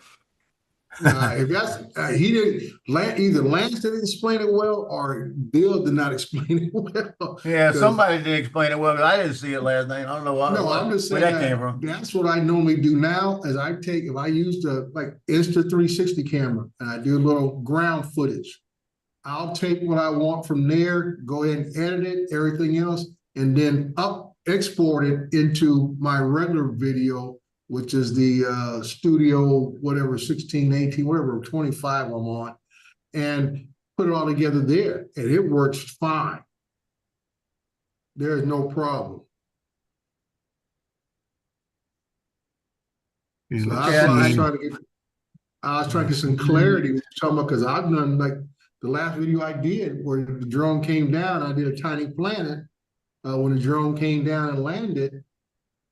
if that's he didn't. Either Lance didn't explain it well, or Bill did not explain it well. Yeah, somebody did explain it well, but I didn't see it last night. I don't know why. No, I'm just saying where that came from. That's what I normally do now. Is if I use the Insta 360 camera and I do a little ground footage, I'll take what I want from there, go ahead and edit it, everything else, and then export it into my regular video, which is the studio, whatever, 16, 18, whatever, 25 I'm on, and put it all together there. And it works fine. There is no problem. So I was trying to get some clarity with talking about, because I've done the last video I did where the drone came down, I did a tiny planet. When the drone came down and landed,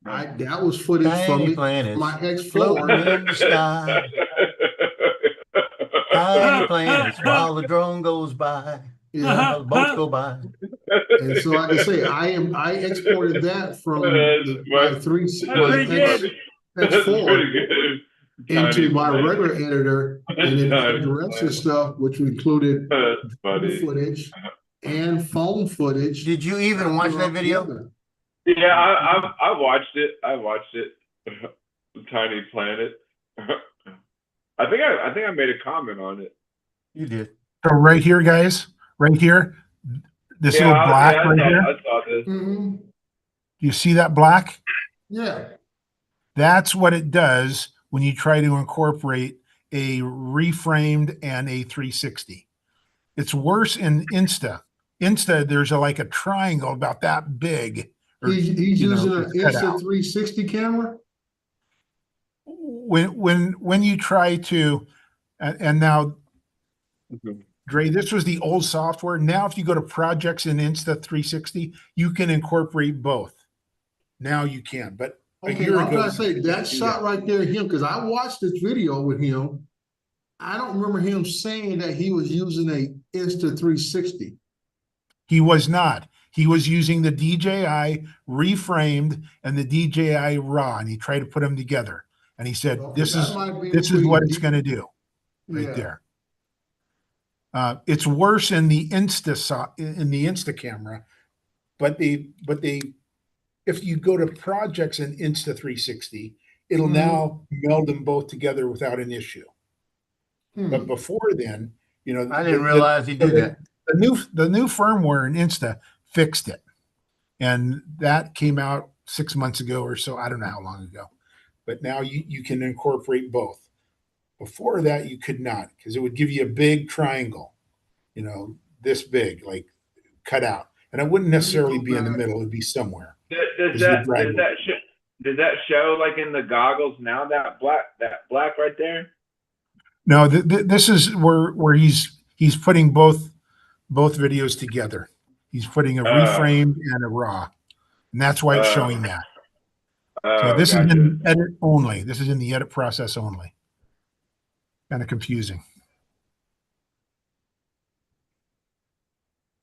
that was footage from my X4 in the sky. Tiny planets while the drone goes by. Yeah, the boats go by. And so, like I say, I exported that from my X4 into my regular editor, and then the rest of the stuff, which included footage and phone footage. Did you even watch that video? Yeah, I watched it. Tiny Planet. I think I made a comment on it. You did. So right here, guys, right here, this little black I right saw, here. I saw this. Mm-hmm. You see that black? Yeah. That's what it does when you try to incorporate a reframed and a 360. It's worse in Insta. Insta, there's like a triangle about that big. or, He's you know, using an it's cut out. Insta 360 camera. When you try to, and now, Dre, this was the old software. Now, if you go to projects in Insta 360, you can incorporate both. Now you can, but a Okay, year I'm ago, trying to say that shot right there, him, because I watched this video with him. I don't remember him saying that he was using a Insta 360. he was not. He was using the DJI reframed and the DJI raw, and he tried to put them together. And he said, Okay, "This that is might be this is between what it's D- going to do." Right Yeah. there. It's worse in the Insta camera, but if you go to projects in Insta 360, it'll Mhm. now meld them both together without an issue. Hmm. But before then, you know, I didn't realize he did that. The new firmware in Insta fixed it, and that came out 6 months ago or so. I don't know how long ago, but now you can incorporate both. Before that, you could not, because it would give you a big triangle, you know, this big, like cut out, and it wouldn't necessarily be in the middle. It'd be somewhere. Does As you that drag does that show like in the goggles now, that black right there? No, this is where he's putting both videos together. He's putting a reframed and a raw, and that's why it's showing that. So this is in edit only. This is in the edit process only. Kind of confusing.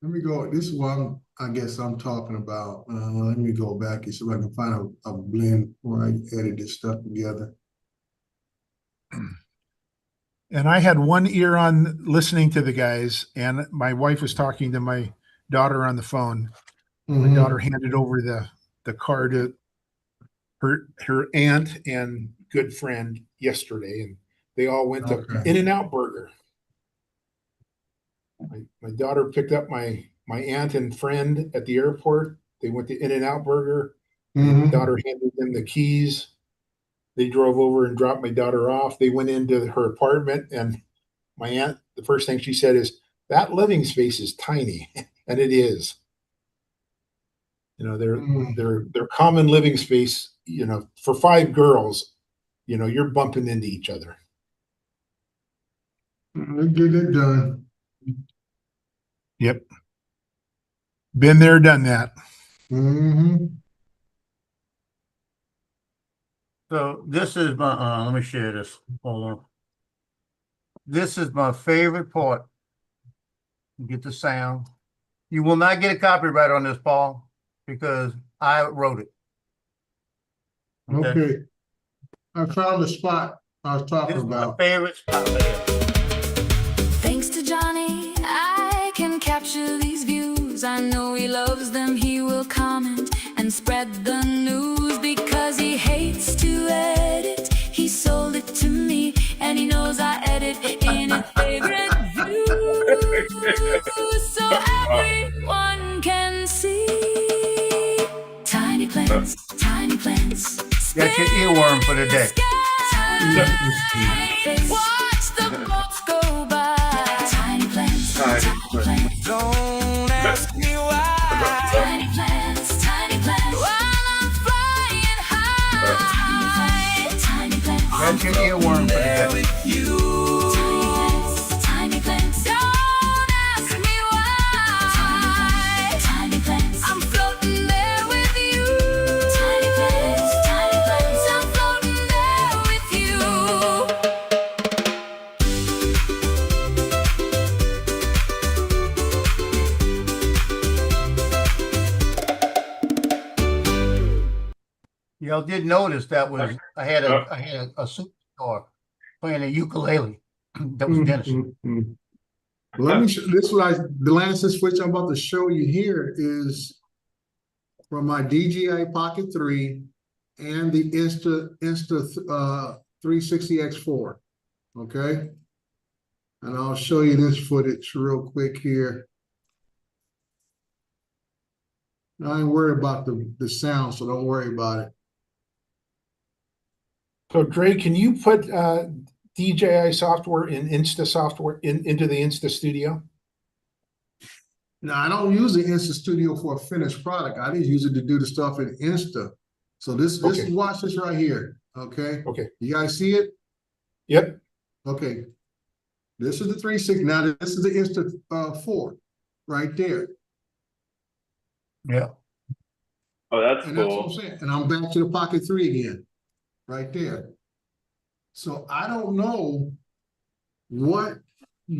Let me go. This is what I guess I'm talking about. Let me go back and see if I can find a blend where I edit this stuff together. And I had one ear on listening to the guys, and my wife was talking to my daughter on the phone. My daughter handed over the car to her aunt and good friend yesterday, and they all went to In-N-Out Burger. My daughter picked up my aunt and friend at the airport. They went to In-N-Out Burger. My daughter handed them the keys. They drove over and dropped my daughter off. They went into her apartment, and my aunt, the first thing she said is, "That living space is tiny," and it is. You know, their common living space. You know, for 5 girls, you know, you're bumping into each other. Let's get it done. Yep. Been there, done that. So this is my, let me share this. Hold on. This is my favorite part. Get the sound. You will not get a copyright on this, Paul, because I wrote it. Okay. I found the spot I was talking about. My favorite spot. Thanks to Johnny, I can capture these views. I know he loves them. He will comment and spread the news because he hates to edit. He sold it to me, and he knows I edit in a favorite view, so everyone can see. Tiny plants, tiny plants. That's your earworm for the day. Watch the boats go by. Tiny plants, tiny plants. Don't ask me why. Tiny plants, tiny plants. While I'm flying high. Tiny plants. That's your earworm for the day. With you. Tiny plants, tiny plants. Don't ask me why. Tiny plants. I'm floating there with you. Tiny plants, tiny plants. I'm floating there with you. Y'all did notice that was I had a superstar playing a ukulele. That was Dennis. Let me. This is what the last switch I'm about to show you here is from my DJI Pocket 3. and the Insta 360 X4. Okay. And I'll show you this footage real quick here. I ain't worried about the sound, so don't worry about it. So Dre, can you put DJI software in Insta software into the Insta Studio? Now, I don't use the Insta Studio for a finished product. I just use it to do the stuff in Insta. So this Okay. watch this right here. Okay. Okay. You guys see it? Yep. Okay. This is the 360. Now this is the Insta 4 right there. Yeah. Oh, that's And that's what cool. I'm saying. And I'm back to the Pocket 3 again, right there. So I don't know what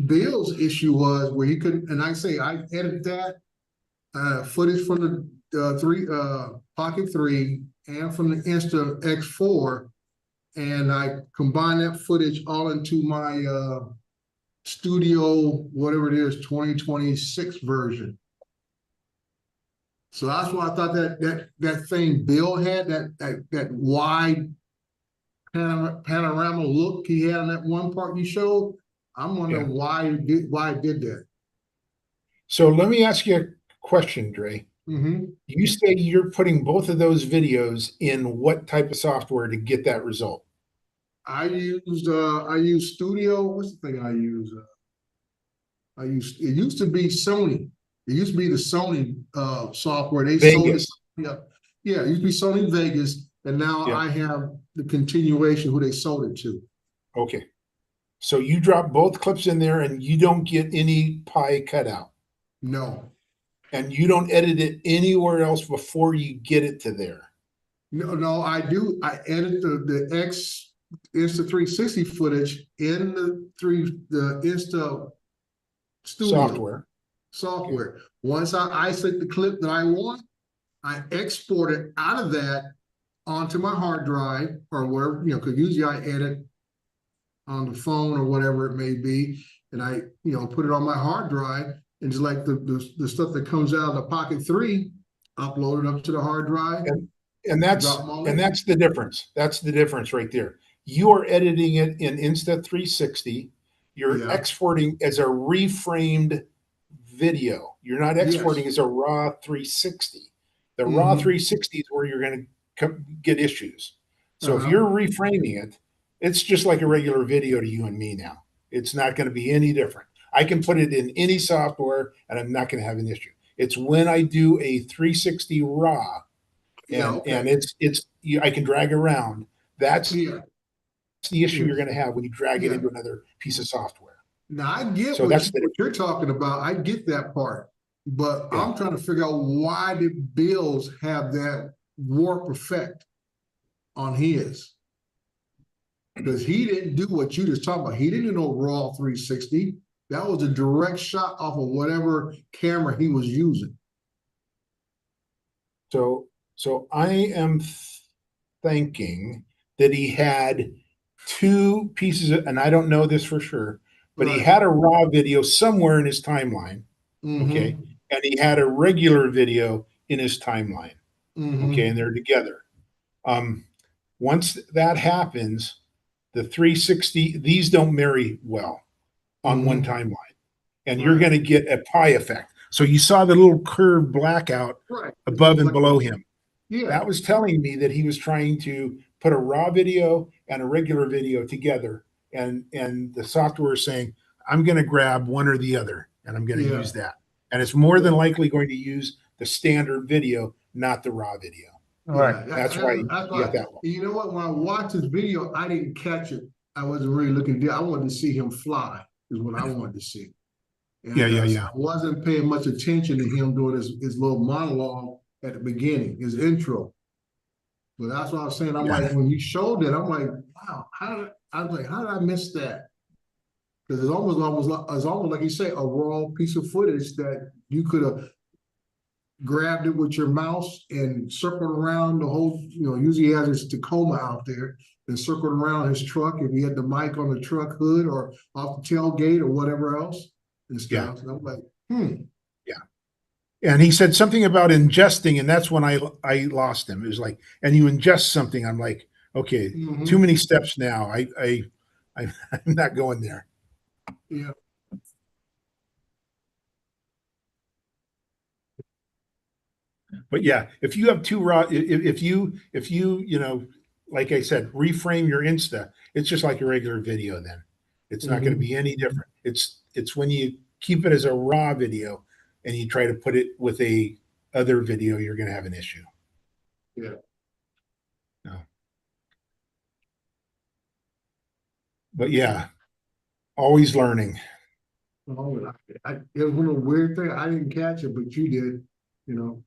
Bill's issue was where he couldn't, and I say I edited that footage from the Pocket 3 and from the Insta X4, and I combined that footage all into my Studio, whatever it is, 2026 version. So that's why I thought that thing Bill had, that wide panorama look he had on that one part you showed. I'm wondering why it did that. So let me ask you a question, Dre. Mm-hmm. You say you're putting both of those videos in what type of software to get that result? I use Studio. What's the thing I use? It used to be Sony. It used to be the Sony software. They Vegas. sold it. Yeah, it used to be Sony Vegas, and now I have the continuation who they sold it to. Okay. So you drop both clips in there and you don't get any pie cut out. No. And you don't edit it anywhere else before you get it to there. No, I do. I edit the Insta 360 footage in the Insta Studio software. Once I isolate the clip that I want, I export it out of that onto my hard drive or wherever, because usually I edit on the phone or whatever it may be, and I, put it on my hard drive, and just like the stuff that comes out of the Pocket 3, upload it up to the hard drive. And that's the difference. That's the difference right there. You are editing it in Insta 360. You're exporting as a reframed video. You're not exporting as a raw 360. The raw 360 is where you're going to get issues. So if you're reframing it, it's just like a regular video to you and me now. It's not going to be any different. I can put it in any software and I'm not going to have an issue. It's when I do a 360 raw and I can drag around. That's the issue you're going to have when you drag it into another piece of software. Now I get So what you're talking about. I get that part, but I'm trying to figure out why did Bill's have that warp effect on his? Because he didn't do what you just talked about. He didn't do no raw 360. That was a direct shot off of whatever camera he was using. So I am thinking that he had two pieces of, and I don't know this for sure, but he had a raw video somewhere in his timeline. Okay. And he had a regular video in his timeline. Okay. And they're together. Once that happens, the 360, these don't marry well on one timeline. And you're going to get a pie effect. So you saw the little curved blackout above and below him. Yeah. That was telling me that he was trying to put a raw video and a regular video together. And the software is saying, I'm going to grab one or the other, and I'm going to use that. And it's more than likely going to use the standard video, not the raw video. Right. That's why you got that one. You know what? When I watched this video, I didn't catch it. I wasn't really looking there. I wanted to see him fly, is what I wanted to see. And I wasn't paying much attention to him doing his little monologue at the beginning, his intro. But that's what I was saying. I'm like, when you showed that, I'm like, wow, how did I miss that? Because it's almost like you say, a raw piece of footage that you could have grabbed it with your mouse and circled around the whole, usually he has his Tacoma out there and circled around his truck if he had the mic on the truck hood or off the tailgate or whatever else and stuff. And I'm like, And he said something about ingesting, and that's when I lost him. It was like, and you ingest something, I'm like, okay, too many steps now. I'm not going there. Yeah. But yeah, if you have two raw, if you like I said, reframe your Insta, it's just like a regular video. Then it's not going to be any different. It's when you keep it as a raw video and you try to put it with a other video, you're going to have an issue. Yeah. No. But yeah, always learning. Oh, it was one of the weird thing. I didn't catch it, but you did. You know.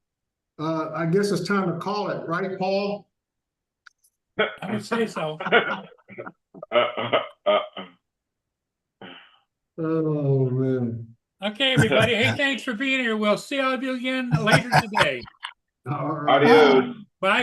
I guess it's time to call it, right, Paul? I would say so. Oh man. Okay, everybody. Hey, thanks for being here. We'll see all of you again later today. All right. Adios. Bye.